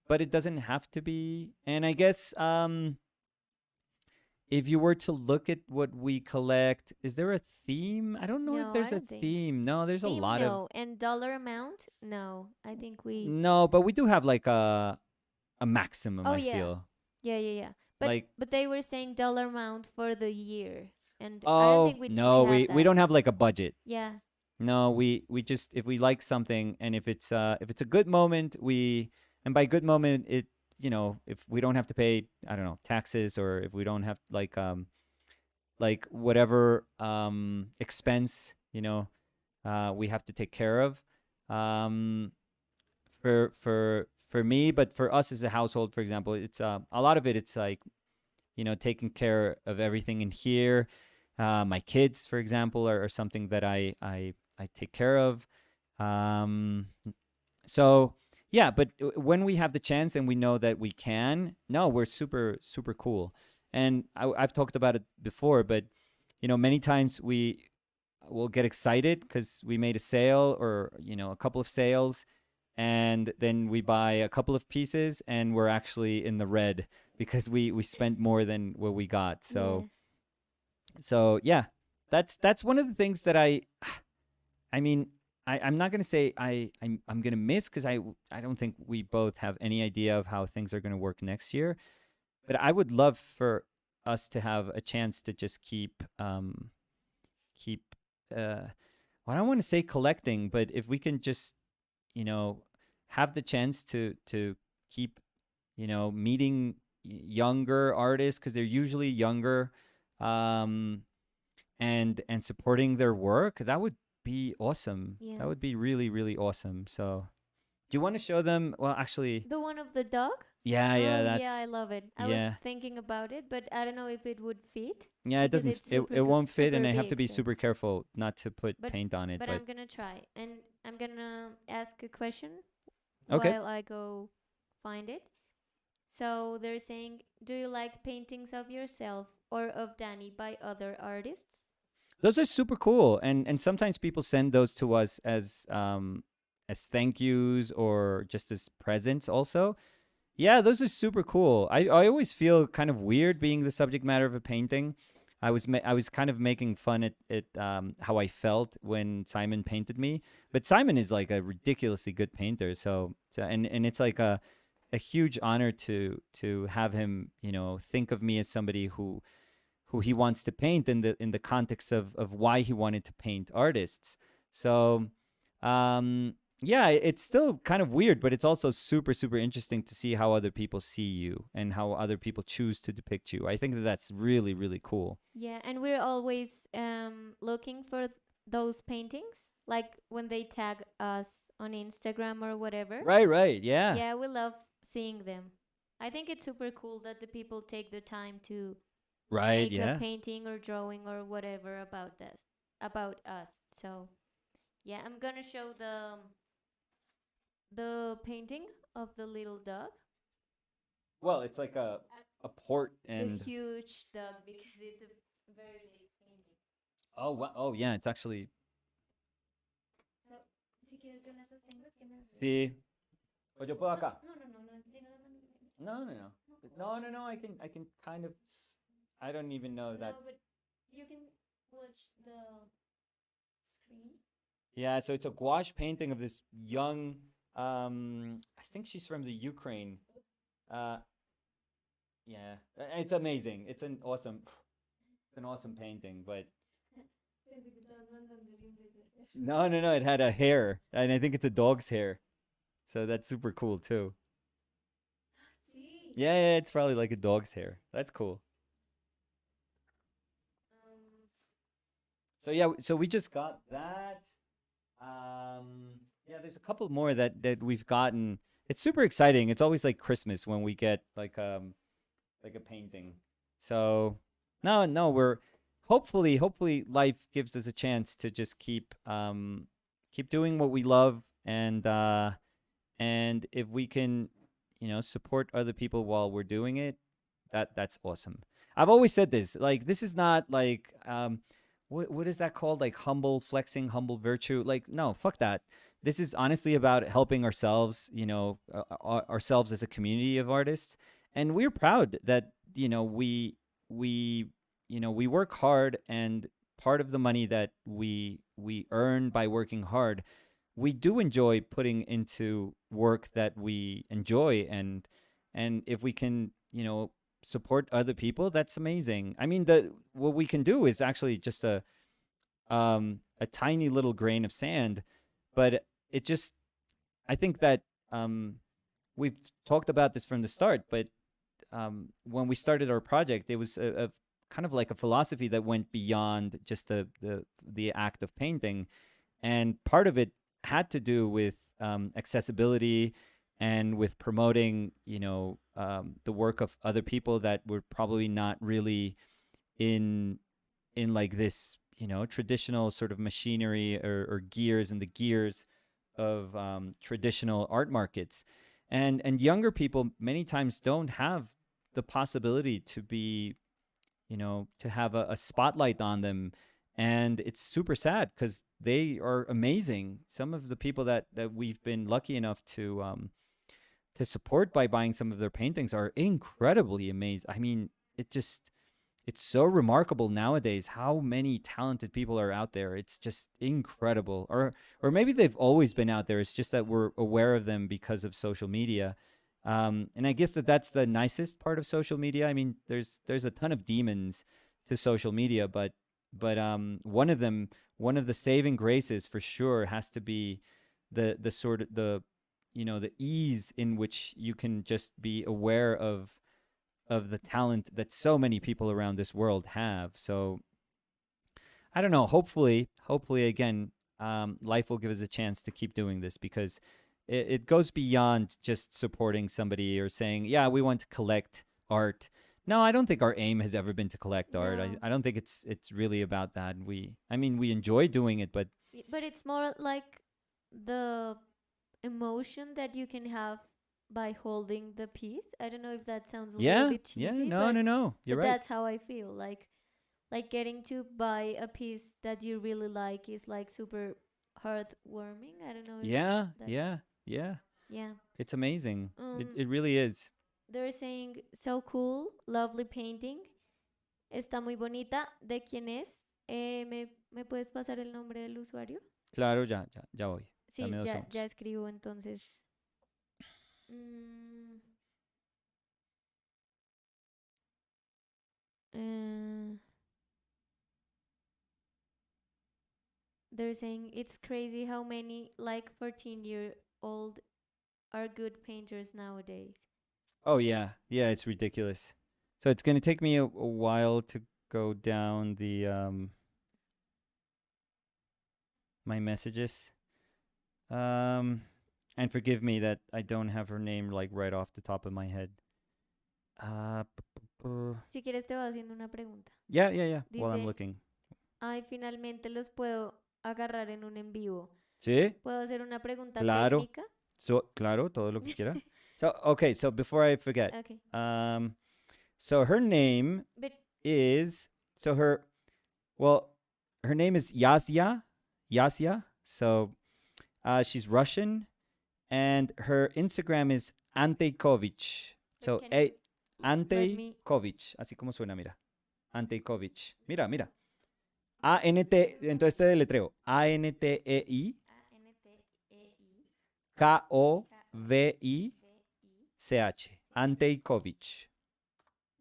but it doesn't have to be. And I guess if you were to look at what we collect, is there a theme? I don't know if no, I there's a don't think. theme. No, there's a Theme, lot of no. And dollar amount, no. I think we. no, but we do have like a maximum, Oh I yeah, feel. yeah, yeah, yeah. But Like, but they were saying dollar amount for the year, and I don't oh, think we no, have we that. don't have like a budget. Yeah, No, we just, if we like something, and if it's a good moment, and by good moment, it, if we don't have to pay, I don't know, taxes, or if we don't have like whatever expense, we have to take care of, um for me. But for us as a household, for example, it's a lot of it, it's like, taking care of everything in here. My kids, for example, are something that I take care of. Um, so yeah, but when we have the chance and we know that we can, no, we're super super cool. And I've talked about it before, but many times we will get excited because we made a sale, or a couple of sales, and then we buy a couple of pieces and we're actually in the red because we spent more than what we got. yeah, So yeah, that's one of the things that I mean, I'm not gonna say I'm gonna miss, because I don't think we both have any idea of how things are gonna work next year. But I would love for us to have a chance to just keep uh well, I don't want to say collecting, but if we can just, you know have the chance to keep, meeting younger artists, because they're usually younger, um and supporting their work, that would be awesome. yeah. That would be really really awesome. So do you want to show them? Well, actually, The one of the dog? yeah, Oh yeah, yeah, I that's love it. I was yeah. thinking about it, but I don't know if it would fit Yeah, it because doesn't it's it won't fit, super and I have to big. be So, super careful not to put but paint on it, but but I'm gonna try, and I'm gonna ask a question okay. while I go find it. So they're saying, do you like paintings of yourself or of Danny by other artists? Those are super cool, and sometimes people send those to us as thank yous or just as presents also. Yeah, those are super cool. I always feel kind of weird being the subject matter of a painting. I was kind of making fun at how I felt when Simon painted me, but Simon is like a ridiculously good painter. So and it's like a huge honor to have him, you know, think of me as somebody who he wants to paint in the context of why he wanted to paint artists. So, yeah, it's still kind of weird, but it's also super super interesting to see how other people see you and how other people choose to depict you. I think that that's really really cool. Yeah, and we're always looking for those paintings, like when they tag us on Instagram or whatever. Right, right, yeah, Yeah, we love seeing them. I think it's super cool that the people take the time to right, make a yeah. painting or drawing or whatever about this, about us. So, yeah, I'm gonna show the painting of the little dog. Well, it's like a port The and huge dog because it's a very big painting. oh wow, oh yeah, it's actually So, si quieres yo las sostengo, es que me... see. O yo puedo No, acá. no, no, no, no, tiene la mano. No, no, no. No, no, no. I can kind of. I don't even know No, that. but you can watch the screen. Yeah, so it's a gouache painting of this young. I think she's from the Ukraine. Uh, yeah, it's amazing. It's an awesome painting. But Pensé que estabas mandándole un beso. no, no, no. It had a hair, and I think it's a dog's hair. So that's super cool too. Sí. Yeah, yeah, it's probably like a dog's hair. That's cool. Um, So yeah, so we just got that. Yeah, there's a couple more that we've gotten. It's super exciting. It's always like Christmas when we get like a painting. So no, no, we're hopefully life gives us a chance to just keep doing what we love and if we can, you know, support other people while we're doing it, that's awesome. I've always said this. Like this is not like what is that called? Like humble flexing, humble virtue. Like no, fuck that. This is honestly about helping ourselves, you know, ourselves as a community of artists. And we're proud that, you know, we you know, we work hard and part of the money that we earn by working hard we do enjoy putting into work that we enjoy and if we can, you know, support other people, that's amazing. I mean, the what we can do is actually just a tiny little grain of sand, but it just I think that we've talked about this from the start, but when we started our project, it was a kind of like a philosophy that went beyond just the act of painting, and part of it had to do with accessibility and with promoting, you know, the work of other people that were probably not really in like this, you know, traditional sort of machinery or gears and the gears of traditional art markets, and younger people many times don't have the possibility to be, you know, to have a spotlight on them. And it's super sad because they are amazing. Some of the people that we've been lucky enough to support by buying some of their paintings are incredibly amazing. I mean, it's so remarkable nowadays how many talented people are out there. It's just incredible. Or maybe they've always been out there. It's just that we're aware of them because of social media. And I guess that's the nicest part of social media. I mean, there's a ton of demons to social media, but one of the saving graces for sure has to be the sort of the, you know, the ease in which you can just be aware of the talent that so many people around this world have. So I don't know. Hopefully again, life will give us a chance to keep doing this because it goes beyond just supporting somebody or saying, yeah, we want to collect art. No, I don't think our aim has ever been to collect art. no, I don't think it's really about that. I mean, we enjoy doing it, but but it's more like the emotion that you can have by holding the piece. I don't know if that sounds a little yeah, bit yeah, cheesy, no, no, no, you're but right. that's how I feel. Like like getting to buy a piece that you really like is like super heartwarming. I don't know if Yeah, that. yeah, yeah. Yeah. It's amazing. It Um, it really is. they're saying so cool, lovely painting. Está muy bonita. ¿De quién es? ¿Me puedes pasar el nombre del usuario? Claro, ya voy. Dame Sí, dos ya segundos. escribo entonces. Mm, uh, they're saying it's crazy how many like 14-year-old are good painters nowadays. Oh yeah, yeah. It's ridiculous. So it's gonna take me a while to go down the my messages. Um, and forgive me that I don't have her name like right off the top of my head. Si quieres te voy haciendo una pregunta. Yeah. While I'm Dice, looking. ay, finalmente los puedo agarrar en un en vivo. ¿Sí? ¿Puedo hacer una pregunta Claro. técnica? Claro, todo lo que quiera. So, okay, so before I forget, Okay. so her name But is, so her, well, her name is Yasya. So, she's Russian, and her Instagram is Antejkovic. but So, can you let me Antejkovic, así como suena, mira. Antejkovic. Mira. A-N-T, entonces te deletreo. A-N-T-E-I A-N-T-E-I K-O-V-I K-O-V-I-C-H. CH. Antejkovic.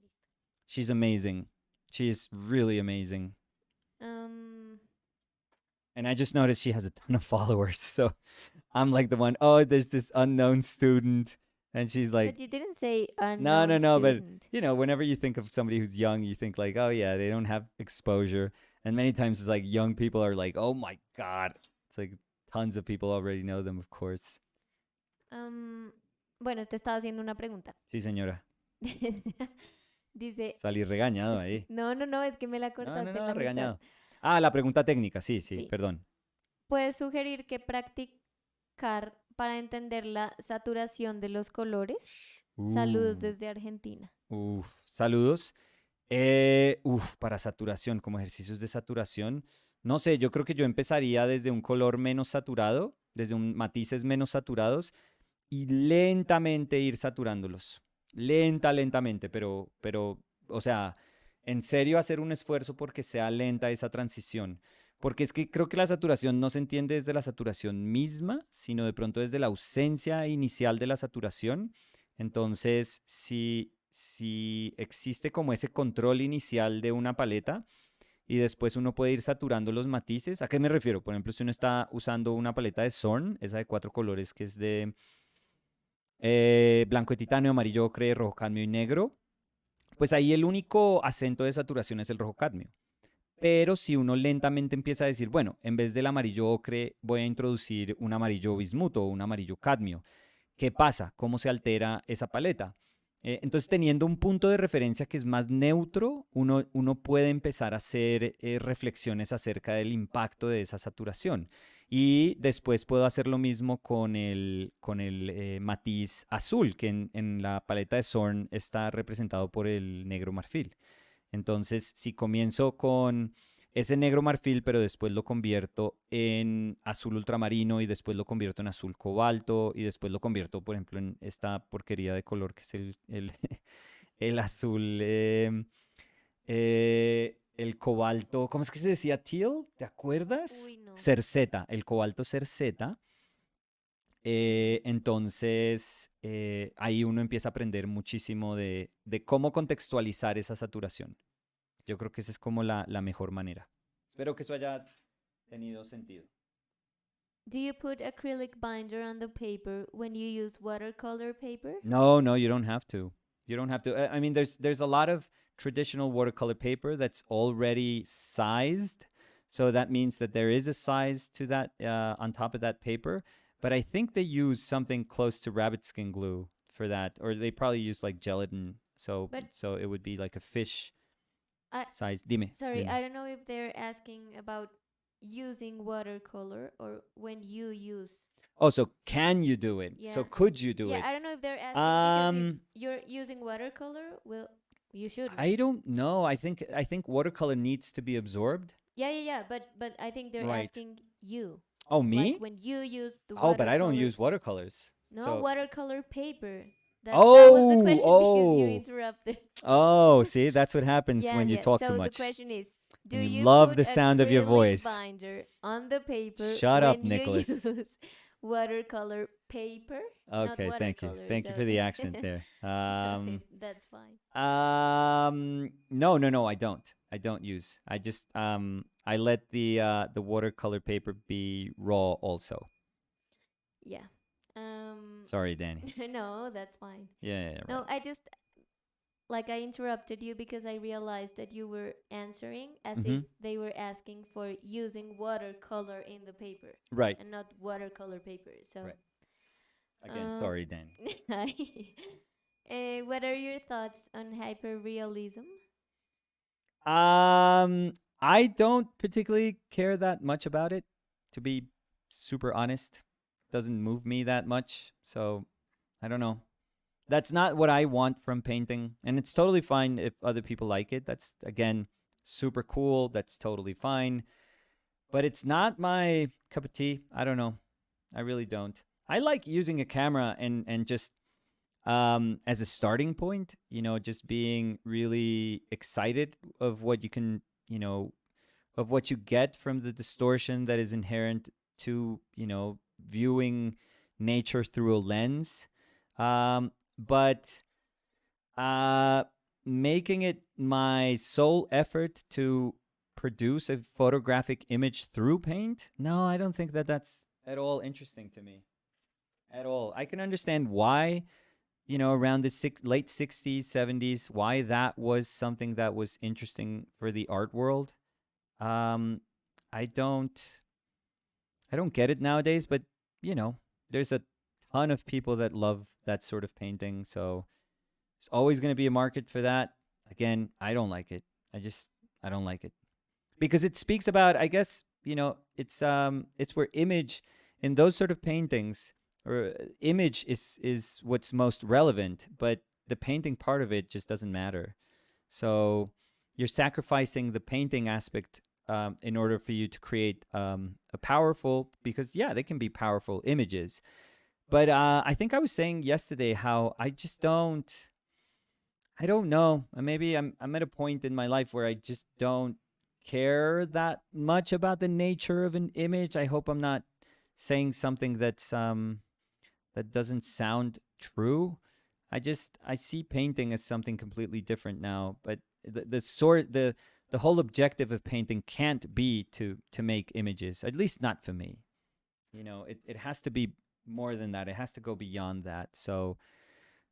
Listo. She's amazing. She is really amazing. Um, And I just noticed she has a ton of followers. So I'm like the one, oh, there's this unknown student. And she's like, but you didn't say no. unknown But, student. whenever you think of somebody who's young, you think like, oh, yeah, they don't have exposure. And many times it's like young people are like, oh my God. It's like tons of people already know them, of course. Bueno, te estaba haciendo una pregunta. Sí, señora. Dice, Salí regañado ahí. no, es que me la cortaste en la mitad. Regañado. Ah, la pregunta técnica, sí, Sí. perdón. ¿Puedes sugerir que practicar para entender la saturación de los colores? Saludos desde Argentina. Saludos. Para saturación, como ejercicios de saturación. No sé, yo creo que yo empezaría desde un color menos saturado, desde un matices menos saturados y lentamente ir saturándolos. Lentamente, pero, o sea, en serio hacer un esfuerzo porque sea lenta esa transición. Porque es que creo que la saturación no se entiende desde la saturación misma, sino de pronto desde la ausencia inicial de la saturación. Entonces, si existe como ese control inicial de una paleta y después uno puede ir saturando los matices, ¿a qué me refiero? Por ejemplo, si uno está usando una paleta de Zorn, esa de 4 colores que es de blanco de titanio, amarillo ocre, rojo cadmio y negro, pues ahí el único acento de saturación es el rojo cadmio. Pero si uno lentamente empieza a decir, bueno, en vez del amarillo ocre voy a introducir un amarillo bismuth o un amarillo cadmio, ¿qué pasa? ¿Cómo se altera esa paleta? Entonces, teniendo un punto de referencia que es más neutro, uno puede empezar a hacer reflexiones acerca del impacto de esa saturación. Y después puedo hacer lo mismo con el matiz azul, que en la paleta de Zorn está representado por el negro marfil. Entonces, si comienzo con ese negro marfil, pero después lo convierto en azul ultramarino y después lo convierto en azul cobalto y después lo convierto, por ejemplo, en esta porquería de color que es el azul, el cobalto, ¿cómo es que se decía? Teal, ¿te acuerdas? Uy, no. Cerceta, el cobalto cerceta. Entonces, ahí uno empieza a aprender muchísimo de cómo contextualizar esa saturación. Yo creo que esa es como la mejor manera. Espero que eso haya tenido sentido. Do you put acrylic binder on the paper when you use watercolor paper? No, you don't have to. You don't have to. I mean, there's a lot of traditional watercolor paper that's already sized. So that means that there is a size to that on top of that paper. But I think they use something close to rabbit skin glue for that, or they probably use like gelatin. So But it would be like a fish I, size. Dime. sorry, Dime. I don't know if they're asking about using watercolor or when you use. Oh, so can you do it? Yeah. So could you do Yeah, it? I don't know if they're asking because if Um, you're using watercolor, well, You shouldn't. I don't know. I think watercolor needs to be absorbed. Yeah, yeah, yeah. But I think they're Right. asking you, Oh, like me? when you use the Oh, but I don't watercolor. use watercolors. No, So, watercolor paper. That was the oh, question because you oh, interrupted. oh, see, that's what happens Yeah, when you yeah. talk too So the much. question is, do And you you love put the sound of your acrylic voice. binder on the paper Shut up, when you use Nicholas. watercolor paper? Not Okay, thank you. watercolor. Thank you So for the accent there. that's fine. No, no, no, I don't. I don't use. I just I let the watercolor paper be raw also. Yeah. Um Sorry, Danny. no, that's fine. Yeah, yeah, yeah, No, right. I just like I interrupted you because I realized that you were answering as if Mhm. they were asking for using watercolor in the paper Right. and not watercolor paper. So, Right. Again, uh, sorry, Danny. what are your thoughts on hyperrealism? I don't particularly care that much about it, to be super honest. Doesn't move me that much, so I don't know. That's not what I want from painting, and it's totally fine if other people like it. That's again super cool. That's totally fine, but it's not my cup of tea. I don't know. I really don't. I like using a camera and just as a starting point, just being really excited of what you can, of what you get from the distortion that is inherent to, viewing nature through a lens. But uh, making it my sole effort to produce a photographic image through paint, no, I don't think that that's at all interesting to me. At all. I can understand why, around the late 60s, 70s, why that was something that was interesting for the art world. Um, I don't, I don't get it nowadays, but you know, there's a ton of people that love that sort of painting, so there's always going to be a market for that. Again, I don't like it. I don't like it because it speaks about, I guess, it's where image in those sort of paintings, or image is what's most relevant, but the painting part of it just doesn't matter. So you're sacrificing the painting aspect in order for you to create a powerful, because yeah, they can be powerful images. But I think I was saying yesterday how I don't know. Maybe I'm at a point in my life where I just don't care that much about the nature of an image. I hope I'm not saying something that doesn't sound true. I see painting as something completely different now, but the whole objective of painting can't be to make images, at least not for me. It has to be more than that. It has to go beyond that. So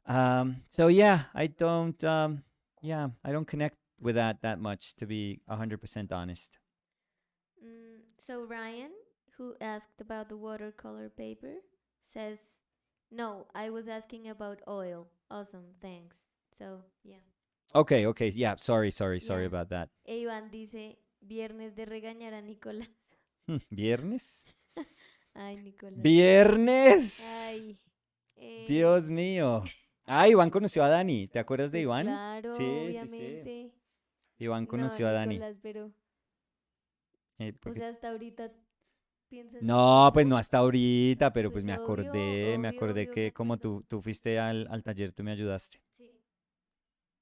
yeah, I don't connect with that much, to be 100% honest. So Ryan, who asked about the watercolor paper, says, "No, I was asking about oil." Awesome, thanks. So yeah, Okay, okay, yeah, sorry yeah. about that. Iván dice, "Viernes de regañar a Nicolás." Viernes. Ay, Nicolás. Viernes. Ay, eh, Dios mío. Ah, Iván conoció a Dani. ¿Te acuerdas de pues Iván? claro, Sí, sí, sí. obviamente. Iván No, conoció a Dani. Nicolás, pero, o Porque... sea, hasta ahorita piensas en No, pues eso. no hasta ahorita, pero pues Pues me obvio, acordé, me obvio, acordé obvio, me que como acuerdo. tú fuiste al taller, tú me ayudaste. Sí,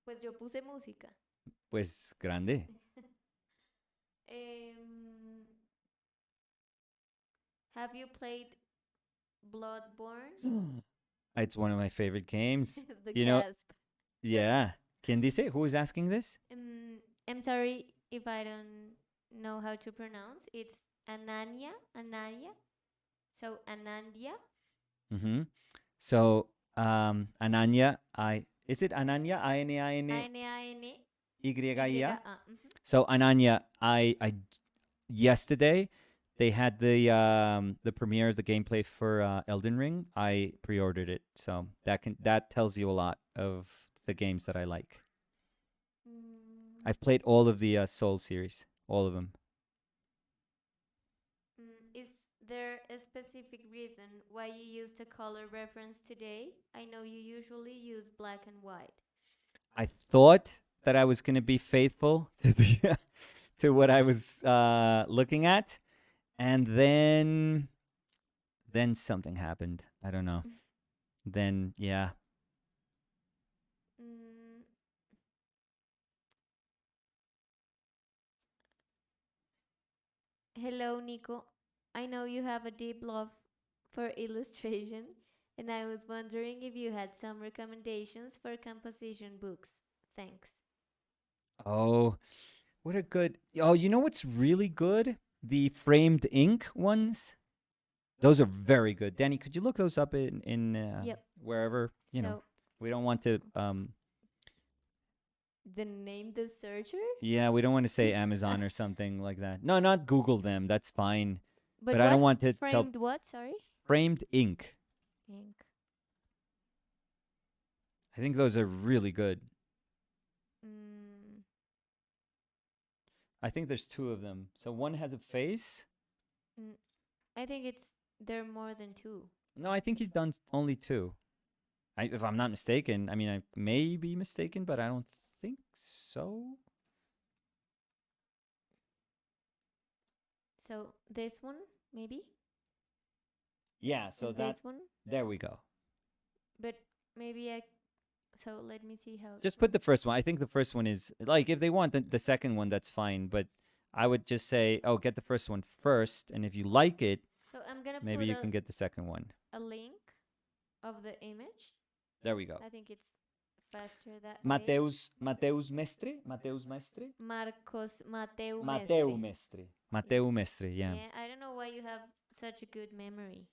pues yo puse música. Pues grande. Em, have you played Bloodborne? It's one of my favorite games. The You know, gasp. yeah. ¿Quién dice? Who is asking this? I'm sorry if I don't know how to pronounce. It's Ananya, Ananya. So Anandya, Mm-hmm. So, Ananya, is it Ananya? Ananya, Y-A? Y-A. So, Ananya, yesterday they had the premiere of the gameplay for Elden Ring. I pre-ordered it, so that tells you a lot of the games that I like. Mm, I've played all of the Soul series, all of them. is there a specific reason why you used a color reference today? I know you usually use black and white. I thought that I was going to be faithful to to what I was looking at, and then something happened. I don't know. Then yeah. Mm, hello, Nico. I know you have a deep love for illustration, and I was wondering if you had some recommendations for composition books. Thanks. Oh, what a good. Oh, you know what's really good? The framed ink ones. Those are very good. Danny, could you look those up in Yep. wherever, So, we don't want to the name the searcher? yeah, we don't want to say Amazon or something like that. No, not Google them. That's fine. But But I don't what? want to tell Framed what? Sorry? framed ink. Ink. I think those are really good. Mm, I think there's two of them. So one has a face. mm, I think it's there are more than two. No, I think he's done only two. If I'm not mistaken. I mean, I may be mistaken, but I don't think so. So this one, maybe? Yeah, so And that this one? there we go. But maybe I. So let me see how. Just put the first one. I think the first one is like if they want the second one, that's fine. But I would just say, oh, get the first one first, and if you like it, So I'm gonna maybe put you can get the second one. a link of the image. There we go. I think it's faster that way. Mateus Mestre, Mateus Mestre, Marcos Mateu Mateu Mestre. Mestre, Mateu Mestre. Yeah. Yeah, I don't know why you have such a good memory.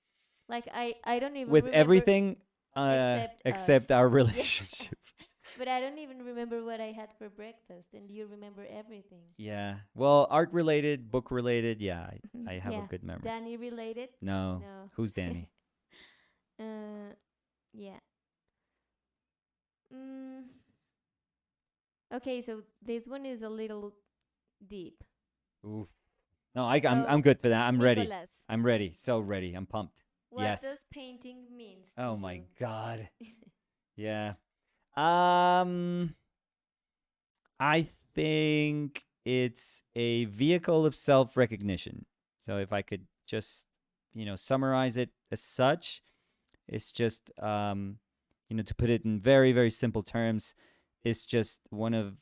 Like I don't even With remember everything except us. except our Yeah. relationship. But I don't even remember what I had for breakfast, and you remember everything. Yeah. Well, art related, book related. Yeah, I have a Yeah. good memory. Danny related? No. No. Who's Danny? Yeah. Mm, okay, so this one is a little deep. Oof. No, I'm So, good for that. I'm ready. Nicolas, I'm ready. So ready. I'm pumped. what Yes. does painting means to Oh my you? god. Yeah. Um I think it's a vehicle of self-recognition. So if I could just, summarize it as such, it's just to put it in very very simple terms, it's just one of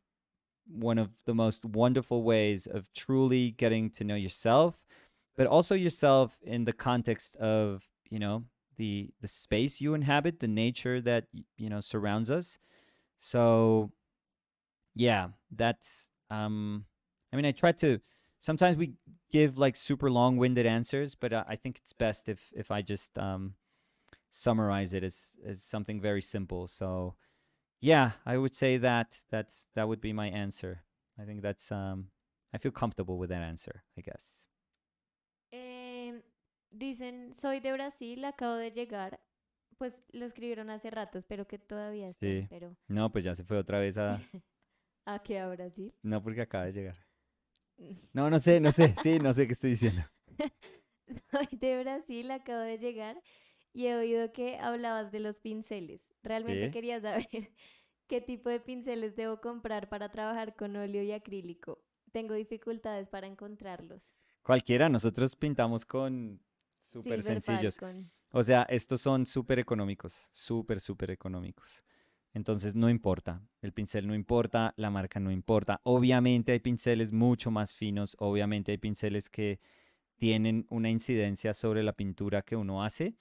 the most wonderful ways of truly getting to know yourself, but also yourself in the context of the space you inhabit, the nature that surrounds us. So yeah, that's I mean, I try to sometimes we give like super long-winded answers, but I think it's best if I just summarize it as something very simple. So yeah, I would say that would be my answer. I think that's I feel comfortable with that answer, I guess. Dicen, soy de Brasil, acabo de llegar. Pues lo escribieron hace rato, espero que todavía estén, Sí. pero No, pues ya se fue otra vez a ¿a qué a Brasil? no porque acaba de llegar. No, no sé, no sé. Sí, no sé qué estoy diciendo. Soy de Brasil, acabo de llegar y he oído que hablabas de los pinceles. Realmente Sí. quería saber qué tipo de pinceles debo comprar para trabajar con óleo y acrílico. Tengo dificultades para encontrarlos. Cualquiera, nosotros pintamos con súper Silver sencillos. Falcon. O sea, estos son súper económicos, súper económicos. Entonces no importa, el pincel no importa, la marca no importa. Obviamente hay pinceles mucho más finos, obviamente hay pinceles que tienen una incidencia sobre la pintura que uno hace,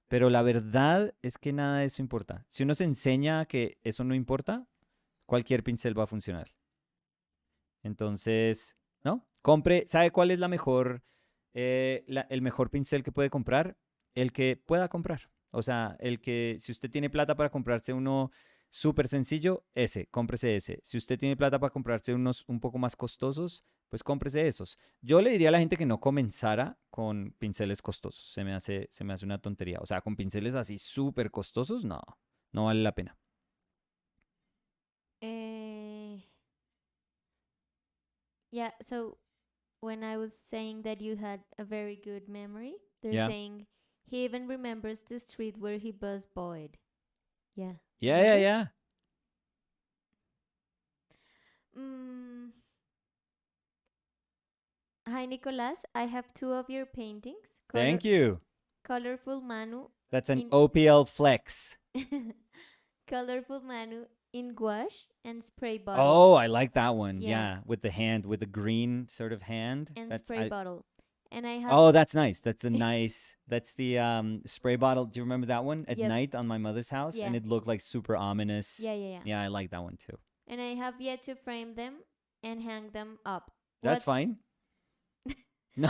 pero la verdad es que nada de eso importa. Si uno se enseña que eso no importa, cualquier pincel va a funcionar. Entonces, ¿no? Compre, ¿sabe cuál es el mejor pincel que puede comprar? El que pueda comprar. O sea, el que, si usted tiene plata para comprarse uno súper sencillo, cómprese ese. Si usted tiene plata para comprarse unos un poco más costosos, pues cómprese esos. Yo le diría a la gente que no comenzara con pinceles costosos. Se me hace una tontería. O sea, con pinceles así súper costosos, no, no vale la pena. Eh, yeah, so when I was saying that you had a very good memory, they're Yeah. saying he even remembers the street where he was Boyd. Yeah. Yeah, yeah, Remember? yeah. Mm, Hi, Nicolas. I have two of your paintings. Thank you. Colorful Manu That's an in OPL flex. colorful Manu in gouache and spray bottle. Oh, I like that one. Yeah, Yeah, with the hand, with the green sort of hand. and That's spray I. bottle. And I have Oh, that's nice. That's a nice. That's the spray bottle. Do you remember that one at yep, night on my mother's house? And yeah, it looked like super ominous. yeah. Yeah, I like that one too. And I have yet to frame them and hang them up. That's What's fine. No,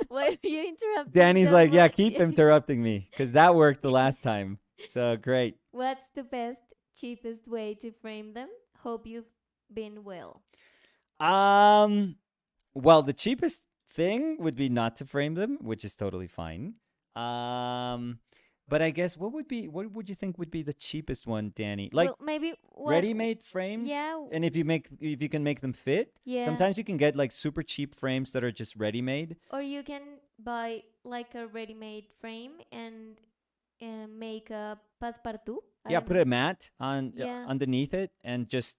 why are you interrupting Danny's so like, yeah, much? keep interrupting me because that worked the last time. So great. What's the best, cheapest way to frame them? Hope you've been well. Um, well, the cheapest thing would be not to frame them, which is totally fine. Um, but I guess what would you think would be the cheapest one, Danny? Like Well, maybe what? ready-made frames, Yeah, and if you can make them fit, yeah. sometimes you can get like super cheap frames that are just ready-made. Or you can buy like a ready-made frame and make a passepartout. I Yeah, don't put know. a mat on Yeah, underneath it, and just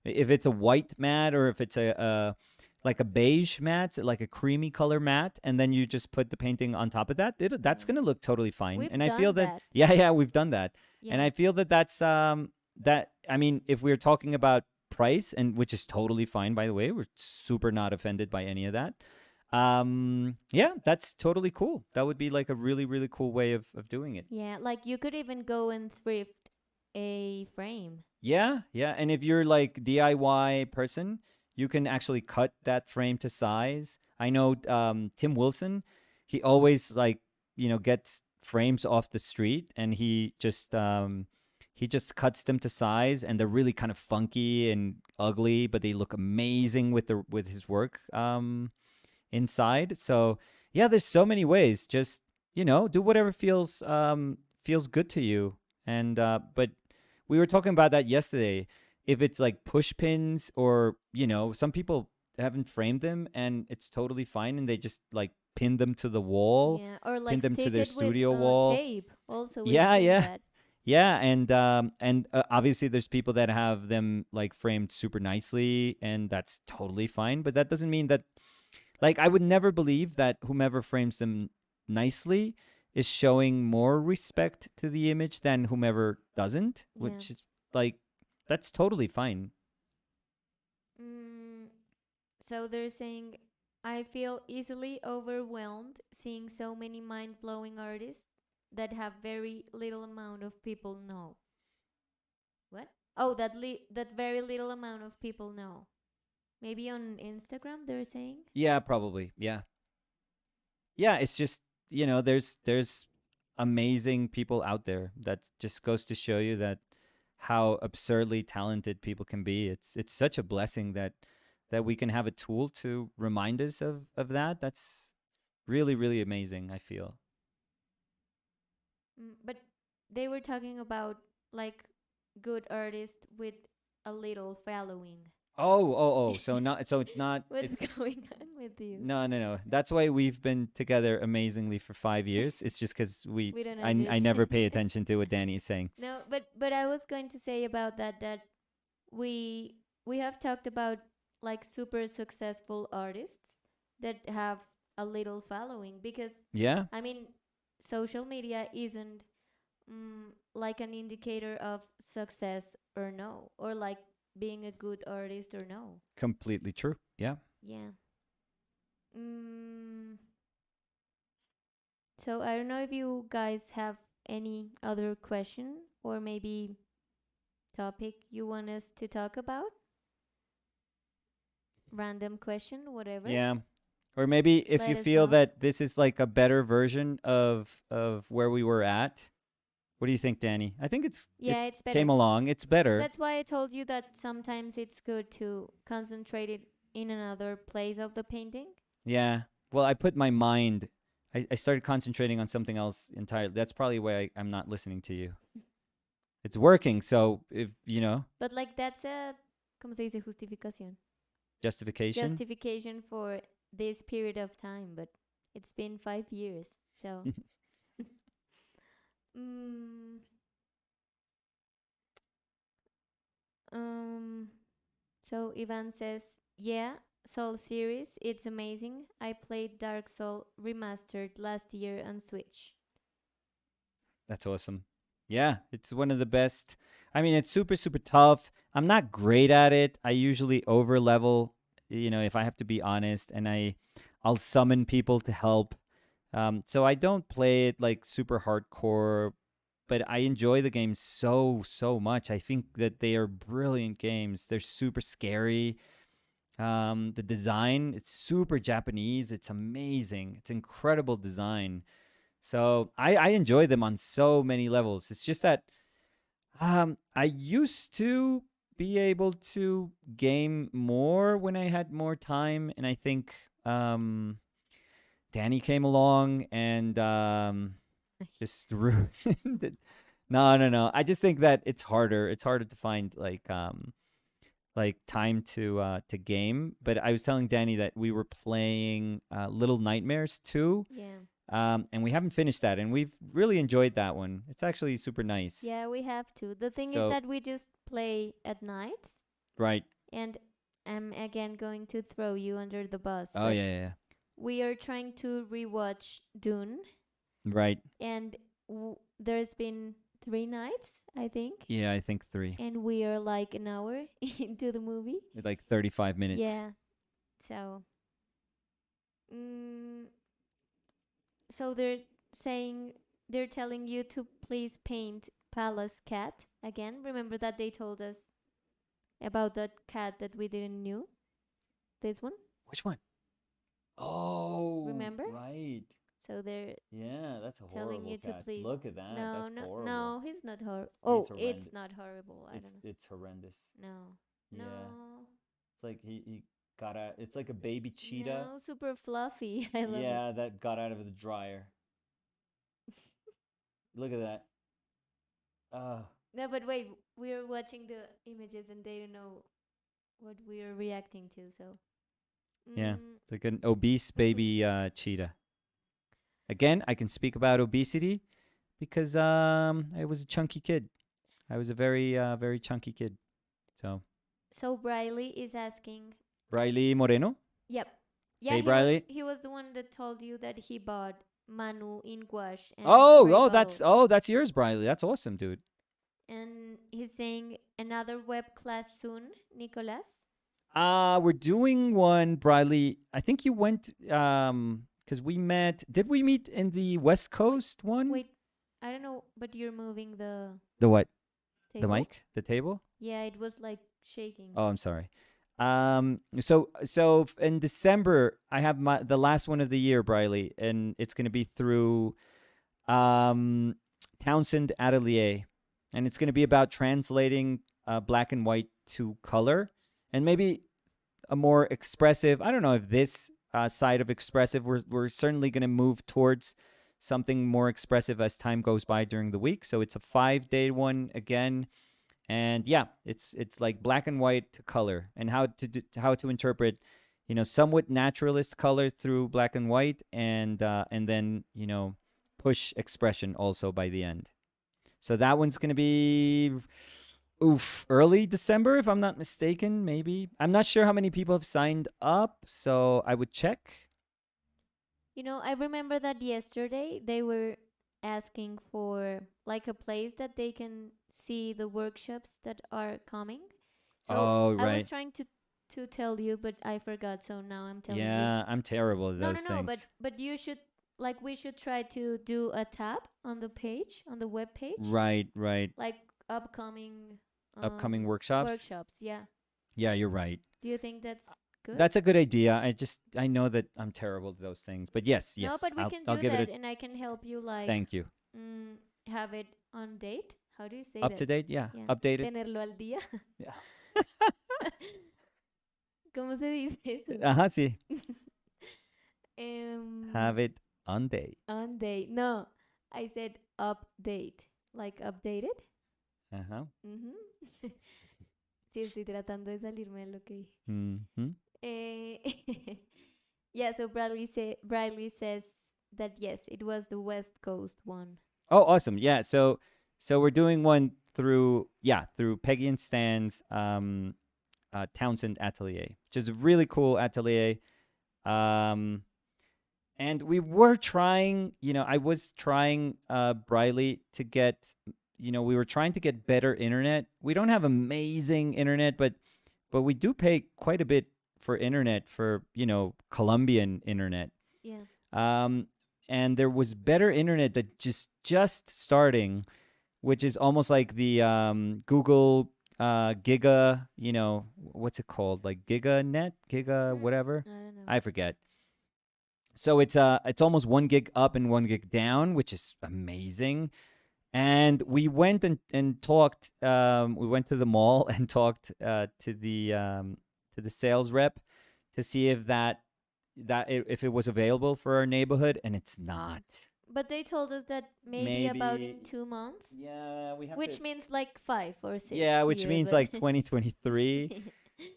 if it's a white mat or if it's a like a beige mat, like a creamy color mat, and then you just put the painting on top of that. That's mm. gonna look totally fine. We've And I feel done that that. yeah, we've done that, and Yeah, I feel that that's that. I mean, if we're talking about price, and which is totally fine, by the way, we're super not offended by any of that. Yeah, that's totally cool. That would be like a really cool way of doing it. yeah. Like you could even go and thrift a frame. Yeah. And if you're like DIY person, you can actually cut that frame to size. I know Tim Wilson, he always like, gets frames off the street and he just cuts them to size and they're really kind of funky and ugly, but they look amazing with his work inside. So, yeah, there's so many ways. Just, do whatever feels good to you. And but we were talking about that yesterday. If it's like push pins or, some people haven't framed them and it's totally fine and they just like pin them to the wall, Yeah, or pin like them to stick their it with studio wall. tape. Also, we've Yeah, seen yeah. that. Yeah, and obviously there's people that have them like framed super nicely and that's totally fine, but that doesn't mean that like I would never believe that whomever frames them nicely is showing more respect to the image than whomever doesn't, Yeah. which is like that's totally fine. Mm, so they're saying, I feel easily overwhelmed seeing so many mind-blowing artists that have very little amount of people know. What? Oh, that very little amount of people know. Maybe on Instagram they're saying. Yeah, probably. Yeah. Yeah, it's just, there's amazing people out there. That just goes to show you that how absurdly talented people can be. It's such a blessing that we can have a tool to remind us of that. That's really amazing, I feel. But they were talking about like good artists with a little following. Oh. So it's not What's it's going on with you? no. That's why we've been together amazingly for 5 years. It's just because We don't I never understand. pay attention to what Danny is saying. No, but I was going to say about that we we have talked about like super successful artists that have a little following because Yeah, I mean social media isn't like an indicator of success or no, or like being a good artist or no. completely true. Yeah. Yeah. Mm, so I don't know if you guys have any other question or maybe topic you want us to talk about. Random question, whatever. Yeah. Or maybe if Let you us feel know. that this is like a better version of where we were at. What do you think, Danny? I think it Yeah, it's came better. along. It's better. That's why I told you that sometimes it's good to concentrate it in another place of the painting. Yeah. Well, I put my mind I started concentrating on something else entirely. That's probably why I'm not listening to you. It's working, so if But like that's a ¿cómo se dice justificación? justification. Justification for this period of time, but it's been 5 years. So mm, um So Ivan says, yeah, Soul series, it's amazing. I played Dark Soul Remastered last year on Switch. That's awesome. Yeah, it's one of the best. I mean, it's super, super tough. I'm not great at it. I usually over level, if I have to be honest, and I'll summon people to help. So I don't play it like super hardcore, but I enjoy the game so, so much. I think that they are brilliant games. They're super scary. The design, it's super Japanese. It's amazing. It's incredible design. So I enjoy them on so many levels. It's just that I used to be able to game more when I had more time, and I think Danny came along and just ruined it. No, no, no. I just think that it's harder. It's harder to find like time to game. But I was telling Danny that we were playing Little Nightmares 2. Yeah. And we haven't finished that, and we've really enjoyed that one. It's actually super nice. Yeah, we have to. The thing is So, that we just play at nights, right. and I'm again going to throw you under the bus, Oh, but yeah, yeah, we are trying to rewatch Dune, yeah. Right. and there's been 3 nights, I think, Yeah, I think 3. and we are like an hour into the movie. Like 35 minutes. Yeah, so mm, so saying they're telling you to please paint Palace Cat again. Remember that they told us about that cat that we didn't knew? This one? Which one? Oh, Remember? right. So they're Yeah, that's a telling horrible you to cat. please. Look at that. No, That's no, horrible. no, he's not horrible. He's Oh, horrendous. it's not horrible. I don't know. It's horrendous. No, Yeah. no, It's like he got out. It's like a baby cheetah. no, super fluffy. I love it. Yeah, that got out of the dryer. Look at that. No, but wait, we're watching the images and they don't know what we're reacting to, so. Yeah, Mm, it's like an obese baby cheetah. Again, I can speak about obesity because I was a chunky kid. I was a very chunky kid. So, so Briley is asking. Briley Moreno. Yep. Yeah, Hey, Briley. he was the one that told you that he bought Manu in gouache and Oh, spray that's yours, Briley. That's awesome, dude. And he's saying another web class soon, Nicolas. We're doing one, Briley. I think you went because we met. Did we meet in the West Coast one? Wait, I don't know, but you're moving the The what? table. The mic? The table? Yeah, it was like shaking. Oh, I'm sorry. So in December, I have the last one of the year, Briley, and it's going to be through Townsend Atelier, and it's going to be about translating black and white to color, and maybe a more expressive. I don't know if this side of expressive. We're certainly going to move towards something more expressive as time goes by during the week. So it's a 5-day one again. And yeah, it's like black and white to color, and how to interpret, somewhat naturalist color through black and white, and then push expression also by the end. So that one's gonna be early December if I'm not mistaken. Maybe I'm not sure how many people have signed up, so I would check. I remember that yesterday they were asking for like a place that they can see the workshops that are coming. So Oh, I was right. trying to tell you, but I forgot. So now I'm telling you. Yeah, I'm terrible at No, those no, no. things. But you should we should try to do a tab on the page on the web page. Right. Like upcoming Upcoming workshops. workshops. Yeah. Yeah, you're right. Do you think that's good? That's a good idea. I know that I'm terrible at those things, but yes, No, but we can I'll do give that, it and I can help you thank you. have it on date. How do you say Up that? to date, yeah. Yeah. Updated. Tenerlo al día. Yeah. ¿Cómo se dice eso? Ajá, sí. um, Have it on date. on date. No, I said update. Like updated. Ajá. Sí, estoy tratando de salirme de lo que dije. Mhm. Yeah, so Bradley says that yes, it was the West Coast one. Oh, awesome. Yeah, so we're doing one through Peggy and Stan's Townsend Atelier, which is a really cool atelier. Um, and we were trying, I was trying, Briley, to get, we were trying to get better internet. We don't have amazing internet, but we do pay quite a bit for internet for, Colombian internet. Yeah. Um, and there was better internet that just starting, which is almost like the Google Giga, what's it called? Like Giga Net, Giga Hmm. whatever. I don't know. I forget. So it's almost 1 gig up and 1 gig down, which is amazing. And we went and talked. We went to the mall and talked to the sales rep to see if if it was available for our neighborhood, and it's not. But they told us that maybe about Maybe, in 2 months, yeah, we have to. which means like 5 or 6 Yeah, which here. means But like 2023.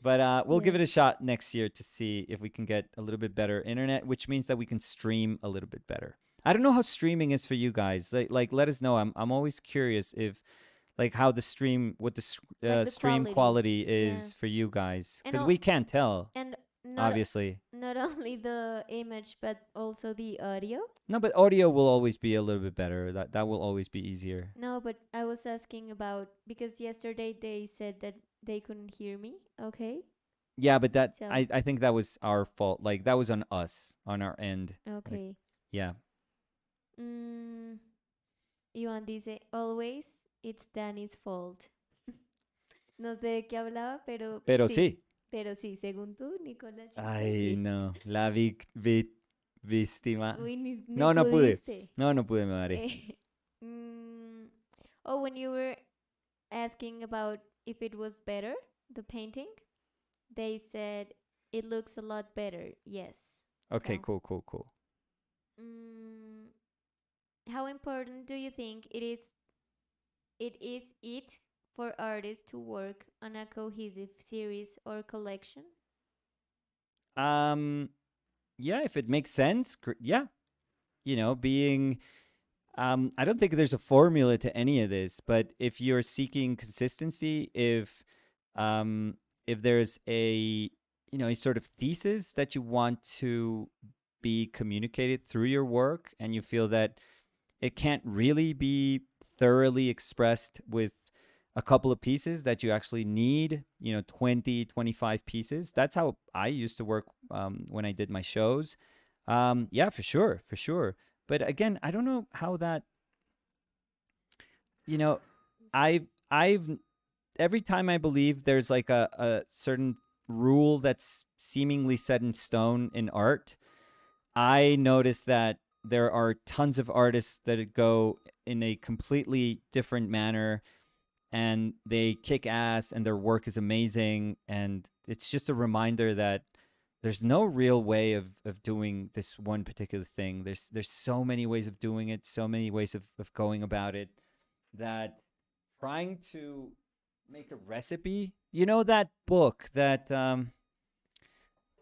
But we'll give yeah, it a shot next year to see if we can get a little bit better internet, which means that we can stream a little bit better. I don't know how streaming is for you guys. Like let us know. I'm always curious if like how the stream what the like the stream quality. quality Yeah, is for you guys, and because we can't tell, and not obviously. not only the image but also the audio. No, but audio will always be a little bit better. That will always be easier. No, but I was asking about because yesterday they said that they couldn't hear me. Okay, Yeah, but that so I think that was our fault. Like that was on us, on our end. Like okay. yeah. Mm, Iván dice always it's Danny's fault. No sé de qué hablaba, pero Pero sí. sí. Pero sí, según tú, Nicolás Chico, Ay, sí. no. La víctima. Uy, ni No, no pude. pudiste. No, no pude, madre. Eh, mm, oh, when you were asking about if it was better, the painting, they said it looks a lot better. Yes. Okay, So, cool, cool, cool. mm, how important do you think it for artists to work on a cohesive series or collection? Um, yeah, if it makes sense, yeah. Being I don't think there's a formula to any of this, but if you're seeking consistency, um if there's a sort of thesis that you want to be communicated through your work, and you feel that it can't really be thoroughly expressed with a couple of pieces, that you actually need 20, 25 pieces. That's how I used to work when I did my shows. Yeah, for sure, for sure. But again, I don't know how that, you know I've every time I believe there's like a certain rule that's seemingly set in stone in art, I notice that there are tons of artists that go in a completely different manner, and they kick ass, and their work is amazing. And it's just a reminder that there's no real way of doing this one particular thing. There's so many ways of doing it, so many ways of going about it, that trying to make a recipe, that book that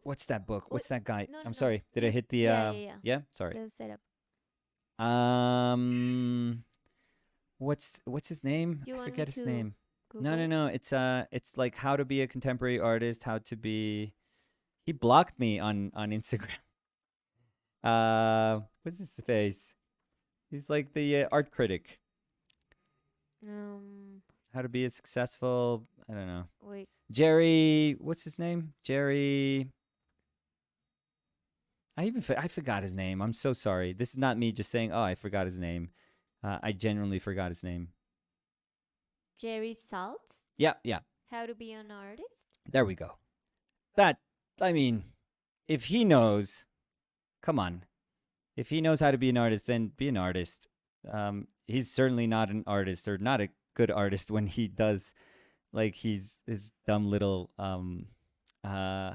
what's that book? Wait, What's that guy? no, no, I'm no. sorry. Did I You, hit the yeah, yeah, yeah. yeah, sorry. The setup. Um what's his name? Do you I want me forget his to name. No, no, Google? no. It's like how to be a contemporary artist, how to be. He blocked me on Instagram. What's his face? He's like the art critic. Um, How to be a successful, I don't know. Wait. Jerry, what's his name? Jerry. I forgot his name. I'm so sorry. This is not me just saying, "Oh, I forgot his name." I genuinely forgot his name. Jerry Saltz. Yeah, yeah. How to be an artist. There we go. That, I mean, if he knows, come on. If he knows how to be an artist, then be an artist. He's certainly not an artist, or not a good artist, when he does like he's his dumb little uh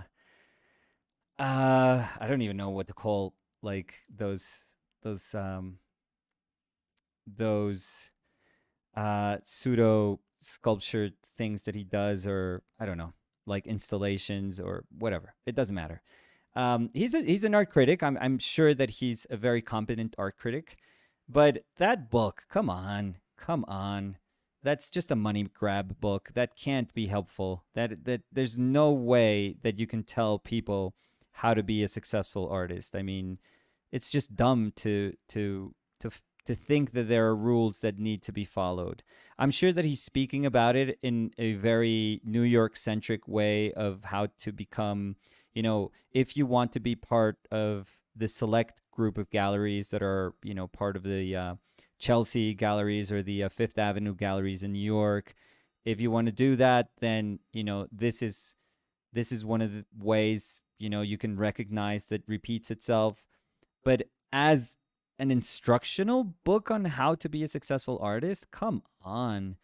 I don't even know what to call like those those pseudo sculpture things that he does, or I don't know, like installations or whatever. It doesn't matter. He's an art critic. I'm sure that he's a very competent art critic. But that book, come on, that's just a money grab book. That can't be helpful. That there's no way that you can tell people how to be a successful artist. I mean, it's just dumb to think that there are rules that need to be followed. I'm sure that he's speaking about it in a very New York centric way of how to become, if you want to be part of the select group of galleries that are, part of the Chelsea galleries or the Fifth Avenue galleries in New York. If you want to do that, then this is one of the ways you can recognize that repeats itself. But as an instructional book on how to be a successful artist, come on.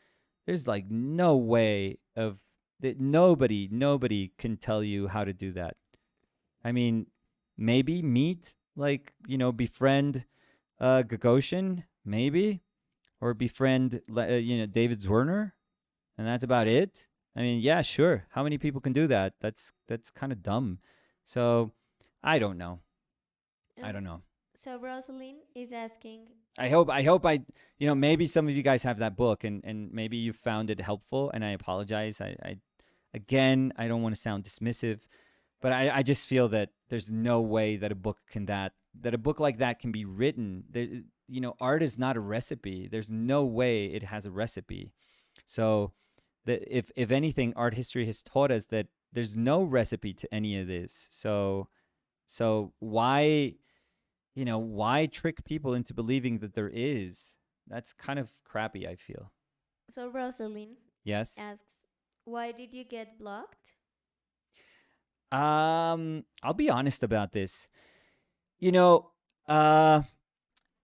There's like no way of that. Nobody can tell you how to do that. I mean, maybe meet, like, befriend Gagosian, maybe, or befriend David Zwirner, and that's about it. I mean, yeah, sure. How many people can do that? That's kind of dumb. So, I don't know. I Um, don't know. so Rosalind is asking, Maybe some of you guys have that book, and maybe you found it helpful, and I apologize. Again, I don't want to sound dismissive, but I just feel that there's no way that a book like that can be written. Art is not a recipe. There's no way it has a recipe. So, if anything, art history has taught us that there's no recipe to any of this. So why trick people into believing that there is? That's kind of crappy, I feel. so Rosalind Yes. asks, why did you get blocked? I'll be honest about this. You know, uh,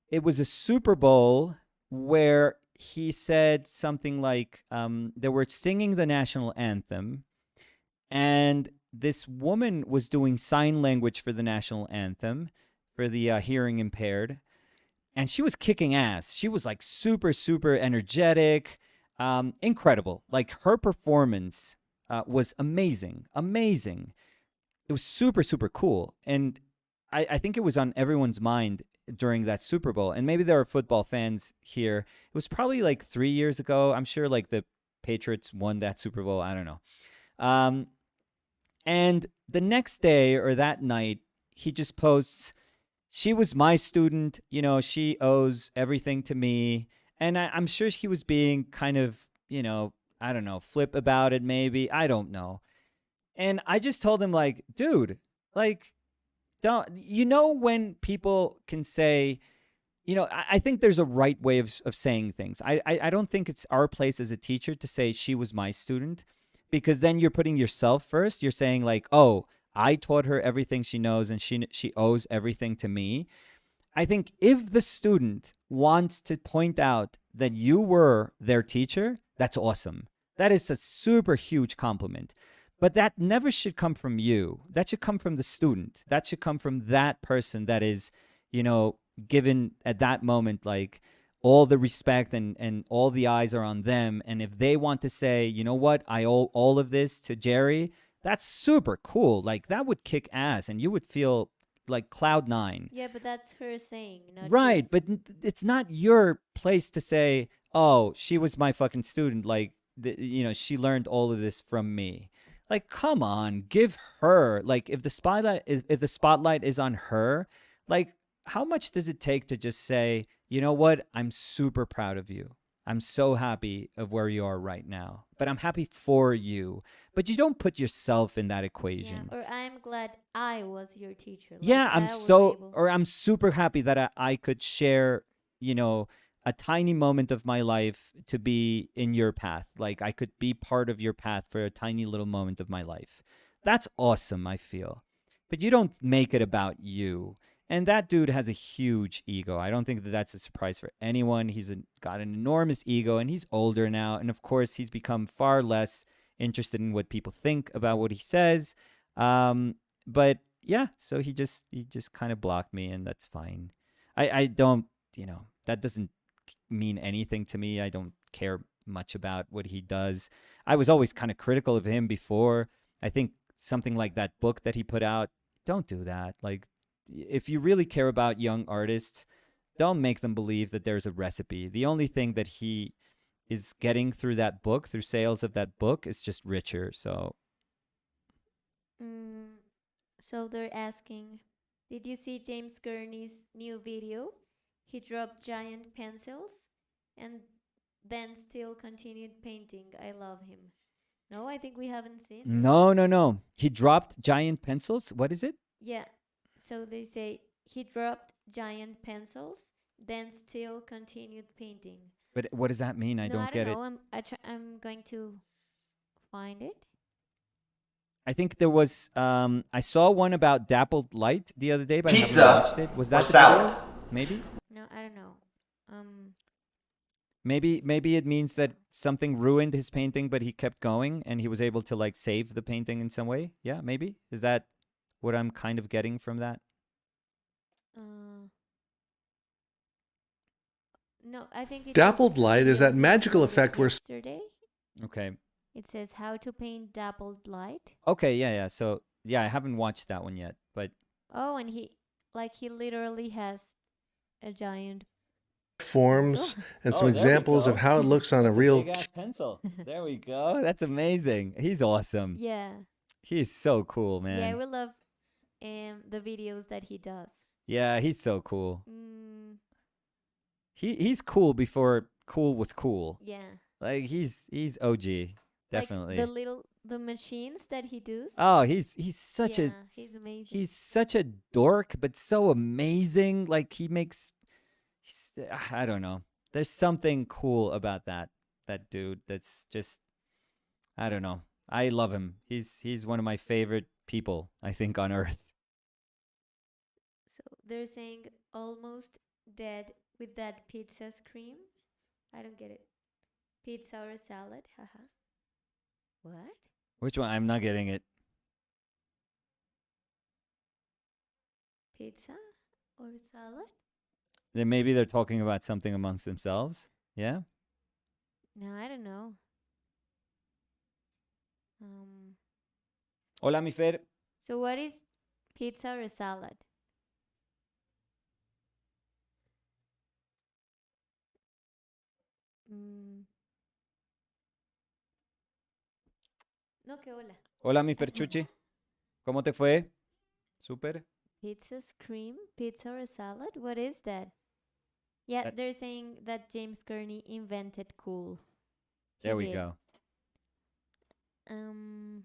it was a Super Bowl where he said something like, they were singing the national anthem, and this woman was doing sign language for the national anthem for the hearing impaired, and she was kicking ass. She was like super, super energetic, incredible. Like her performance was amazing, amazing. It was super, super cool. And I think it was on everyone's mind during that Super Bowl. And maybe there are football fans here. It was probably like 3 years ago. I'm sure like the Patriots won that Super Bowl. I don't know. Um, and the next day or that night, he just posts, she was my student. She owes everything to me. And I'm sure he was being kind of, I don't know, flip about it, maybe. I don't know. And I just told him, like, dude, like, don't, when people can say, I think there's a right way of saying things. I don't think it's our place as a teacher to say she was my student, because then you're putting yourself first. You're saying, like, oh, I taught her everything she knows and she owes everything to me. I think if the student wants to point out that you were their teacher, that's awesome. That is a super huge compliment. But that never should come from you. That should come from the student. That should come from that person that is, given at that moment, like, all the respect and all the eyes are on them. And if they want to say, you know what, I owe all of this to Jerry, that's super cool. Like, that would kick ass and you would feel like cloud nine. Yeah, but that's her saying, not his. Right. But it's not your place to say, oh, she was my fucking student. Like, she learned all of this from me. Like, come on, give her, like, if the spotlight is on her, like, how much does it take to just say, you know what, I'm super proud of you. I'm so happy of where you are right now, but I'm happy for you. But you don't put yourself in that Yeah, equation. or I'm glad I was your teacher. Like Yeah, I was able. I'm super happy that I could share, a tiny moment of my life to be in your path. Like, I could be part of your path for a tiny little moment of my life. That's awesome, I feel. But you don't make it about you. And that dude has a huge ego. I don't think that that's a surprise for anyone. Got an enormous ego, and he's older now. And of course, he's become far less interested in what people think about what he says. But yeah, so he just kind of blocked me, and that's fine. I don't, that doesn't mean anything to me. I don't care much about what he does. I was always kind of critical of him before. I think something like that book that he put out, don't do that. Like, if you really care about young artists, don't make them believe that there's a recipe. The only thing that he is getting through that book, through sales of that book, is just richer. So Mm, so they're asking, did you see James Gurney's new video? He dropped giant pencils and then still continued painting. I love him. No, I think we haven't seen it. no. He dropped giant pencils. What is it? Yeah. So they say he dropped giant pencils, then still continued painting. But what does that mean? I No, I don't don't get it. know. I'm going to find it. I think there was I saw one about dappled light the other day, but I haven't Pizza watched it. Was or that the salad? video? Maybe? No, I don't know. Maybe it means that something ruined his painting, but he kept going and he was able to like save the painting in some way. Yeah, maybe. Is that what I'm kind of getting from that? No, I think it's Dappled a light is video that he magical uploaded effect where yesterday. Okay. It says how to paint dappled light. Okay, yeah. So, yeah, I haven't watched that one yet, but Oh, and he literally has a giant forms pencil. and Oh, some there we examples of go. how it looks on a real big-ass pencil. There we go. That's amazing. He's awesome. Yeah. He's so cool, man. Yeah, I will love the videos that he does. Yeah, he's so cool. Mm, He's cool before cool was cool. yeah. Like he's OG, definitely. Like the machines that he does. Oh, he's such yeah, a he's amazing. he's such a dork, but so amazing. Like he makes I don't know. There's something cool about that dude. That's just I don't know. I love him. He's one of my favorite people, I think, on earth. So they're saying almost dead with that pizza scream. I don't get it. Pizza or salad? Haha. What? Which one? I'm not getting it. Pizza or salad? Then maybe they're talking about something amongst themselves. Yeah? No, I don't know. Hola, mi Fer. So what is pizza or salad? No, que hola. Hola, mi Ferchuchi. ¿Cómo te fue? Súper. Pizza scream? Pizza or salad? What is that? Yeah, That- they're saying that James Gurney invented cool. There He we did. go. Um,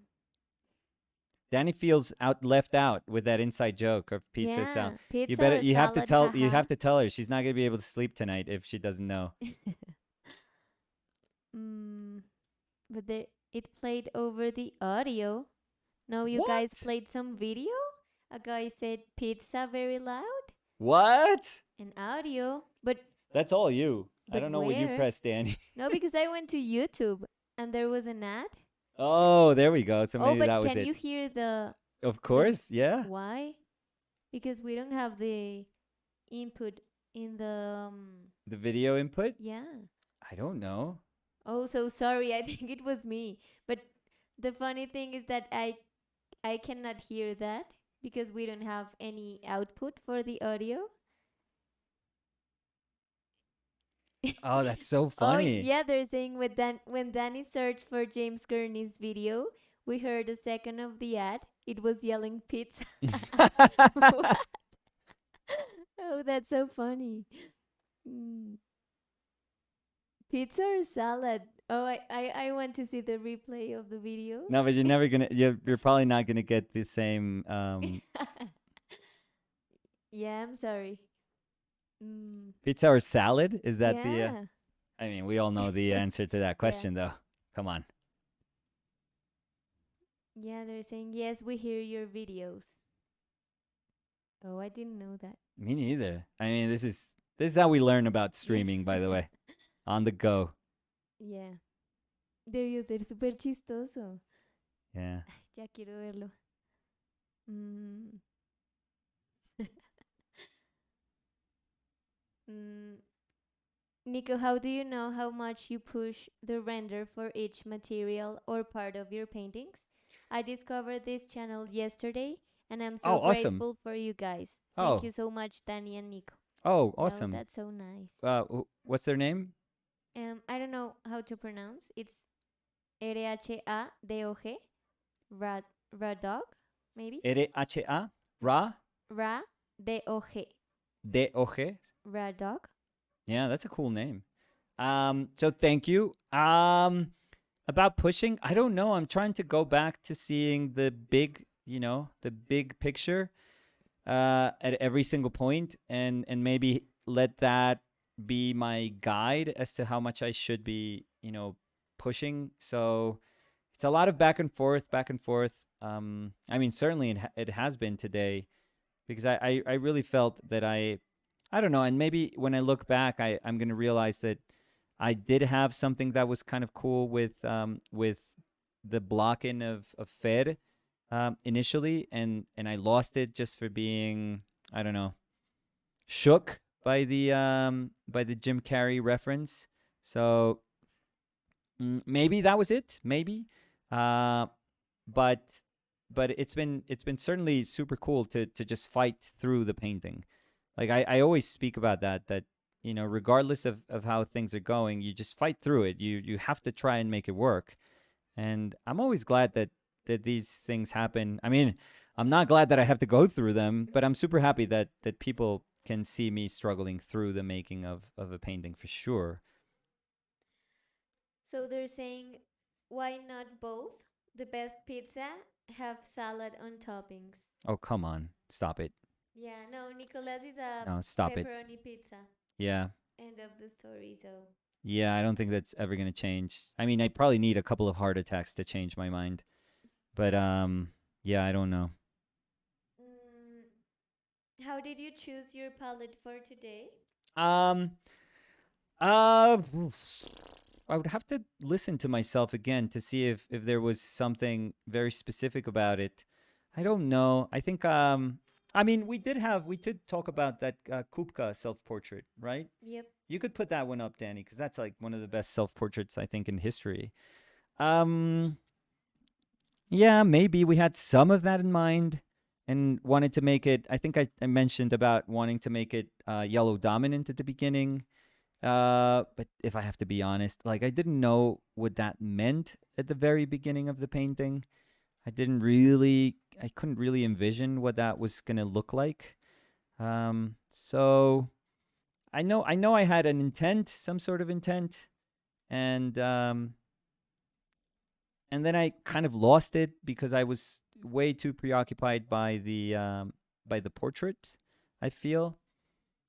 Danny feels left out with that inside joke of pizza yeah, salad. pizza or You have to salad, you haha. have to tell her she's not gonna be able to sleep tonight if she doesn't know. But it played over the audio. No, you guys What? played some video? A guy said pizza very loud? What? And audio. But That's all you. I But don't know what you where? pressed, Danny. no, because I went to YouTube and there was an ad. Oh, there we go. So Oh, maybe but that was can it. you hear the Of course, yeah. why? Because we don't have the input in the The video input? yeah. I don't know. Oh, so sorry. I think it was me. But the funny thing is that I cannot hear that because we don't have any output for the audio. Oh, that's so Oh, funny. yeah, they're saying when Danny searched for James Gurney's video, we heard a second of the ad. It was yelling pizza. What? Oh, that's so funny. Mm. Pizza or salad? Oh, I want to see the replay of the video. No, but you're never gonna. You're probably not gonna get the same. Yeah, I'm sorry. Pizza or salad? Is that the? yeah. I mean, we all know the answer to that question, though. Come on. Yeah, they're saying yes, we hear your videos. Oh, I didn't know that. Me neither. I mean, this is how we learn about streaming, by the way, on the go. Yeah. Debió ser súper chistoso. Yeah. Ya quiero verlo. Nico, how do you know how much you push the render for each material or part of your paintings? I discovered this channel yesterday and I'm so Oh, awesome. grateful for you guys. Oh. Thank you so much, Danny and Nico. Oh, Wow, awesome. that's so nice. What's their name? I don't know how to pronounce. It's RHADOG, Rad Radog, maybe R-H-A, Ra, Ra DOG, D-O-G. Radog. Yeah, that's a cool name. So thank you. About pushing, I don't know. I'm trying to go back to seeing the big, the big picture at every single point, and maybe let that be my guide as to how much I should be, pushing. So it's a lot of back and forth, back and forth. I mean, certainly it has been today because I really felt that I don't know, and maybe when I look back, I'm gonna realize that I did have something that was kind of cool with the blocking of Fed initially, and I lost it just for being, I don't know, shook by the Jim Carrey reference. So maybe that was it, maybe. Uh, but it's been certainly super cool to just fight through the painting. Like I always speak about that regardless of how things are going, you just fight through it. You have to try and make it work. And I'm always glad that these things happen. I mean, I'm not glad that I have to go through them, but I'm super happy that people can see me struggling through the making of a painting for sure. So they're saying, why not both? The best pizza have salad on toppings. Oh, come on. Stop it. Yeah, no, Nicolas is a No, stop it. pepperoni pizza. Yeah. End of the story. So, Yeah, I don't think that's ever going to change. I mean, I probably need a couple of heart attacks to change my mind. But yeah, I don't know. mm, how did you choose your palette for today? Um uh I would have to listen to myself again to see if there was something very specific about it. I don't know. I think I mean, we did talk about that Kupka self-portrait, right? Yep. You could put that one up, Danny, because that's like one of the best self-portraits I think in history. Um Yeah, maybe we had some of that in mind and wanted to make it. I think I mentioned about wanting to make it yellow dominant at the beginning. But if I have to be honest, like I didn't know what that meant at the very beginning of the painting. I couldn't really envision what that was going to look like. So I know I had an intent, some sort of intent, and then I kind of lost it because I was way too preoccupied by the portrait. I feel,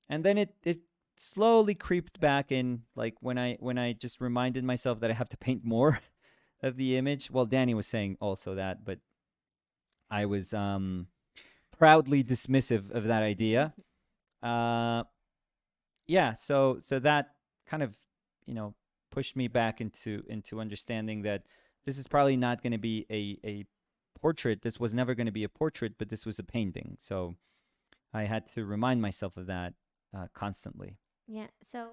and then it slowly creeped back in, like when I just reminded myself that I have to paint more of the image. Well, Danny was saying also that, but I was proudly dismissive of that idea. Uh, yeah, so that kind of pushed me back into understanding that this is probably not going to be a portrait. This was never going to be a portrait, but this was a painting. So I had to remind myself of that constantly. Yeah. So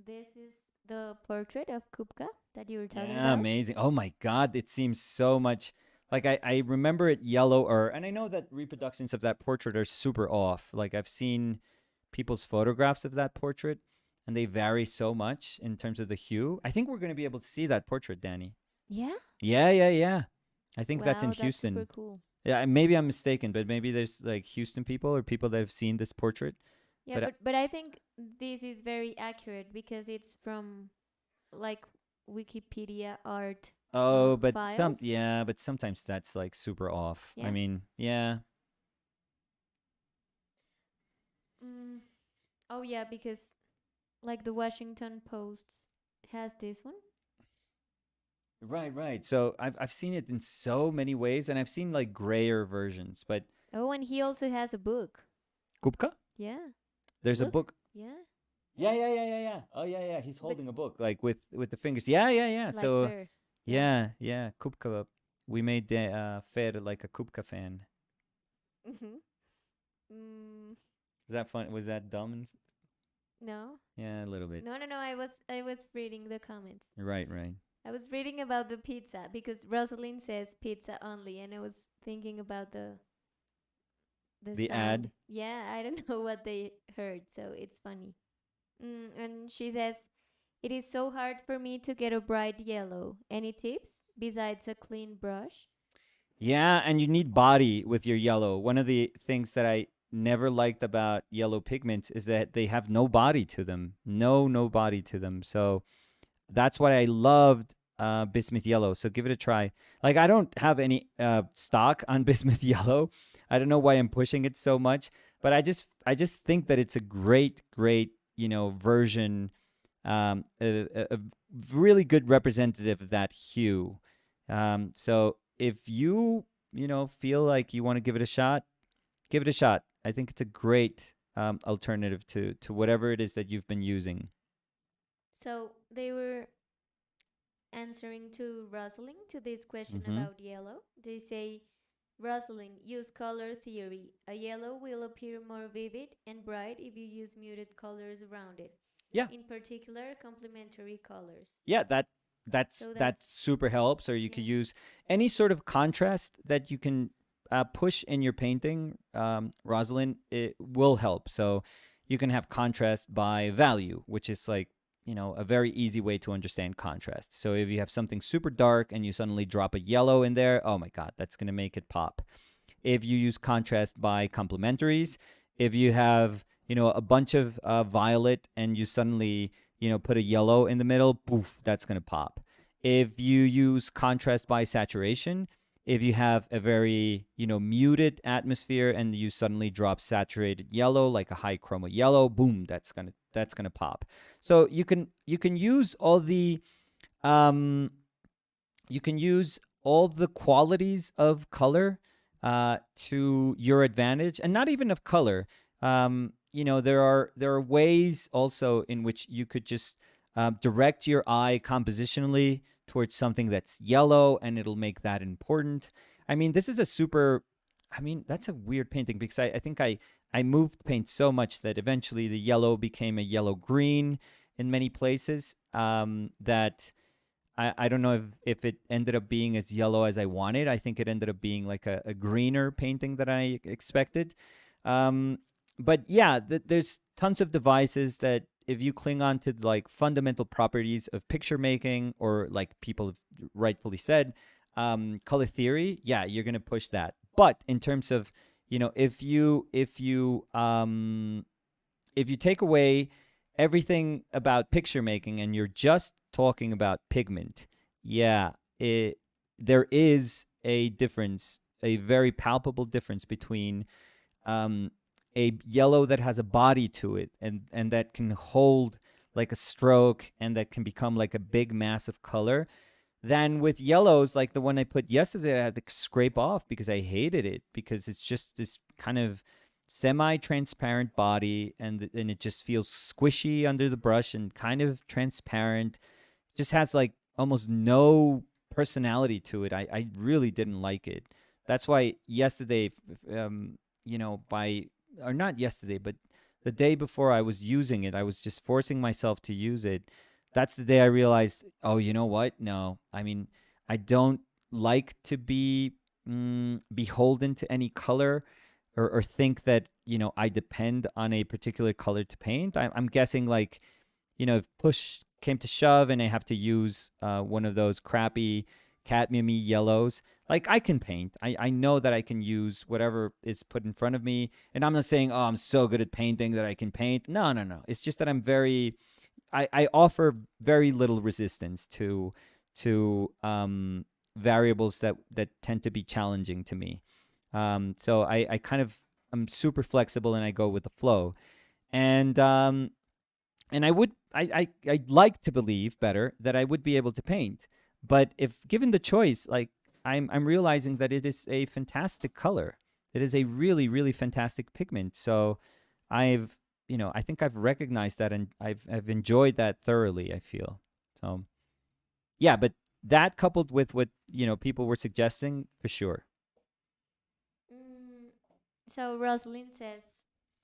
this is the portrait of Kupka that you were talking Yeah, about. amazing. Oh my God, it seems so much like I remember it yellow, and I know that reproductions of that portrait are super off. Like I've seen people's photographs of that portrait, and they vary so much in terms of the hue. I think we're going to be able to see that portrait, Danny. Yeah. Yeah, yeah, yeah. I think that's in Wow, that's super Houston. cool. Yeah, maybe I'm mistaken, but maybe there's like Houston people or people that have seen this portrait. Yeah, But but I think this is very accurate because it's from like Wikipedia art oh, but files. but sometimes that's like super off. I Yeah. mean, yeah. Mm. Oh yeah, because like the Washington Post has this one. Right, right. So I've seen it in so many ways, and I've seen like grayer versions. But Oh, and he also has a book. Kupka, Yeah. there's a Look. book. Yeah. Yeah, yeah, yeah, yeah, yeah. Oh, yeah, yeah. He's But holding a book like with the fingers. Yeah, yeah, yeah. like So there. Yeah. yeah, yeah. Kupka. We made Fed like a Kupka fan. Mhm. Mm, Is that fun? Was that dumb? no. Yeah, a little bit. No. I was reading the comments. Right, right. I was reading about the pizza because Rosalind says pizza only, and I was thinking about the The sound. ad. Yeah, I don't know what they heard, so it's funny. And she says It is so hard for me to get a bright yellow. Any tips besides a clean brush? Yeah, and you need body with your yellow. One of the things that I never liked about yellow pigments is that they have no body to them. No body to them. So that's why I loved Bismuth Yellow. So give it a try. Like I don't have any stock on Bismuth Yellow. I don't know why I'm pushing it so much, but I just think that it's a great version, a really good representative of that hue. So if you feel like you want to give it a shot, give it a shot. I think it's a great alternative to whatever it is that you've been using. So they were answering to Rosalind to this question Mm-hmm. about yellow. They say, Rosalind, use color theory. A yellow will appear more vivid and bright if you use muted colors around it, Yeah, in particular, complementary colors. yeah, that's So that that's, super helps. Or you yeah. could use any sort of contrast that you can push in your painting. Rosalind, it will help. So you can have contrast by value, which is like a very easy way to understand contrast. So if you have something super dark and you suddenly drop a yellow in there, oh my god, that's going to make it pop. If you use contrast by complementaries, if you have a bunch of violet and you suddenly put a yellow in the middle, poof, that's going to pop. If you use contrast by saturation, if you have a very muted atmosphere and you suddenly drop saturated yellow like a high chroma yellow, boom, that's gonna pop. So you can use all the um you can use all the qualities of color to your advantage, and not even of color. There are ways also in which you could just direct your eye compositionally towards something that's yellow, and it'll make that important. I mean, this is a super. I mean, that's a weird painting because I think I moved paint so much that eventually the yellow became a yellow green in many places. That I don't know if it ended up being as yellow as I wanted. I think it ended up being like a greener painting than I expected. Um, but yeah, there's tons of devices that if you cling on to like fundamental properties of picture making, or like people have rightfully said, color theory, yeah, you're gonna push that. But in terms of if you take away everything about picture making and you're just talking about pigment, yeah, there is a difference, a very palpable difference between um, a yellow that has a body to it, and that can hold like a stroke and that can become like a big mass of color, than with yellows like the one I put yesterday. I had to scrape off because I hated it, because it's just this kind of semi-transparent body, and it just feels squishy under the brush and kind of transparent. Just has like almost no personality to it. I really didn't like it. That's why yesterday, by or not yesterday, but the day before I was using it, I was just forcing myself to use it. That's the day I realized, oh, you know what? No, I mean, I don't like to be beholden to any color, or think that I depend on a particular color to paint. I'm guessing, like, if push came to shove and I have to use one of those crappy cadmium yellows, like I can paint. I know that I can use whatever is put in front of me. And I'm not saying, oh, I'm so good at painting that I can paint. No, no, no. It's just that I offer very little resistance to variables that tend to be challenging to me. So I kind of I'm super flexible and I go with the flow. And I'd like to believe better that I would be able to paint. But if given the choice, like I'm realizing that it is a fantastic color. It is a really, really fantastic pigment. So I think I've recognized that, and I've enjoyed that thoroughly, I feel. So yeah, but that coupled with what, people were suggesting, for sure. Mm, so Rosalind says,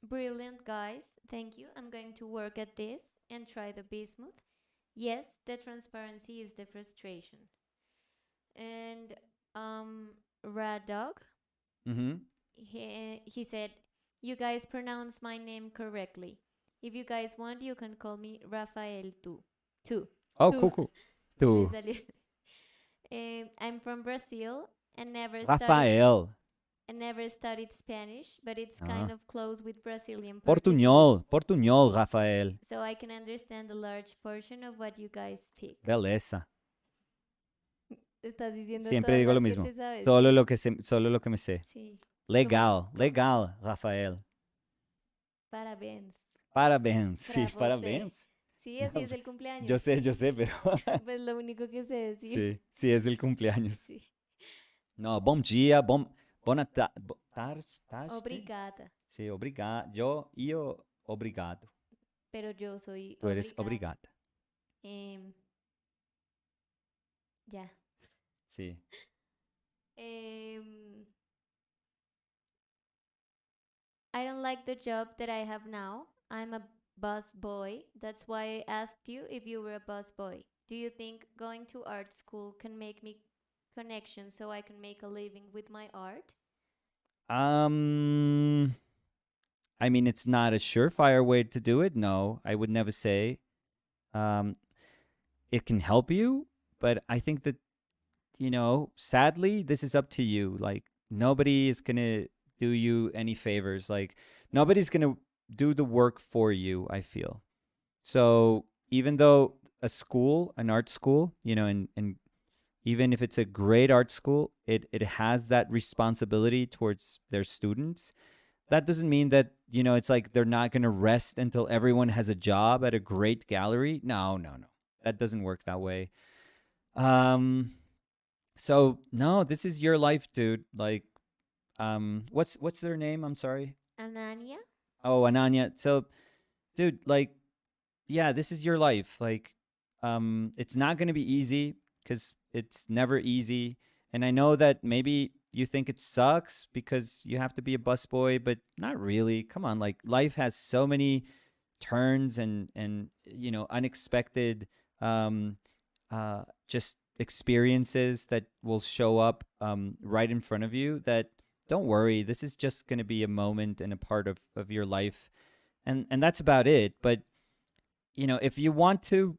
brilliant guys, thank you. I'm going to work at this and try the bismuth. Yes, the transparency is the frustration. And Rad Dog, Mm-hmm. he said, you guys pronounce my name correctly. If you guys want, you can call me Rafael too. Two. Oh, Two. cool, cool. Sí me Tú. salió. I'm from Brazil and Rafael. never studied Spanish, but it's kind Ah. of close with Brazilian Portuguese, Portuñol. Portuñol, Rafael. so I can understand a large portion of what you guys speak. Beleza. Estás diciendo Siempre todas digo lo las que mismo. te sabes, Solo ¿sí? lo que solo lo que me sé. Sí. Legal, legal, Rafael. Parabéns. Parabéns. Sí, Para você. parabéns. Sí, así es el cumpleaños. Yo sé, pero Pues lo único que sé decir. sí, sí es el cumpleaños. Sí. No, bom dia, bona tarde. Obrigada. Sí, obrigado. Yo obrigado. Pero yo soy Tú eres obrigada. obrigada. Em, ya. Sí. Em, I don't like the job that I have now. I'm a bus boy. That's why I asked you if you were a bus boy. Do you think going to art school can make me connections so I can make a living with my art? Um, I mean, it's not a surefire way to do it. No, I would never say. Um, it can help you, but I think that, sadly, this is up to you. Like, nobody is going to do you any favors. Like, nobody's going to do the work for you, I feel. So, even though an art school, and even if it's a great art school, it has that responsibility towards their students. That doesn't mean that, it's like they're not going to rest until everyone has a job at a great gallery. No. That doesn't work that way. So no, this is your life, dude. Like, what's their name? I'm sorry. Anania? Oh, Ananya. So, dude, like, yeah, this is your life. Like, it's not going to be easy because it's never easy. And I know that maybe you think it sucks because you have to be a busboy, but not really. Come on, like, life has so many turns and unexpected um just experiences that will show up right in front of you. That, don't worry, this is just going to be a moment and a part of your life, and that's about it. But if you want to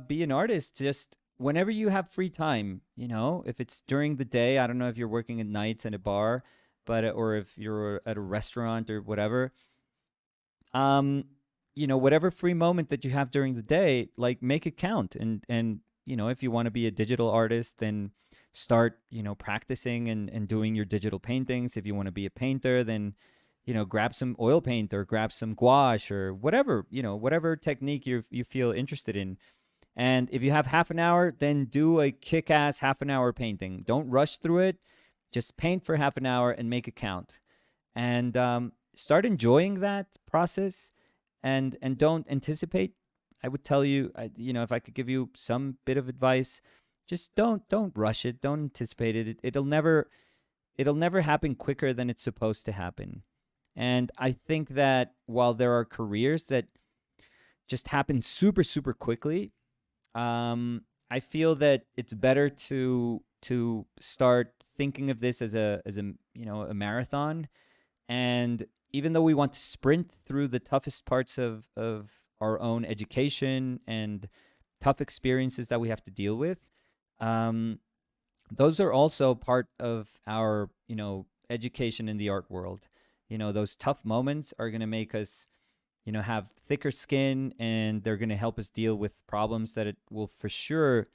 be an artist, just whenever you have free time, if it's during the day, I don't know if you're working at nights in a bar, but or if you're at a restaurant or whatever, whatever free moment that you have during the day, like, make it count. And if you want to be a digital artist, then start, practicing and doing your digital paintings. If you want to be a painter, then, grab some oil paint or grab some gouache or whatever, whatever technique you feel interested in. And if you have half an hour, then do a kick-ass half an hour painting. Don't rush through it. Just paint for half an hour and make it count. And start enjoying that process, and don't anticipate. I would tell you, if I could give you some bit of advice, just don't rush it. Don't anticipate it. It'll never happen quicker than it's supposed to happen. And I think that while there are careers that just happen super, super quickly, I feel that it's better to start thinking of this as a marathon. And even though we want to sprint through the toughest parts of our own education and tough experiences that we have to deal with, those are also part of our education in the art world. Those tough moments are going to make us have thicker skin, and they're going to help us deal with problems that it will for sure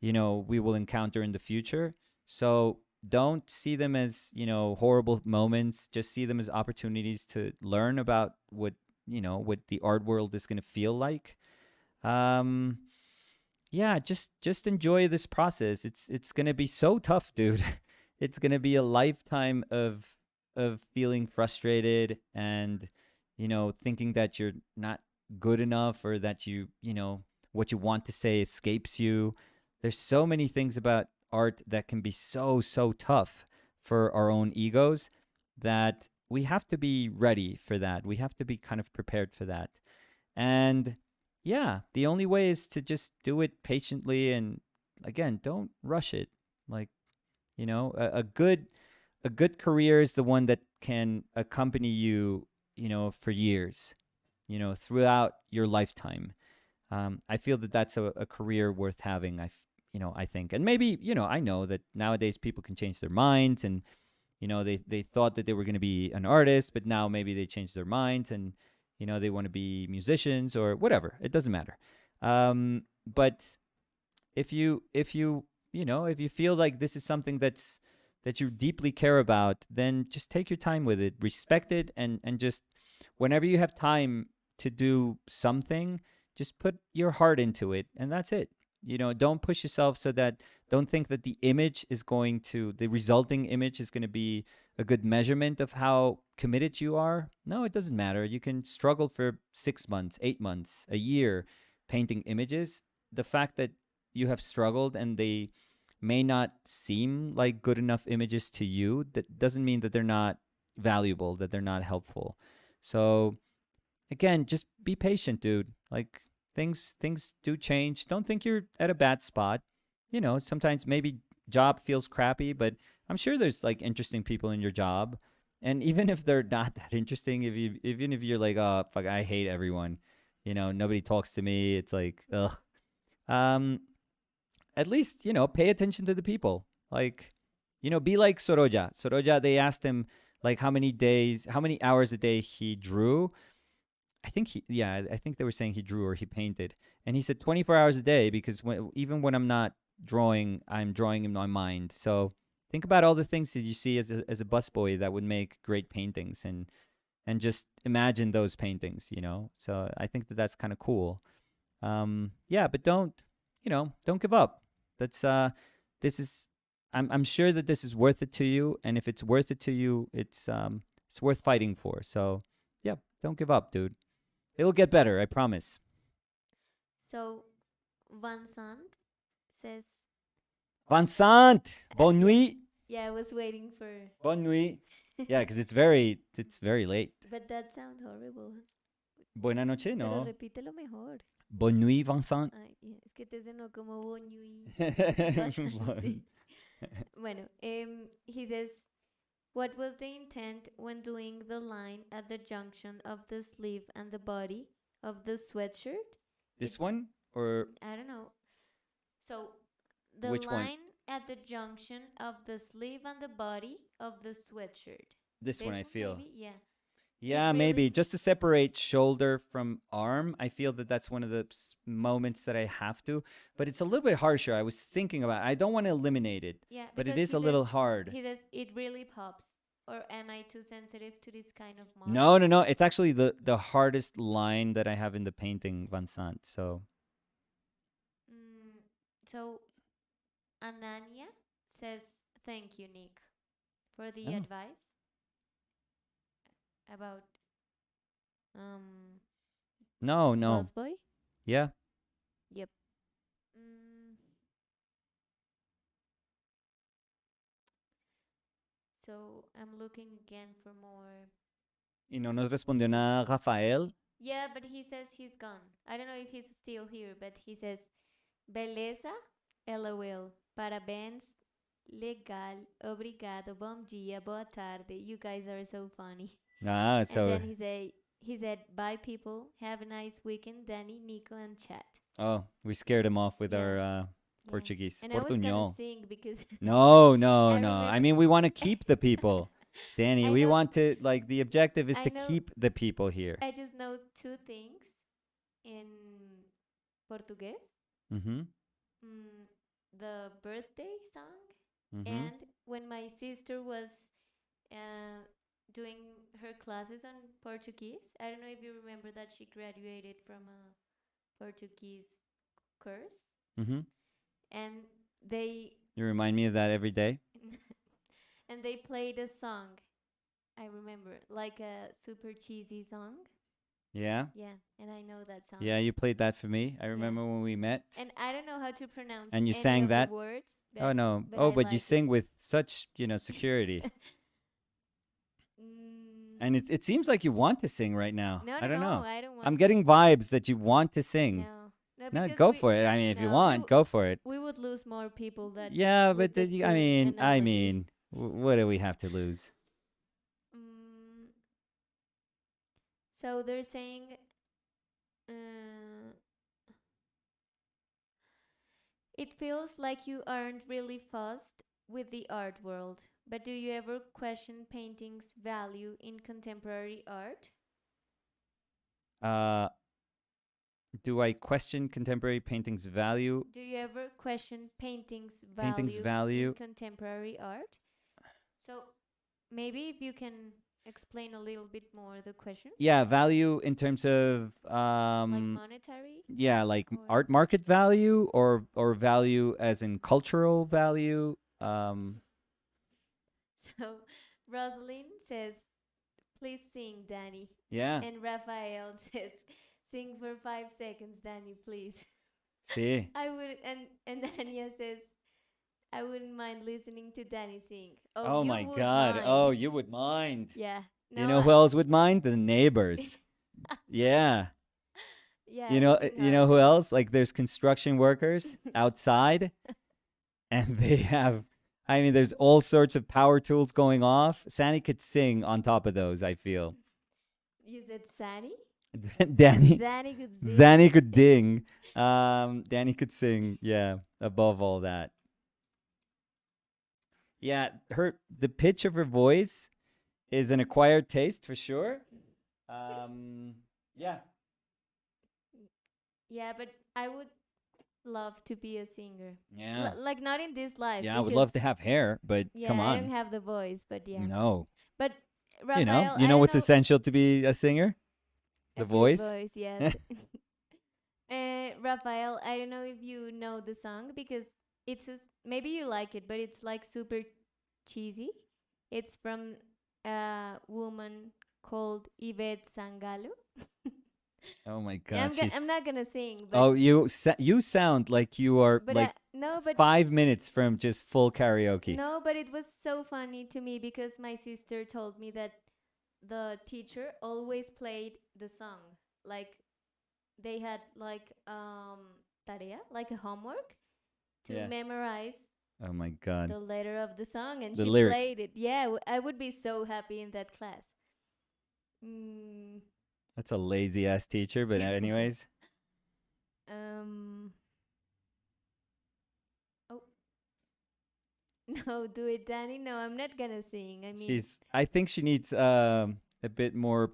we will encounter in the future. So don't see them as horrible moments. Just see them as opportunities to learn about what the art world is going to feel like. Yeah, just enjoy this process. It's going to be so tough, dude. It's going to be a lifetime of feeling frustrated and thinking that you're not good enough, or that what you want to say escapes you. There's so many things about art that can be so tough for our own egos, that we have to be ready for that. We have to be kind of prepared for that. And yeah, the only way is to just do it patiently, and again, don't rush it. Like, a good career is the one that can accompany you, for years, throughout your lifetime. I feel that that's a career worth having. I think, and maybe I know that nowadays people can change their minds, and they thought that they were going to be an artist, but now maybe they changed their minds, and they want to be musicians or whatever. It doesn't matter. But if you feel like this is something that you deeply care about, then just take your time with it, respect it, and just whenever you have time to do something, just put your heart into it, and that's it. Don't push yourself, don't think that the resulting image is going to be a good measurement of how committed you are. No, it doesn't matter. You can struggle for 6 months, 8 months, a year painting images. The fact that you have struggled and they may not seem like good enough images to you, that doesn't mean that they're not valuable, that they're not helpful. So again, just be patient, dude. Like things do change. Don't think you're at a bad spot. Sometimes maybe job feels crappy, but I'm sure there's like interesting people in your job. And even if they're not that interesting, even if you're like, oh fuck, I hate everyone, nobody talks to me. It's like, ugh. Um, at least pay attention to the people. Like, be like Soroja. Soroja, they asked him like how many hours a day he drew. I think they were saying he drew or he painted, and he said 24 hours a day, because even when I'm not drawing, I'm drawing in my mind. So think about all the things that you see as a busboy that would make great paintings, and just imagine those paintings. So I think that that's kind of cool. Yeah, but don't give up. That's this is I'm sure that this is worth it to you, and if it's worth it to you, it's worth fighting for. So yeah, don't give up, dude. It'll get better, I promise. So Vincent says, Vincent, bonne yeah, nuit. yeah, I was waiting for. Bonne nuit. Yeah, because it's very late. But that sounds horrible. Buena noche, Pero no. repítelo mejor. Bonne nuit, Vincent. Ay, es que te sonó como boñui. Bon- Bueno, he says, what was the intent when doing the line at the junction of the sleeve and the body of the sweatshirt? this one or I don't know. So, the which one? line at the junction of the sleeve and the body of the sweatshirt. This This one, I one, feel. maybe? Yeah. Yeah, maybe just to separate shoulder from arm. I feel that that's one of the moments that I have to, but it's a little bit harsher. I was thinking about it. I don't want to eliminate it, Yeah, but it because is a little hard. he says it really pops. Or am I too sensitive to this kind of model? No, no, no. It's actually the hardest line that I have in the painting, Vincent. So So Ananya says, thank you, Nick, for the oh, advice about um no, no. Boy. Yeah. Yep. Mm, so I'm looking again for more. Y no nos respondió nada Rafael. Yeah, but he says he's gone. I don't know if he's still here, but he says, beleza, LOL, parabéns, legal, obrigado, bom dia, boa tarde. You guys are so funny. Ah, And so then he said, bye people, have a nice weekend, Danny, Nico, and chat. we scared him off with Yeah. our Yeah. Portuguese. And I was gonna Portuñol. sing because No, no, I no. I remember. mean, we want to keep the people. Danny, I we know. want to, like, the objective is I to know. keep the people here. I just know two things in Portuguese. Mm-hmm. The birthday song, Mm-hmm. and when my sister was doing her classes on Portuguese. I don't know if you remember that she graduated from a Portuguese course, Mm-hmm. and they You remind me of that every day. and they played a song. I remember, like a super cheesy song. Yeah? Yeah, and I know that song. Yeah, you played that for me. I remember when we met. And I don't know how to pronounce And you any sang of that? the words. Oh, no. But Oh, I but you like sing with such, security. And it seems like you want to sing right now. No, I don't know. I don't want. I'm getting vibes that you want to sing. No, No, because go for it. I mean, if you want, go for it. we would lose more people that. Yeah, with but the I same mean, analogy. what do we have to lose? So they're saying, uh, It feels like you aren't really fussed with the art world, but do you ever question painting's value in contemporary art? Uh, do I question contemporary painting's value? Do you ever question painting's Painting's value in value? contemporary art? So maybe if you can explain a little bit more the question, Yeah, value in terms of like monetary yeah, like or art market value or value as in cultural value. so Rosalind says, please sing, Danny. Yeah. And Raphael says, sing for 5 seconds, Danny, please. See. I would and Dania says, I wouldn't mind listening to Danny sing. Oh, Oh you my would God. Oh, mind. you would mind. Yeah. You No, know who else would mind? The neighbors. Yeah. yeah, I would sing You know who horrible. else? Like there's construction workers outside and they have I mean there's all sorts of power tools going off. Sandy could sing on top of those, I feel. You said Sani? Danny Danny could sing? Danny could ding. Danny could sing, yeah, above all that. Yeah, the pitch of her voice is an acquired taste for sure. Yeah. Yeah, but I would love to be a singer. Yeah. Like not in this life Yeah, I would love because to have hair, but yeah, come I don't on. have the voice, but yeah. No. But Raphael, You I know don't what's know essential to be a singer? a The good voice. voice, yes. Raphael, I don't know if you know the song because maybe you like it, but it's like super cheesy. It's from a woman called Yvette Sangalo. Oh my Yeah, God, she's. I'm not gonna sing, Oh, you sound like you are but like no, but 5 minutes from just full karaoke. no, but it was so funny to me because my sister told me that the teacher always played the song. Like they had like tarea, like a homework to Yeah. memorize Oh my God. the letter of the song, and The she lyric. played it. Yeah, I would be so happy in that class. Mm, That's a lazy ass teacher, but anyways, um. Oh no, do it, Danny. No, I'm not gonna sing. I mean, I think she needs a bit more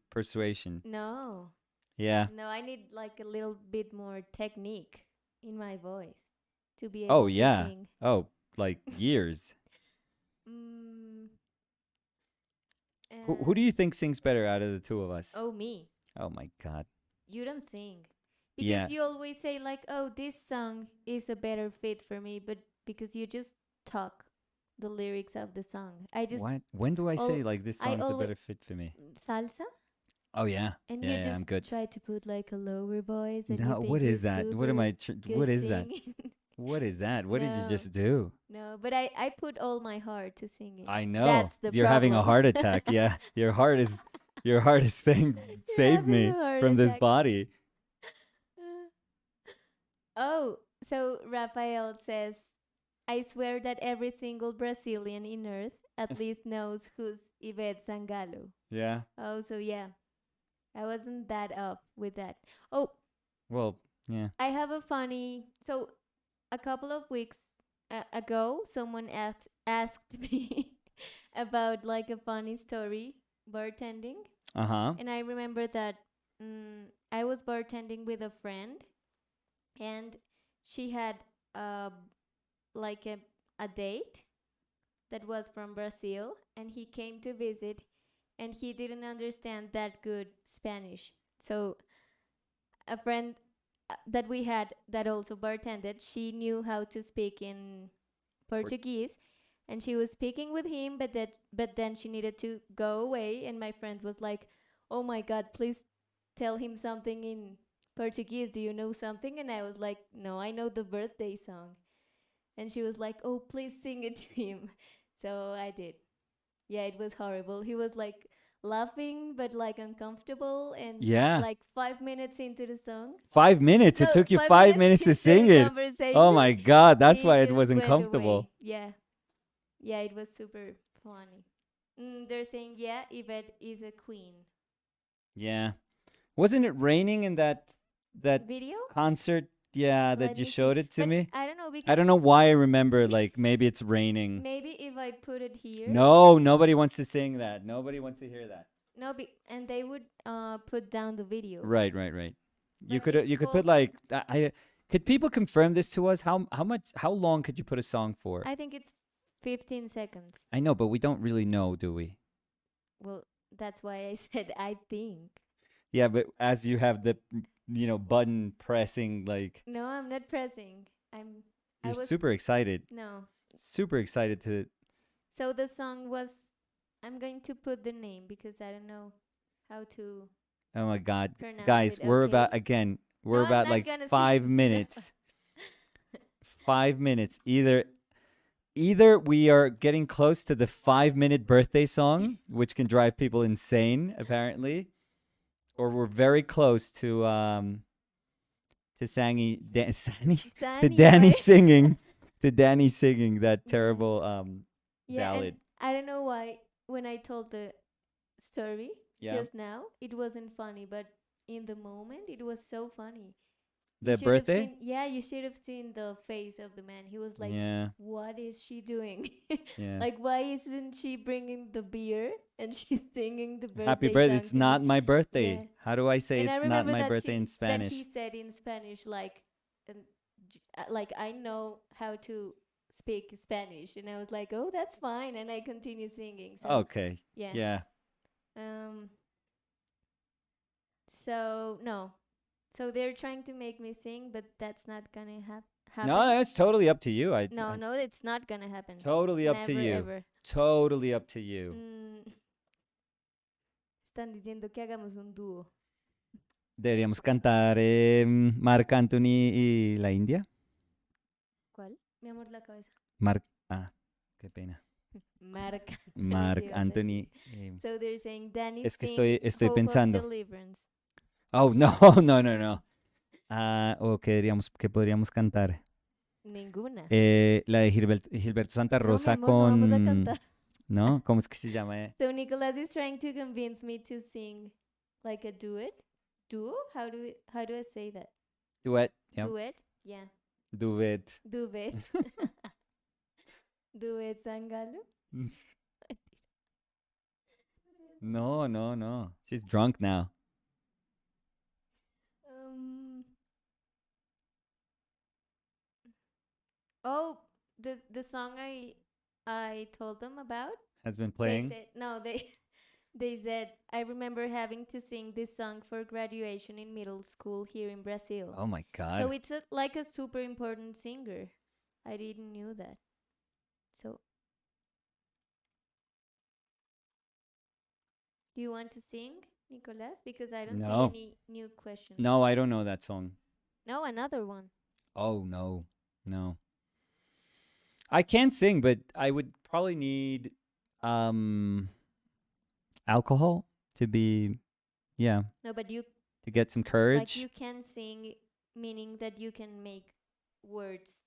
persuasion. no, Yeah. no. I need like a little bit more technique in my voice to be Oh able to yeah. sing. Oh, like years. Mm, Who do you and think sings better out of the two of us? oh, me. Oh my God. You don't sing. Yeah. Because you always say like, "Oh, this song is a better fit for me," but because you just talk the lyrics of the song. I just What? When do I all say like this I song's a always better fit for me? salsa, Oh yeah. and Yeah, you yeah, I'm just good. try to put like a lower voice, and you No, think what you're is that? What am super I what good is that? singing. What is that? What did you No, just do? no, but I put all my heart to singing. I know. That's the You're having a problem. heart attack. Yeah. Your heart is saying You're save having a me heart from this attack. body. Oh, so Rafael says, I swear that every single Brazilian in Earth at least knows who's Yvette Sangalo. Yeah. Oh, so yeah, I wasn't that up with that. Oh, Well, yeah. I have a funny. So a couple of weeks ago, someone asked me about like a funny story bartending, Uh-huh. and I remember that I was bartending with a friend, and she had uh, like a date that was from Brazil, and he came to visit, and he didn't understand that good Spanish. So a friend that we had that also bartended, she knew how to speak in Port- Portuguese, and she was speaking with him, but then she needed to go away, and my friend was like, "Oh my God, please tell him something in Portuguese. Do you know something?" And I was like, "No, I know the birthday song." And she was like, "Oh, please sing it to him." So I did. Yeah, it was horrible. He was like laughing but like uncomfortable, and Yeah. like 5 minutes into the song, 5 minutes. It no, took you five five minutes minutes to into sing the it. Oh conversation, my God. That's he why it just wasn't went away. comfortable. Yeah, yeah, it was super funny. They're saying, yeah, Yvette is a queen. Yeah. Wasn't it raining in that Video? concert? Yeah, that Let you me see. showed it to But me. I don't No, I don't because know why I remember, like, maybe it's raining. maybe if I put it here, No, nobody wants to sing that. Nobody wants to hear that. no, and they would put down the video. Right, right, right. But it's You could put called. like could people confirm this to us? How long could you put a song for? I think it's 15 seconds. I know, but we don't really know, do we? Well, that's why I said I think. Yeah, but as you have the button pressing, like No, I'm not pressing. I'm. I you're was super excited. no. Super excited to So the song was. I'm going to put the name because I don't know how to Oh my god. pronounce Guys, it. we're Okay. about again, No, we're I'm about not like gonna 5 sing. minutes. 5 minutes. Either we are getting close to the 5-minute birthday song, which can drive people insane apparently, or we're very close to Danny, Danny why? singing to Danny singing that Yeah. terrible Yeah, and ballad. I don't know why when I told the story Yeah. just now, it wasn't funny, but in the moment, it was so funny. You The should have birthday? seen, yeah, you should have seen the face of the man. He was like, Yeah. "What is she doing? Yeah. Like, why isn't she bringing the beer and she's singing the Happy birthday birthday. song It's to me?" not my Yeah, birthday. How do I say and I it's not remember my that birthday in that he Spanish? said in Spanish and like I know how to speak Spanish, and I was like, "Oh, that's fine," and I continue singing. So Okay. yeah. Yeah. Um. So no. So they're trying to make me sing, but that's not gonna No, happen. it's totally up to you. No, no, it's not gonna happen. Totally up to Never you. ever. Totally up to you. Están diciendo que hagamos un dúo. Deberíamos cantar Marc Anthony y la India. ¿Cuál? Mi amor, la cabeza. Qué pena. Marc Marc ¿qué ibas a Anthony. decir? So they're saying Danny Es que sing estoy Hope of pensando. Deliverance. Oh, no, no, no, no. O que podríamos cantar. Ninguna. La de Gilberto Santa No, mi Rosa amor, no vamos a con... cantar. ¿No? ¿Cómo es que se llama? So Nicolas is trying to convince me to sing like a duet. Duo? How do I say that? Duet. Yeah. Duet? Yeah. Duet. Duet. Duet Sangalo? No, no, no. She's drunk now. Oh, the song I told them about. Has been They playing. said no. They said I remember having to sing this song for graduation in middle school here in Brazil. Oh my god. So it's like a super important singer. I didn't knew that. So, do you want to sing, Nicolas? Because I don't see No. any new questions. No, I don't know that song. No, another one. Oh no. No. I can sing, but I would probably need alcohol to be No, but you to get some like courage. you can sing, meaning that you can make words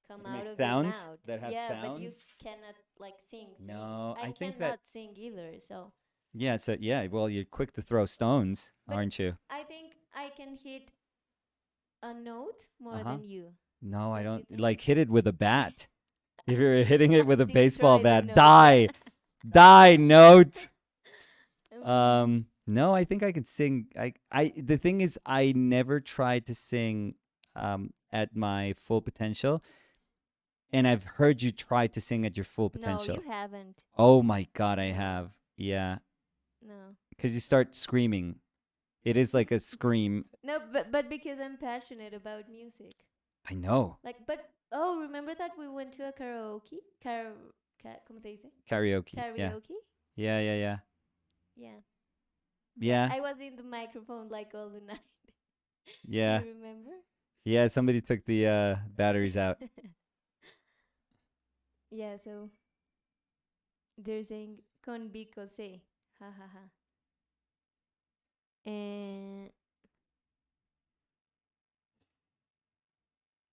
come To out make of sounds your mouth. that have yeah, but you sounds? cannot like sing. No, I I think cannot that sing either. So yeah, so yeah, well you're quick to throw stones, But- aren't you? I think I can hit a note more Uh-huh. than you. No, I Don't you don't think? like hit it with a bat. If you're hitting it with a Destroy baseball the bat, note. die. Die note. Um, No, I think I could sing. The thing is I never tried to sing at my full potential. And I've heard you try to sing at your full no, potential. you haven't. Oh my god, I have. Yeah, No. cuz you start screaming. It is like a scream. No, but because I'm passionate about music. I know. Like, remember that we went to a karaoke? ¿Cómo se dice? Karaoke. Yeah. Karaoke? Yeah, yeah, yeah. Yeah. Yeah. I was in the microphone like all the night. Yeah. You remember? Yeah, somebody took the batteries out. Yeah, so they're saying con bico se. Ha ha ha. And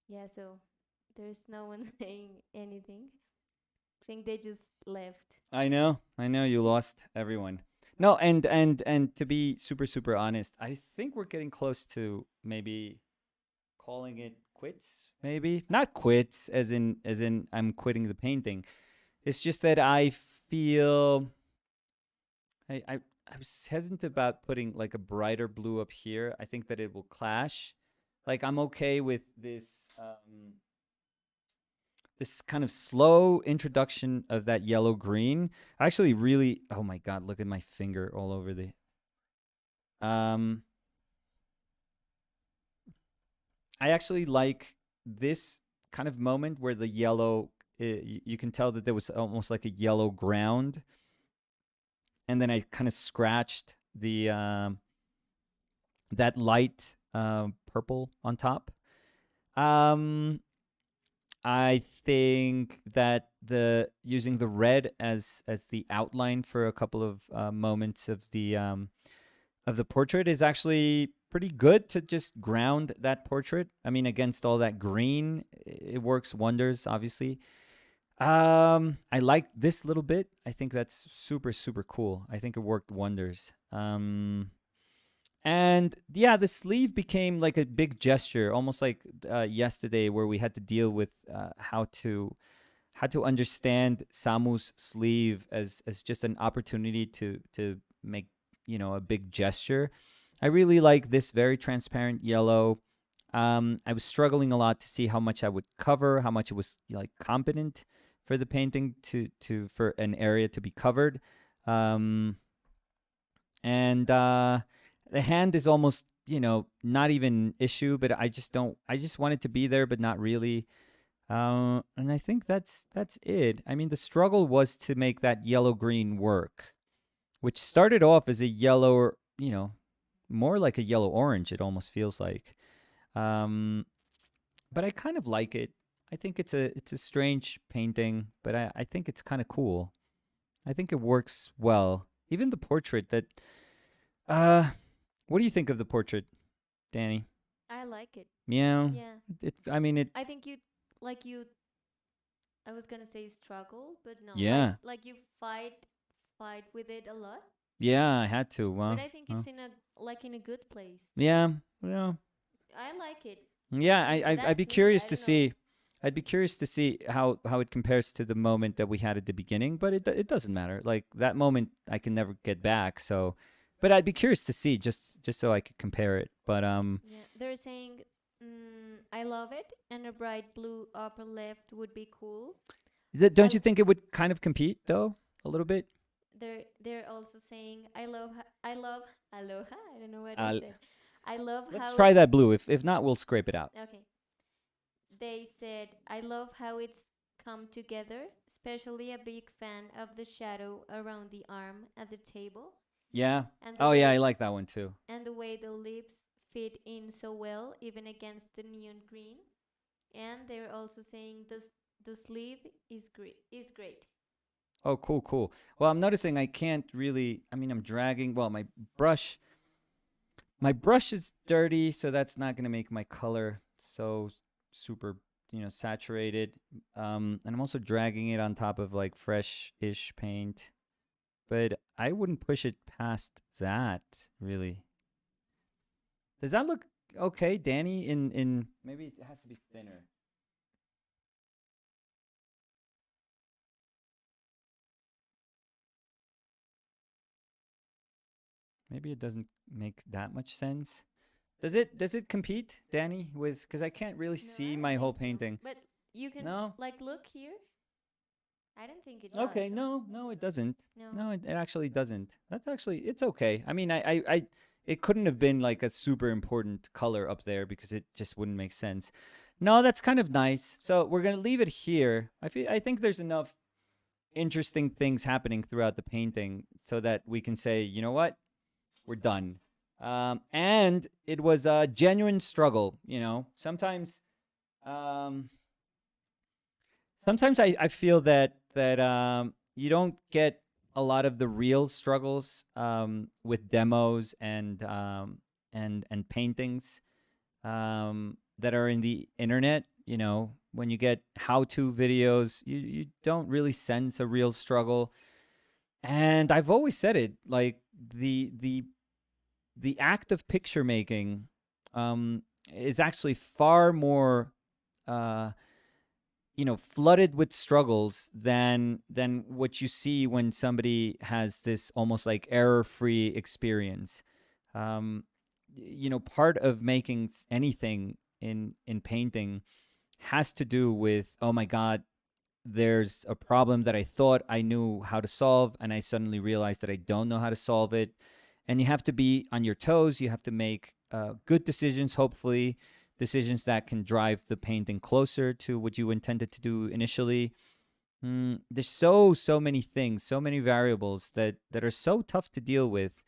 yeah, so there's no one saying anything. I think they just left. I know you lost everyone. No, and to be super honest, I think we're getting close to maybe calling it quits. Maybe not quits, as in I'm quitting the painting. It's just that I feel I was hesitant about putting like a brighter blue up here. I think that it will clash. Like I'm okay with this kind of slow introduction of that yellow green. I actually really, oh my god, look at my finger all over the um I actually like this kind of moment where the yellow you can tell that there was almost like a yellow ground, and then I kind of scratched the that light purple on top. Um I think that the using the red as the outline for a couple of moments of the portrait is actually pretty good to just ground that portrait. I mean, against all that green, it works wonders, obviously. I like this little bit. I think that's super, super cool. I think it worked wonders. And yeah, the sleeve became like a big gesture, almost like yesterday, where we had to deal with how to understand Samu's sleeve as just an opportunity to make a big gesture. I really like this very transparent yellow. I was struggling a lot to see how much I would cover, how much it was like competent for the painting to for an area to be covered. And the hand is almost not even an issue, but I just want it to be there, but not really. And I think that's it. I mean, the struggle was to make that yellow green work, which started off as a yellow, more like a yellow orange. It almost feels like, but I kind of like it. I think it's a strange painting, but I think it's kind of cool. I think it works well. Even the portrait that, uh, what do you think of the portrait, Danny? I like it. Yeah, Yeah. I mean, it. I think you I was gonna say struggle, but no. Yeah, Like you fight with it a lot. yeah, I had to. But Well, I think well. it's in a good place. Yeah, yeah. I like it. Yeah, But I'd be that's me. curious I to don't know. see. I'd be curious to see how it compares to the moment that we had at the beginning, but it doesn't matter. Like that moment, I can never get back. So, but I'd be curious to see just so I could compare it. But Yeah, they're saying, I love it, and a bright blue upper left would be cool. don't I you think it would kind of compete though a little bit? they're also saying, I love aloha. I don't know what I Uh, said. I love let's how it. try that blue. If not, we'll scrape it out. Okay, they said, I love how it's come together. Especially a big fan of the shadow around the arm at the table, Yeah. and the Oh yeah, I way like that one too. the lips fit in so well, even against the neon green. And they're also saying the sleeve is great. Oh, cool, cool. Well, I'm noticing I can't really. I mean, I'm dragging. Well, brush my brush is dirty, so that's not gonna make my color so super, saturated. And I'm also dragging it on top of like fresh-ish paint, but I wouldn't push it past that really. Does that look okay, Danny? In maybe it has to be thinner. Maybe it doesn't make that much sense. Does it compete, Danny, with because I can't really No, see I don't my whole think so. painting. But you can No? like look here. I don't think it does. Okay, no, it doesn't. No. No, it actually doesn't. That's actually it's okay. I mean, it couldn't have been like a super important color up there because it just wouldn't make sense. No, that's kind of nice. So we're gonna leave it here. I think there's enough interesting things happening throughout the painting so that we can say, you know what, we're done. And it was a genuine struggle. Um, sometimes I feel that you don't get a lot of the real struggles with demos and paintings that are in the internet. When you get how-to videos, you don't really sense a real struggle. And I've always said it, like the act of picture making, is actually far more uh, flooded with struggles than what you see when somebody has this almost like error-free experience. Part of making anything in painting has to do with, oh my God, there's a problem that I thought I knew how to solve, and I suddenly realized that I don't know how to solve it. And you have to be on your toes. You have to make good decisions, hopefully, decisions that can drive the painting closer to what you intended to do initially. There's so many things, so many variables that are so tough to deal with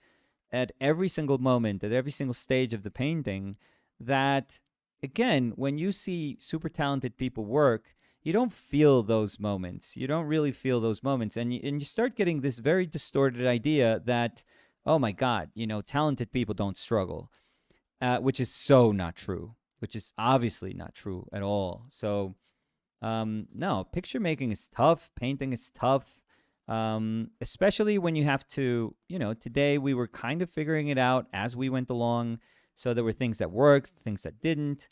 at every single moment, at every single stage of the painting, that again, when you see super talented people work, you don't feel those moments. You don't really feel those moments. And you start getting this very distorted idea that, oh my God, talented people don't struggle, which is so not true, which is obviously not true at all. So, no, picture making is tough. Painting is tough. Especially when you have to, today we were kind of figuring it out as we went along. So there were things that worked, things that didn't.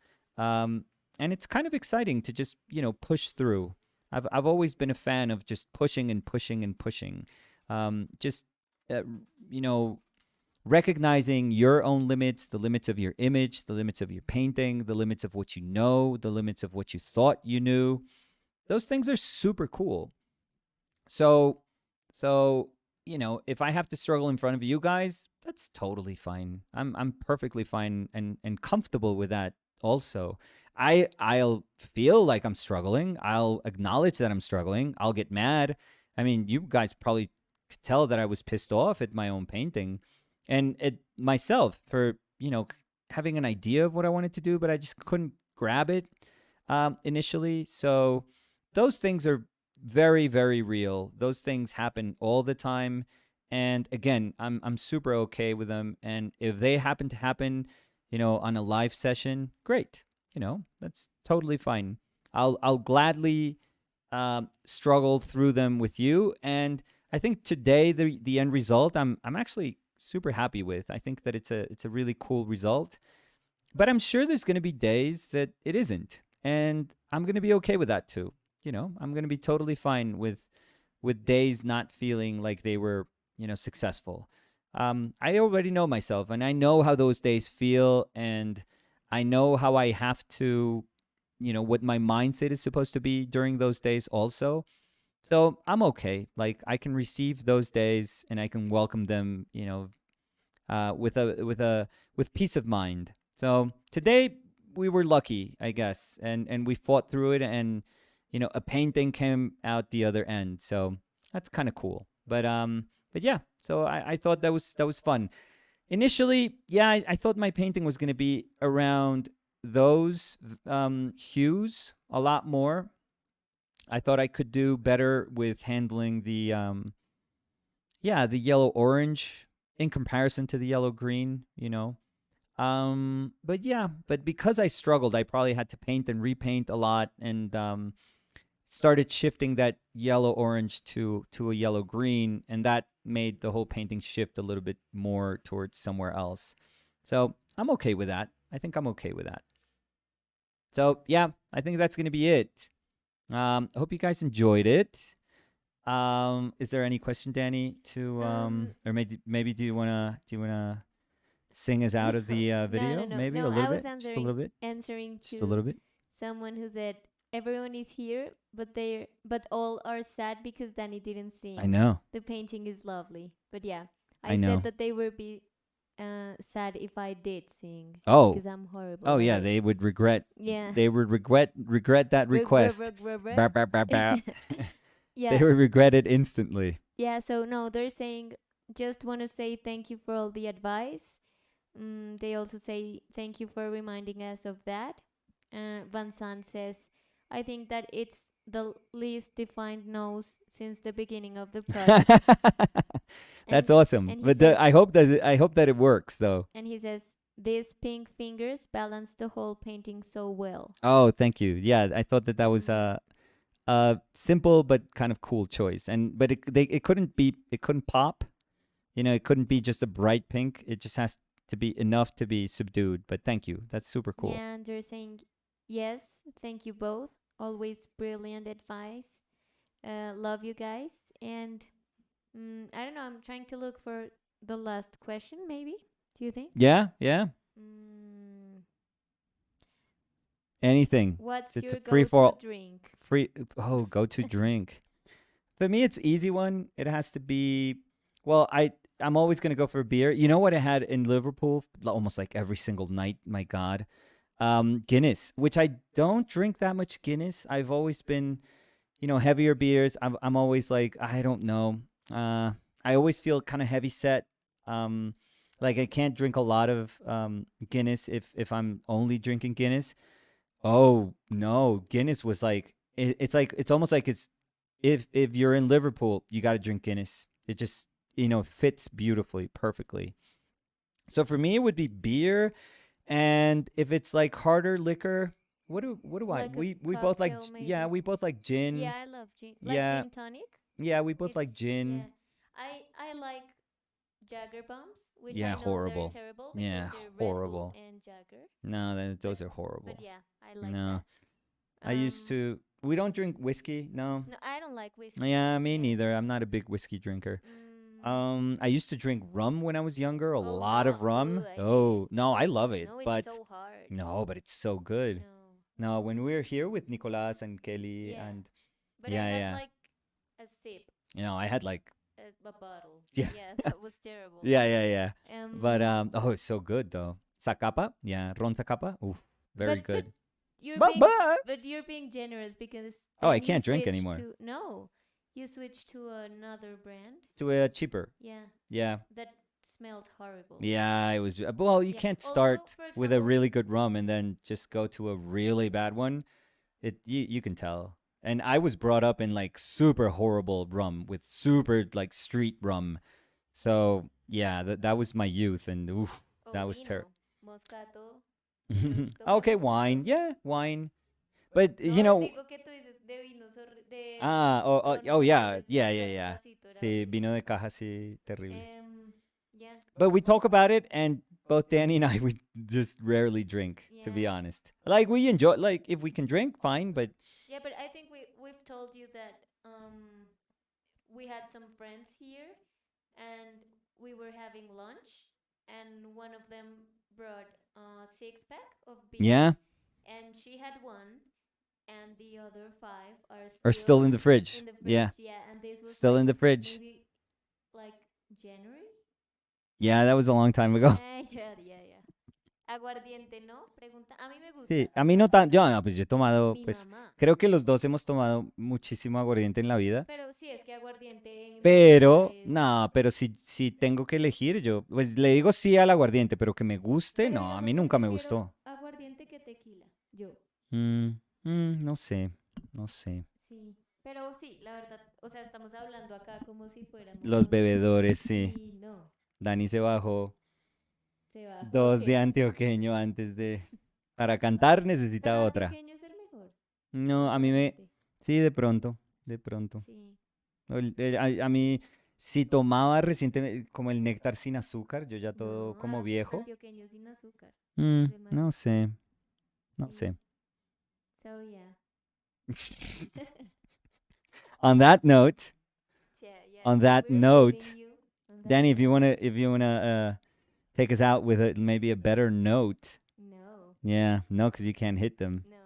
And it's kind of exciting to just, push through. I've always been a fan of just pushing and pushing and pushing. Just, you know, recognizing your own limits, the limits of your image, the limits of your painting, the limits of what you know, the limits of what you thought you knew. Those things are super cool. So, if I have to struggle in front of you guys, that's totally fine. I'm perfectly fine and comfortable with that also. I'll feel like I'm struggling. I'll acknowledge that I'm struggling. I'll get mad. I mean, you guys probably could tell that I was pissed off at my own painting and it myself for, having an idea of what I wanted to do, but I just couldn't grab it initially. So those things are very, very real. Those things happen all the time. And again, I'm super okay with them. And if they happen to happen, on a live session, great. That's totally fine. I'll gladly struggle through them with you. And I think today the end result I'm actually super happy with. I think that it's a really cool result. But I'm sure there's going to be days that it isn't, and I'm going to be okay with that too. I'm going to be totally fine with days not feeling like they were, successful. I already know myself, and I know how those days feel, and I know how I have to, what my mindset is supposed to be during those days also. So I'm okay. Like I can receive those days and I can welcome them, with peace of mind. So today we were lucky, I guess, and we fought through it, and a painting came out the other end. So that's kind of cool. But yeah. So I thought that was fun. Initially, yeah, I thought my painting was going to be around those hues a lot more. I thought I could do better with handling the the yellow orange in comparison to the yellow green, but because I struggled, I probably had to paint and repaint a lot, and started shifting that yellow orange to a yellow green, and that made the whole painting shift a little bit more towards somewhere else. So I'm okay with that. I think I'm okay with that. So yeah, I think that's gonna be it. I hope you guys enjoyed it. Is there any question, Danny, to or maybe do you wanna sing us out of the video? Maybe a No, I little was bit, just a little bit, answering just a to little bit. someone who said everyone is here, but all are sad because Danny didn't I sing. know, The painting is lovely, but yeah, I I said know. that they would be sad if I did sing Oh, because I'm horrible oh at yeah, it. they would regret. Yeah. They would regret that Rug, rug, request. rug, rug, rug. Bah, bah, bah, bah. They Yeah, would regret it instantly. yeah. So no, they're saying just want to say thank you for all the advice. They also say thank you for reminding us of that. Van Sant says, I think that it's the least defined nose since the beginning of the project. That's And awesome. and he But says, I hope that it works though. these pink fingers balance the whole painting so well. Oh, thank you. Yeah, I thought that was Mm. a simple but kind of cool choice. And but it couldn't pop. It couldn't be just a bright pink. It just has to be enough to be subdued. But thank you. That's super cool. Yeah, and they're saying yes. Thank you both. Always brilliant advice. Love you guys. And I don't know. I'm trying to look for the last question. Maybe. Do you think? Yeah, yeah. Mm, Anything. what's It's a your free for go-to all. drink? Free. Oh, go to drink. For me, it's easy one. It has to be. Well, I'm always gonna go for beer. You know what I had in Liverpool almost like every single night. My God, Guinness, which I don't drink that much Guinness. I've always been, heavier beers. I'm always like, I don't know. I always feel kind of heavy set. Um, like I can't drink a lot of Guinness if I'm only drinking Guinness. Oh no, Guinness was like it's like it's almost like it's if you're in Liverpool, you got to drink Guinness. It just fits beautifully, perfectly. So for me, it would be beer, and if it's like harder liquor, what do I? Like a We both like cocktail, yeah, maybe. we both like gin. Yeah, I love gin. Like Yeah, gin tonic. yeah, we both like It's gin. yeah. I like Jagger bombs, which I Yeah, know they're horrible. terrible because Yeah, they're Red Bull horrible. and Jagger. No, But those are horrible. yeah, I like No, that. I used to. We don't drink whiskey. No. No, I don't like whiskey. Yeah, me Yeah. neither. I'm not a big whiskey drinker. Mm, I used to drink rum when I was younger, a oh lot of no, rum. I hate it. Oh, no, I love it, No, it's but so hard. no, but it's so good. No. No, when we were here with Nicolas and Kelly Yeah, and but I yeah, had yeah. like a sip, I had like a bottle. yeah. Yeah, that was terrible. Yeah, yeah, yeah. But Um, oh, it's so good though. Zacapa? Yeah, ron zacapa? Oof, very but good. you're But being but but you're being generous because oh, I then you can't drink switch anymore. to no, you switch to another brand. To a cheaper. Yeah, Yeah. that smelled horrible. Yeah, it was well, you Yeah. can't Also, start for with a example, really good rum and then just go to a really bad one. You can tell. And I was brought up in like super horrible rum with super like street rum. So yeah, that was my youth, and oof, oh, that was terrible. vino, moscato. ¿No tomas Okay, wine, moscato? yeah, wine. But No, digo que tú dices de vinos de oh ron yeah, horribles, yeah, porque yeah, en mi yeah. vasito era Sí, horrible. vino de caja, sí, terrible. Yeah, But we talk about it, and both Danny and I we just rarely drink, to be yeah, honest. Like we enjoy, like if we can drink, fine. But yeah. But I think we've told you that we had some friends here, and we were having lunch, and one of them brought a six pack of beer, yeah, and she had one, and the other five are are still still in the fridge. in the Yeah, fridge. Yeah, and this was still like in the fridge. maybe like January. Yeah, that was a long time ago. Yeah, yeah, yeah. Aguardiente, ¿no? Pregunta. A mí me Sí, gusta. a mí no tan, yo no, pues yo he tomado, Mi pues mamá. creo que los dos hemos tomado muchísimo aguardiente en la vida, Pero sí, es que aguardiente en Bogotá pero, es. no, pero si tengo que elegir, yo, pues le digo sí al aguardiente, pero que me guste, Pero no, a digamos, mí yo nunca me prefiero gustó. aguardiente que tequila. Yo. No sé, no sé. Sí. Pero sí, la verdad, o sea, estamos hablando acá como si fuéramos. Los bebedores, sí. Sí, no. Dani se bajó Se va. 2 de Ok. antioqueño antes de... Para cantar necesita Pero otra. antioqueño es el mejor. No, a mí me... Aguardiente. Sí, de pronto, de pronto. Sí. A mí, si tomaba recientemente como el néctar sin azúcar, yo ya todo No, como viejo. antioqueño sin azúcar. de No maní. sé, no Sí. sé. So, yeah. On that note, Yeah, yeah. On that We're note, leaving you on that Danny, if you note. wanna take us out with maybe a better note. No, Yeah, no, because you can't hit them. no.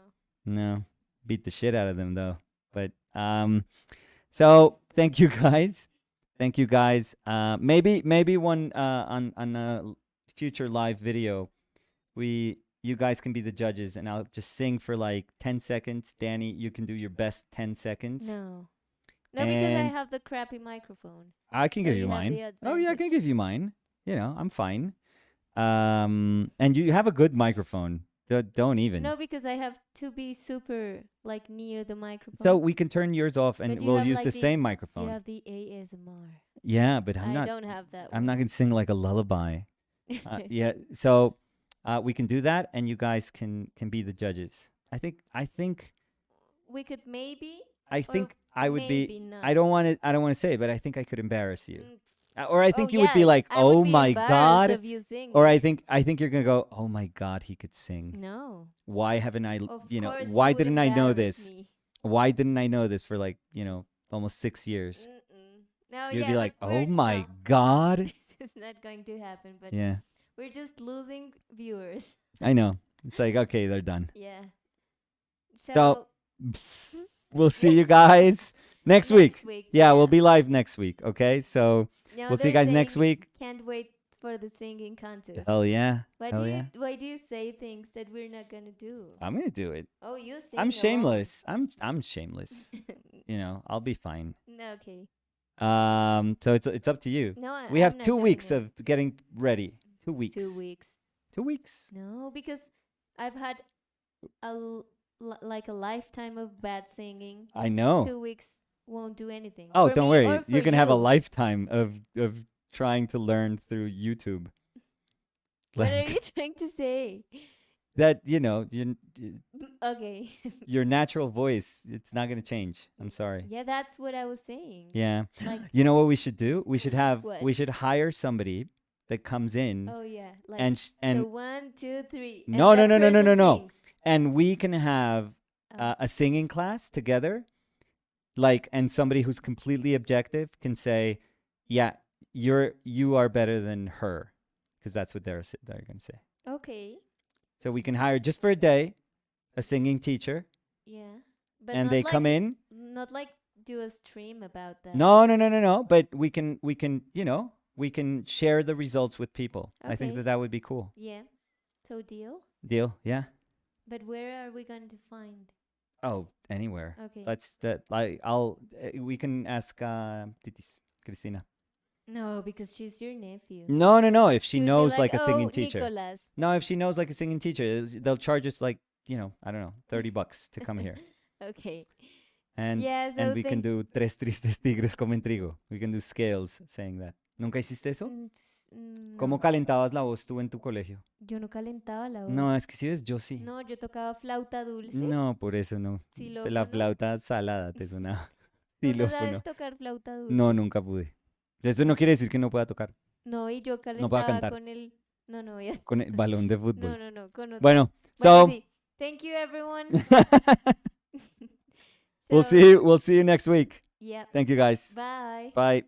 No, beat the shit out of them though. But so thank you guys, thank you guys. Maybe one on a future live video, you guys can be the judges, and I'll just sing for like 10 seconds. Danny, you can do your best 10 seconds. No. No, because I And have the crappy microphone. I can So give you you have mine. the Oh yeah, I can advantage. give you mine. I'm fine. And you have a good microphone. Don't even. No, because I have to be super like near the microphone. So we can turn yours off, and But you we'll have use like the the- same you microphone. have the ASMR. Yeah, but I'm I not. don't have that. I'm not gonna sing like a lullaby. Yeah. So we can do that, and you guys can be the judges. I think We could maybe. I or think I would maybe be. not. I don't want to say it, but I think I could embarrass you. Mm, Or I Oh think you would be yeah, like, I would "Oh be my embarrassed god," of you singing. or I think you're gonna go, "Oh my god, he could sing. No, Why haven't I? of course you Why would didn't I know embarrass this? me. Why didn't I know this for like almost 6 years?" Mm-mm. No, You'd yeah, be but like, "Oh we're my no. god." This is not going to happen. But Yeah, we're just losing viewers. I know. It's like, okay, they're done. Yeah. So So we'll see you guys next week. next week, Yeah, yeah. we'll be live next week. Okay, so No, we'll see you they're guys next saying week. can't wait for the singing contest. Hell yeah. Hell yeah. Why do you say things that we're not gonna do? I'm gonna do it. Oh, you sing I'm alone. shameless. I'm shameless. I'll be fine. No, okay. So it's up to you. No, We have I'm not 2 doing weeks it. of getting ready. 2 weeks. 2 weeks. 2 weeks. No, because I've had like a lifetime of bad singing. I know. 2 weeks won't do anything. Oh, For don't me worry. or You for can have a you. lifetime of trying to learn through YouTube. What are Like you trying to say? that, Okay. your natural voice, it's not gonna change. I'm sorry. Yeah, that's what I was saying. Yeah. Like, You know what we should do? What? We should hire somebody that comes in oh yeah, like and so 1, 2, 3. And No, that no, no, no, no, person no, no. sings. and we can have Oh. a singing class together, like, and somebody who's completely objective can say, "Yeah, you are better than her," because that's what they're gonna say. Okay. So we can hire just for a day a singing teacher, Yeah. But and not they like come in. not like do a stream about that. No, no, no, no, no. But we can we can share the results with people. I think Okay. that would be cool. Yeah. So deal. Deal? Yeah. But where are we going to find? Oh, anywhere. Okay. That's that. Like we can ask Titis, Cristina. No, because she's your nephew. No, no, no. If she would be knows like a "Oh, singing teacher. Nicolas." No, if she knows like a singing teacher, they'll charge us like, I don't know, $30 to come here. Okay. And Yeah, and so we can do tres tristes tigres comen trigo. We can do scales saying that. ¿Nunca hiciste eso? ¿Cómo No, calentabas la voz tú en tu colegio? yo no calentaba la voz. No, es que si ves, yo sí. No, yo tocaba flauta dulce. No, por eso no. La Xilófono. flauta salada te sonaba. ¿Tú no Xilófono. sabes tocar flauta dulce? No, nunca pude. Eso no quiere decir que no pueda tocar. No, y yo No pueda calentaba cantar. con el... No, no, ya... Con el balón de No, fútbol. no, no, con otro. Bueno, Bueno, so sí. Thank you, everyone. we'll So, see you next week. Yeah. Thank you guys. Bye. Bye.